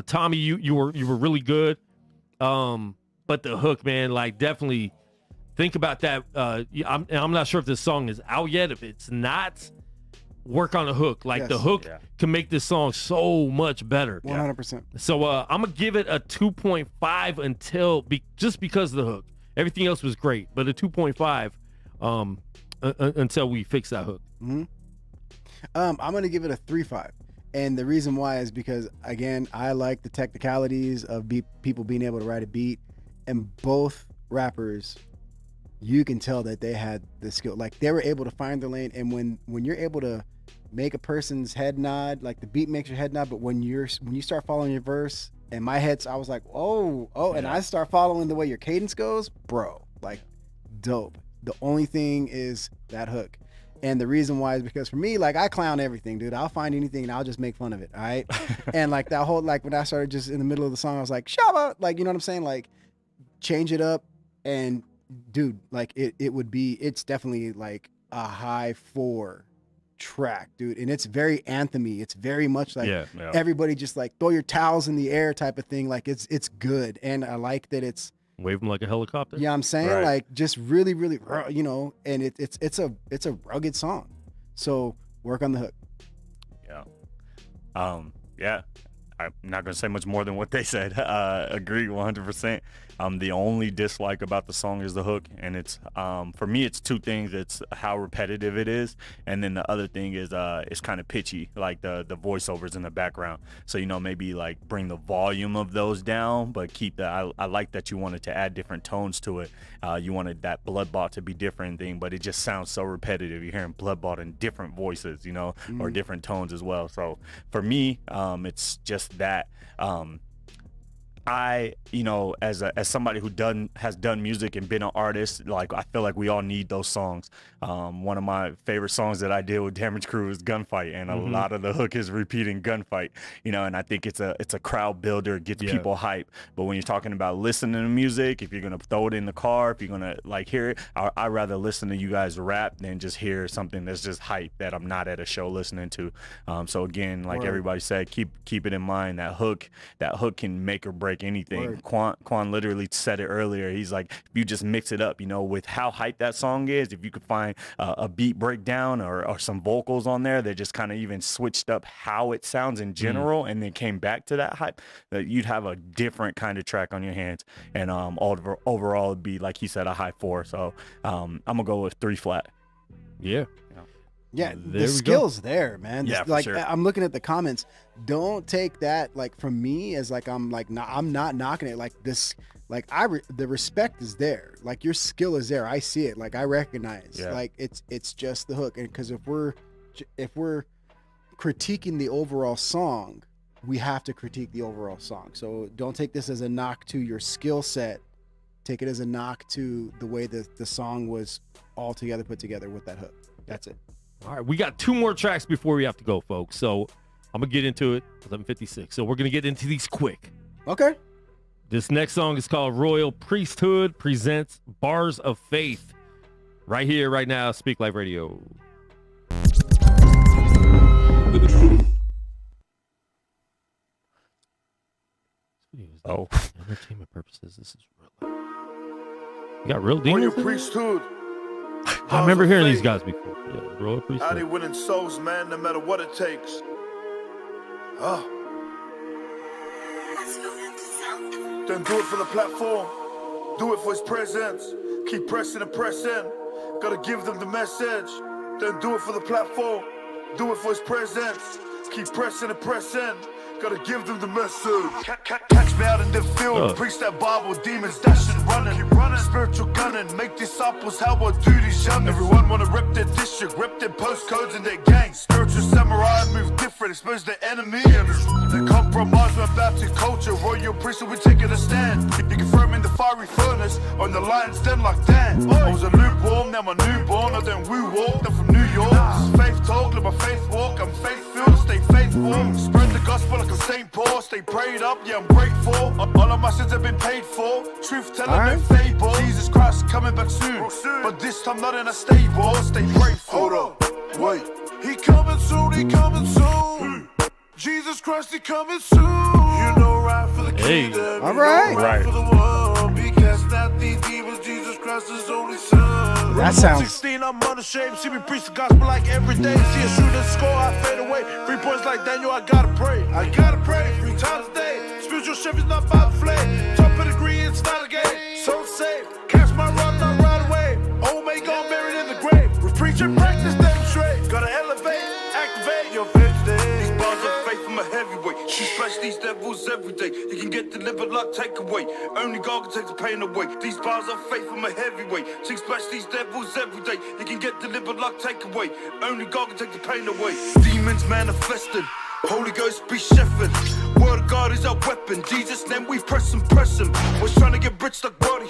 Tommy, you were really good. But the hook, man, like definitely think about that. I'm not sure if this song is out yet. If it's not, work on the hook. Like the hook can make this song so much better. 100%. So I'm gonna give it a 2.5 just because of the hook. Everything else was great, but a 2.5 until we fix that hook. Mm-hmm. I'm gonna give it a 3.5, and the reason why is because again, I like the technicalities of people being able to write a beat, and both rappers, you can tell that they had the skill. Like they were able to find their lane, and when you're able to make a person's head nod, like the beat makes your head nod, but when you start following your verse, and my head's, I was like, and I start following the way your cadence goes, bro, like dope. The only thing is that hook. And the reason why is because for me, like I clown everything, dude. I'll find anything and I'll just make fun of it. All right. And like that whole, like when I started just in the middle of the song, I was like, Shabba, like, you know what I'm saying? Like change it up. And dude, like it's definitely like a high 4 track, dude. And it's very anthemy. It's very much like everybody just like throw your towels in the air type of thing. Like it's good. And I like that it's, wave them like a helicopter. Yeah, I'm saying like just really, really, and it's a rugged song. So work on the hook. Yeah. Yeah. I'm not going to say much more than what they said. Agree 100%. The only dislike about the song is the hook, and it's for me it's two things. It's how repetitive it is, and then the other thing is it's kind of pitchy, like the voiceovers in the background. So maybe like bring the volume of those down, but keep the I like that you wanted to add different tones to it. You wanted that Bloodbot to be different thing, but it just sounds so repetitive. You're hearing Bloodbot in different voices, or different tones as well. So for me, it's just that. I, as somebody who has done music and been an artist, like I feel like we all need those songs. One of my favorite songs that I did with Damage Crew is Gunfight, and a lot of the hook is repeating Gunfight, and I think it's a crowd builder, gets people hype. But when you're talking about listening to music, if you're gonna throw it in the car, if you're gonna like hear it, I'd rather listen to you guys rap than just hear something that's just hype that I'm not at a show listening to. So again, like everybody said, keep it in mind that hook can make or break anything. Kwon literally said it earlier. He's like, if you just mix it up, with how hype that song is, if you could find a beat breakdown or some vocals on there that just kind of even switched up how it sounds in general, and then came back to that hype, that you'd have a different kind of track on your hands. And overall it'd be, like he said, a high 4. So I'm gonna go with 3 flat. Yeah, the skill's there, man. Yeah, like sure. I'm looking at the comments. Don't take that like from me as like I'm not knocking it. Like this, like the respect is there. Like your skill is there. I see it. Like I recognize. Like it's just the hook. And because if we're critiquing the overall song, we have to critique the overall song. So don't take this as a knock to your skill set take it as a knock to the way the song was all together put together with that hook. That's it. All right, we got 2 more tracks before we have to go, folks. So I'm gonna get into it. 11:56. So we're gonna get into these quick. Okay. This next song is called Royal Priesthood presents Bars of Faith. Right here, right now, Speak Life Radio. Oh, entertainment purposes. This is real. You got real demons? Royal Priesthood. I remember hearing these guys before. Yeah, Royal How they Priesthood. winning souls, man, no matter what it takes. Don't do it for the platform. Do it for his presence. Keep pressing and pressing. Gotta give them the message. Don't do it for the platform. Do it for his presence. Keep pressing and pressing. Gotta give them the message. Catch me out in the field. Preach that Bible. Demons dashing, running. Keep running. Spiritual gunning. Make disciples how I do these young. Everyone wanna rep their district. Rep their postcodes and their gangs. Spiritual samurai move different. Expose the enemy. They compromise when about to culture. Royal priesthood, we taking a stand. You can throw them in the fiery furnace. On the lion's den like Dan. I was a lukewarm, now I'm a newborn. I don't woo walk. I'm from New York. This is faith talk. Live my faith walk. I'm faith-filled. Stay faithful. Spread the gospel like a St. Paul. Stay prayed up. Yeah, I'm grateful. All of my sins have been paid for. Truth telling, no fable. Jesus Christ coming back soon. But this time not in a stable. Stay grateful. Hold on. Wait. He coming soon. He coming soon. Jesus Christ, he coming soon. You know, right for the kingdom. All right. Right for the world. Be cast out these demons. Jesus Christ is only son. That sounds. 16, I'm unashamed. See me preach the gospel like every day. See a shooter score, I fade away. 3 points like Daniel, I gotta pray. I gotta pray 3 times a day. Spiritual shift is not by the flame. Top pedigree, it's not a game. So safe. Catch my run, not right away. Omega, I'm buried in the grave. We preach and practice, demonstrate. Gotta elevate, activate your faith today. These bars of faith from a heavyweight. She splash these devils every day. You can get delivered like takeaway. Only God can take the pain away. These bars of faith from a heavyweight. She splash these devils every day. You can get delivered like takeaway. Only God can take the pain away. Demons manifested. Holy Ghost be chefing. Word of God is our weapon. Jesus' name we press him. Was trying to get rich like Brody.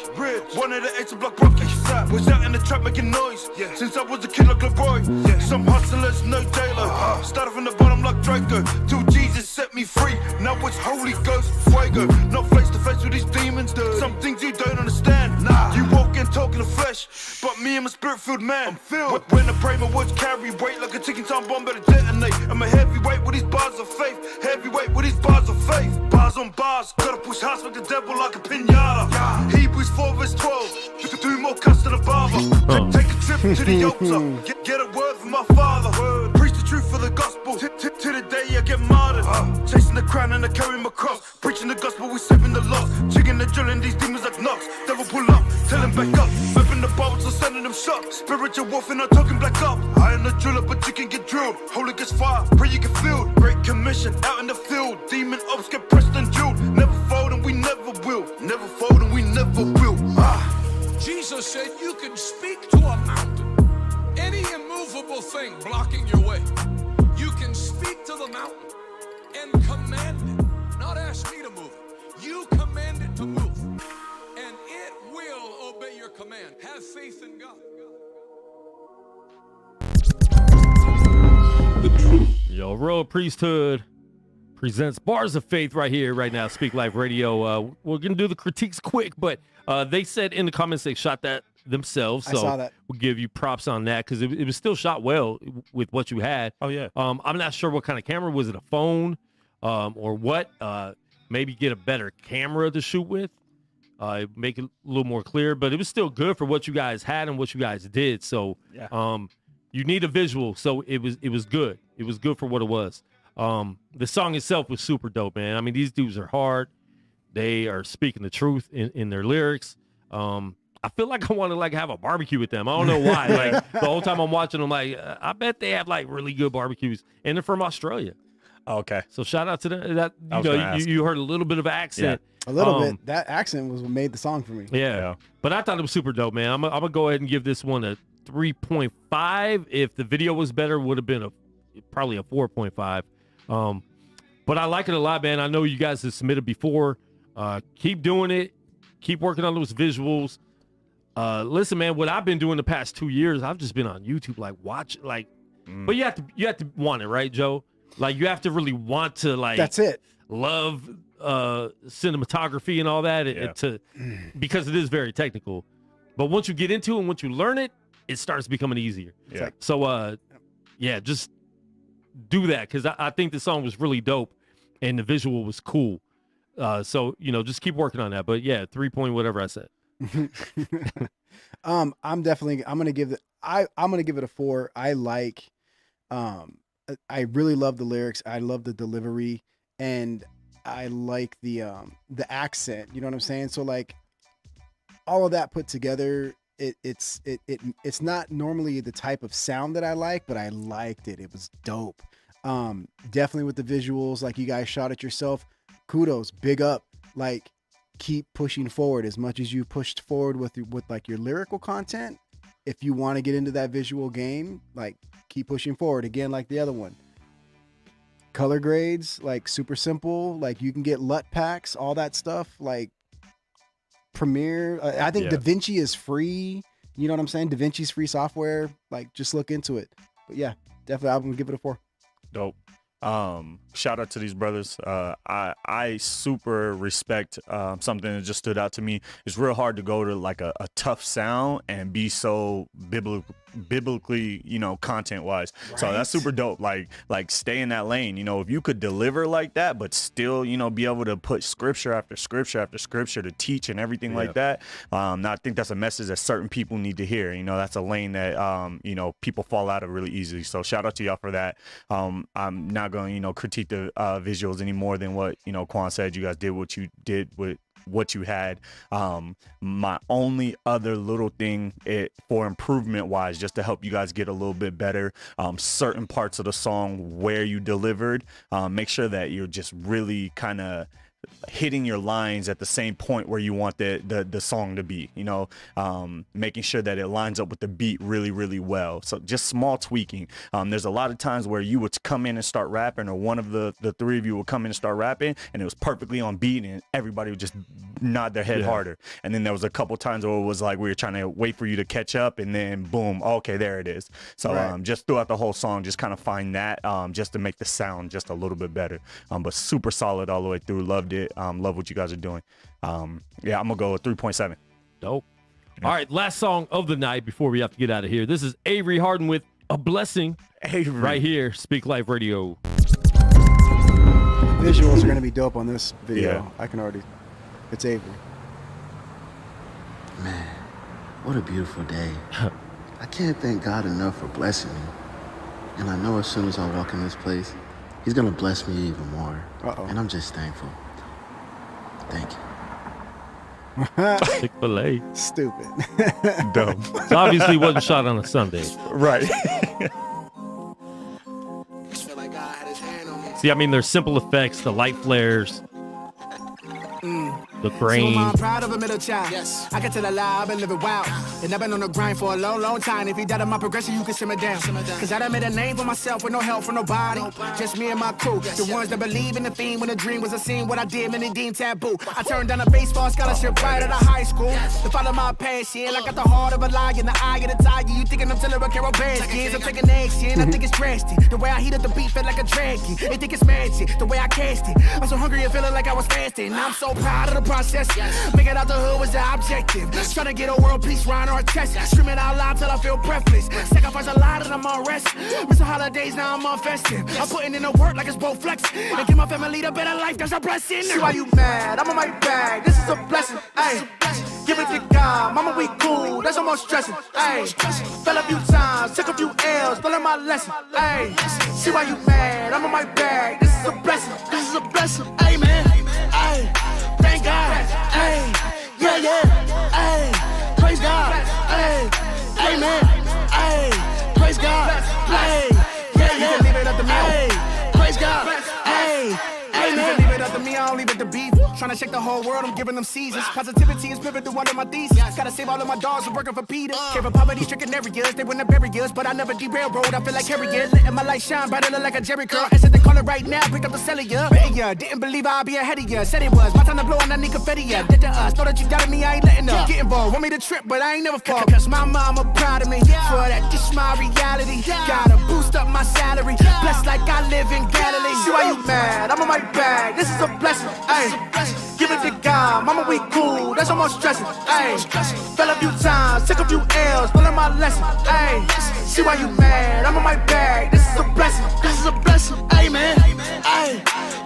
One of the 8 block Rocky. Was out in the trap making noise. Since I was a kid like LeRoy. Some hustlers, no J-Lo. Started from the bottom like Draco. Till Jesus set me free. Now it's Holy Ghost fuego. Not face to face with these demons. Some things you don't understand. You walk and talk in the flesh. But me, I'm a spirit-filled man. I'm filled. When I pray, my words carry weight like a ticking time bomb better detonate. I'm a heavyweight with these bars of faith. Heavyweight with these bars of faith. Bars on bars. Gotta push hard like the devil like a pinata. Hebrews 4 verse 12. Do more cuss than a barber. Take a trip to the Yout. Get a word from my father. Preach the truth for the gospel. To the day I get martyred. Chasing the crown and I carry my cross. Preaching the gospel, we saving the lost. Jigging and drilling these demons like knocks. Devil pull up, tell him back up. Open the Bible, so sending them shots. Spiritual warfare, not talking black up. I am the driller, but you can get drilled. Holy Ghost fire, pray you get filled. Great commission, out in the field. Demon ops get pressed and drilled. Never fold and we never will. Never fold and we never will. Jesus said you can speak to a mountain. Any immovable thing blocking your way. You can speak to the mountain and command it. Not ask me to move it. You command it to move. And it will obey your command. Have faith in God. Yo, Royal Priesthood presents Bars of Faith right here, right now, Speak Life Radio. We're going to do the critiques quick, but they said in the comments they shot that themselves. So I saw that. we'll give you props on that because it was still shot well with what you had. Oh, yeah. I'm not sure what kind of camera. Was it a phone or what? Maybe get a better camera to shoot with. Make it a little more clear, but it was still good for what you guys had and what you guys did. So you need a visual. So it was good. It was good for what it was. The song itself was super dope, man. I mean, these dudes are hard. They are speaking the truth in their lyrics. I feel like I want to have a barbecue with them. I don't know why. Like the whole time I'm watching them, I bet they have really good barbecues, and they're from Australia. Okay. So shout out to them. That you heard a little bit of accent. Yeah. A little bit. That accent was what made the song for me. Yeah. But I thought it was super dope, man. I'm gonna go ahead and give this one a 3.5. If the video was better, would have been probably a 4.5. But I like it a lot, man. I know you guys have submitted before. Keep doing it. keep working on those visuals. Listen, man, what I've been doing the past 2 years, I've just been on YouTube, like watch, like, but you have to want it, right, Joe? Like you have to really want to, like, that's it. Love cinematography and all that because it is very technical. But once you get into it and once you learn it, it starts becoming easier. Yeah. So, just do that because I think the song was really dope and the visual was cool. So, just keep working on that. But yeah, 3 point whatever I said. I'm gonna give it a 4. I like I really love the lyrics. I love the delivery, and I like the accent. You know what I'm saying? So like all of that put together, it's not normally the type of sound that I like, but I liked it. It was dope. Definitely with the visuals, like you guys shot it yourself. Kudos, big up. Like keep pushing forward as much as you pushed forward with like your lyrical content. If you want to get into that visual game, like keep pushing forward again, like the other one. Color grades, like super simple. Like you can get LUT packs, all that stuff. Like Premiere, I think DaVinci is free. You know what I'm saying? DaVinci's free software. Like just look into it. But yeah, definitely, I'm gonna give it a 4. Dope. Shout out to these brothers. I super respect something that just stood out to me. It's real hard to go to like a tough sound and be so biblically, content wise. Right. So that's super dope. Like stay in that lane. If you could deliver like that, but still, be able to put scripture after scripture after scripture to teach and everything like that. I think that's a message that certain people need to hear. That's a lane that people fall out of really easily. So shout out to y'all for that. I'm not going to critique the visuals any more than what Kwon said. You guys did what you did with what you had. My only other little thing for improvement wise, just to help you guys get a little bit better, certain parts of the song where you delivered, make sure that you're just really kind of hitting your lines at the same point where you want the song to be, making sure that it lines up with the beat really, really well. So just small tweaking. There's a lot of times where you would come in and start rapping, or one of the three of you would come in and start rapping, and it was perfectly on beat, and everybody would just nod their head harder. And then there was a couple times where it was like we were trying to wait for you to catch up, and then boom, okay, there it is. So just throughout the whole song, just kind of find that just to make the sound just a little bit better. But super solid all the way through. Loved it. Love what you guys are doing. I'm gonna go with 3.7. Dope. All right, last song of the night before we have to get out of here. This is Avery Harden with A Blessing. Avery. Right here, Speak Life Radio. Visuals are gonna be dope on this video. I can already. It's Avery. Man, what a beautiful day. I can't thank God enough for blessing me. And I know as soon as I walk in this place, He's gonna bless me even more. And I'm just thankful. Thank you. Chick-fil-A. Stupid. Dumb. So obviously wasn't shot on a Sunday. Right. See, there's simple effects, the light flares, the grain. So I'm proud of a middle child. Yes. I can tell a lie, I've been living wild. And I've been on the grind for a long, long time. If you doubt my progression, you can simmer down. Cause I done made a name for myself with no help from nobody. Just me and my crew. The ones that believe in the theme when the dream was a scene. What I did, many deemed taboo. I turned down a baseball scholarship right out of high school. To follow my passion, I got the heart of a lion, the eye of the tiger. You thinking I'm telling a Carol Baskins. I'm taking action, I think it's drastic. The way I heat up the beat felt like a dragon. They think it's magic, the way I cast it. I'm so hungry and feeling like I was fasting. I'm so proud of the process. Make it out the hood was the objective. Trying to get a world peace rhyme or a test. Screaming out loud till I feel breathless. Sacrifice a lot and I'm on rest. Missing holidays, now I'm on festive. I'm putting in the work like it's both flex. And give my family the better life, that's a blessing. See why you mad, I'm on my bag. This is a blessing, ayy. Give it to God, mama we cool, that's almost stressing, ayy. Fell a few times, took a few L's, learning my lesson, ayy. See why you mad, I'm on my bag. This is a blessing, this is a blessing, ayy man, ayy. Thank God, ayy, yeah, ayy, praise God, ayy, amen, ayy, praise God, ayy, yeah, leave it up to me, ayy, praise God, ayy, amen, leave it up to with me, I don't leave it to beef. Trying to shake the whole world, I'm giving them seasons. Positivity is pivotal one of my thesis. Gotta save all of my dogs, I'm working for Peter. Came from poverty, tricking areas, they wouldn't bury us, but I never derail road. I feel like Harriet, letting my light shine brighter look like a Jerry curl. I said the color right now, picked up the celly, yeah. Didn't believe I'd be ahead of ya. Said it was my time to blow on that nigga confetti, yeah. Did to us, know that you doubted me, I ain't letting up. Get involved, want me to trip, but I ain't never fall. Cause my mama proud of me, for that, this my reality. Gotta boost up my salary, blessed like I live in Galilee. See why you mad, I'm on my bag, this is a blessing, ayy. Give it to God, mama we cool, that's almost stressing, ayy. Fell a few times, took a few L's, learned my lesson, ayy. See why you mad, I'm on my bag, this is a blessing, ayy man, ayy.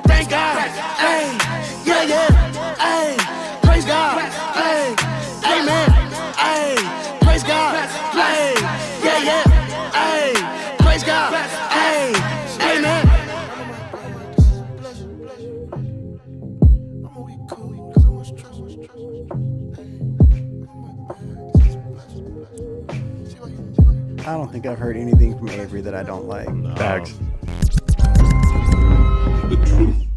Thank God, ayy, yeah, ayy. Praise God, ayy, amen, ayy. Praise God, ayy, yeah, ayy. Praise God, ayy, amen. I don't think I've heard anything from Avery that I don't like. Facts.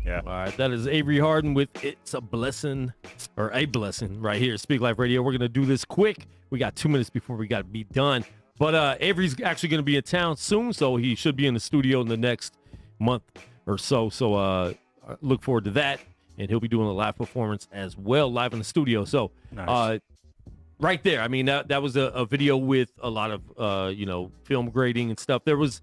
Yeah. All right. That is Avery Harden with It's a Blessing, or a Blessing, right here. Speak Life Radio. We're going to do this quick. We got 2 minutes before we got to be done. But Avery's actually going to be in town soon, so he should be in the studio in the next month or so. So look forward to that. And he'll be doing a live performance as well, live in the studio. So Nice. right there, I mean, that was a video with a lot of, film grading and stuff. There was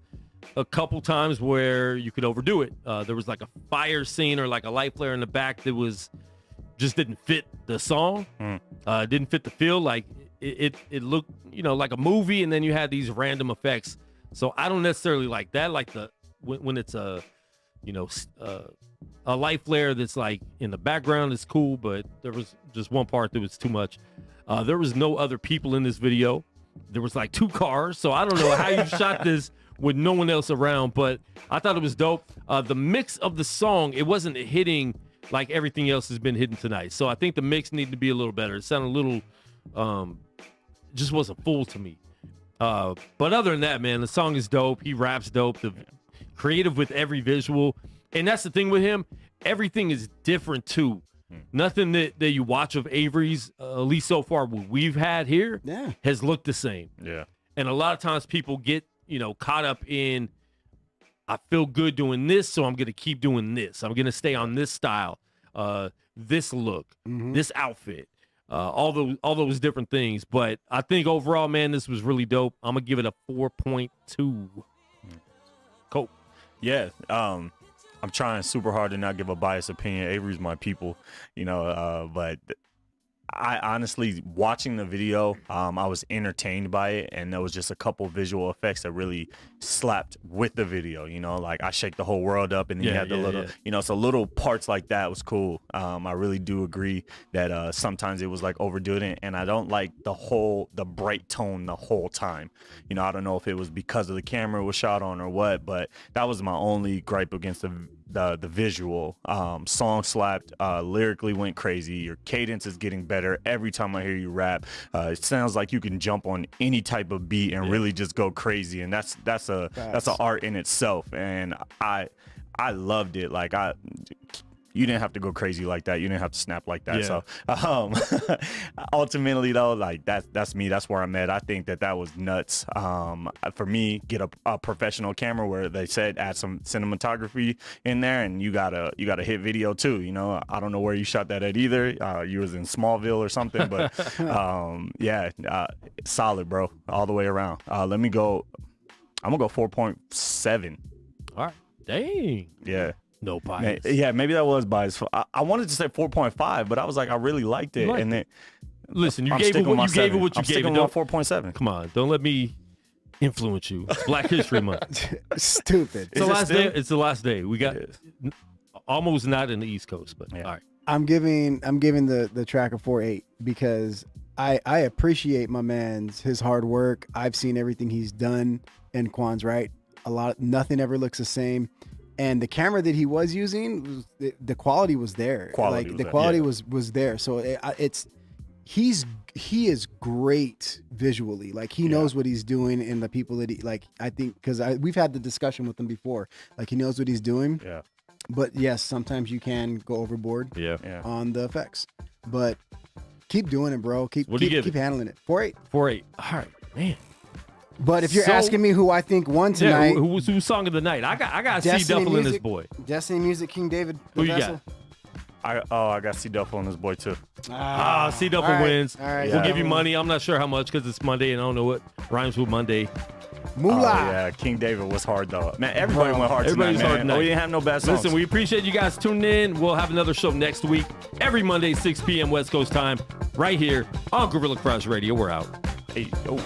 a couple times where you could overdo it. There was like a fire scene or like a light flare in the back that was just didn't fit the song. Didn't fit the feel. Like it looked, like a movie, and then you had these random effects. So I don't necessarily like that. Like when it's a light flare that's like in the background is cool, but there was just one part that was too much. There was no other people in this video. There was like 2 cars, so I don't know how you shot this with no one else around, but I thought it was dope. The mix of the song, it wasn't hitting like everything else has been hitting tonight. So I think the mix needed to be a little better. It sounded a little, just wasn't full to me. But other than that, man, the song is dope. He raps dope. The creative with every visual. And that's the thing with him. Everything is different too. Nothing that you watch of Avery's, at least so far what we've had here, has looked the same. Yeah. And a lot of times people get, caught up in, I feel good doing this, so I'm going to keep doing this. I'm going to stay on this style, this look, this outfit, all those different things. But I think overall, man, this was really dope. I'm going to give it a 4.2. Cool. Yeah. I'm trying super hard to not give a biased opinion. Avery's my people, but I honestly, watching the video, I was entertained by it, and there was just a couple visual effects that really slapped with the video, like I shake the whole world up, and then you had the little, so little parts like that was cool. I really do agree that sometimes it was like overdoing it, and I don't like the bright tone the whole time. I don't know if it was because of the camera it was shot on or what, but that was my only gripe against the visual. Song slapped, lyrically went crazy. Your cadence is getting better every time I hear you rap. It sounds like you can jump on any type of beat and really just go crazy, and that's an art in itself. And I loved it. Like you didn't have to go crazy like that. You didn't have to snap like that. So ultimately though, like that's me. That's where I'm at. I think that was nuts. For me, get a professional camera where they said add some cinematography in there, and you got a hit video too. I don't know where you shot that at either. You was in Smallville or something, but solid, bro, all the way around. Let me go. I'm gonna go 4.7. All right. Dang. Yeah. No bias. Yeah, maybe that was bias. I wanted to say 4.5, but I I really liked it. And then listen, you gave it what you gave it. I'm sticking on 4.7. Come on, don't let me influence you. It's Black History Month. Stupid. It's the last day. It's the last day. We got almost not in the East Coast, but all right. I'm giving the track a 4.8 because I appreciate my man's his hard work. I've seen everything he's done, and Kwon's right. Nothing ever looks the same. And the camera that he was using, the quality was there. The quality was there. So he is great visually. Like he knows what he's doing, and the people that I think, because we've had the discussion with him before. Like he knows what he's doing. Yeah. But yes, sometimes you can go overboard on the effects. But keep doing it, bro. Keep handling it. 4.8. 4.8. All right, man. But if you're asking me who I think won tonight, who's song of the night? I got C Duffel and his boy. Destiny Music, King David. Who you got? I got C Duffel and his boy too. C Duffel wins. All right, we'll give you money. I'm not sure how much because it's Monday and I don't know what rhymes with Monday. Moolah. Yeah, King David was hard though. Man, everybody went hard tonight. Everybody's hard tonight. We didn't have no bad songs. Listen, we appreciate you guys tuning in. We'll have another show next week, every Monday, 6 p.m. West Coast time, right here on Guerrilla Crush Radio. We're out. Hey, yo.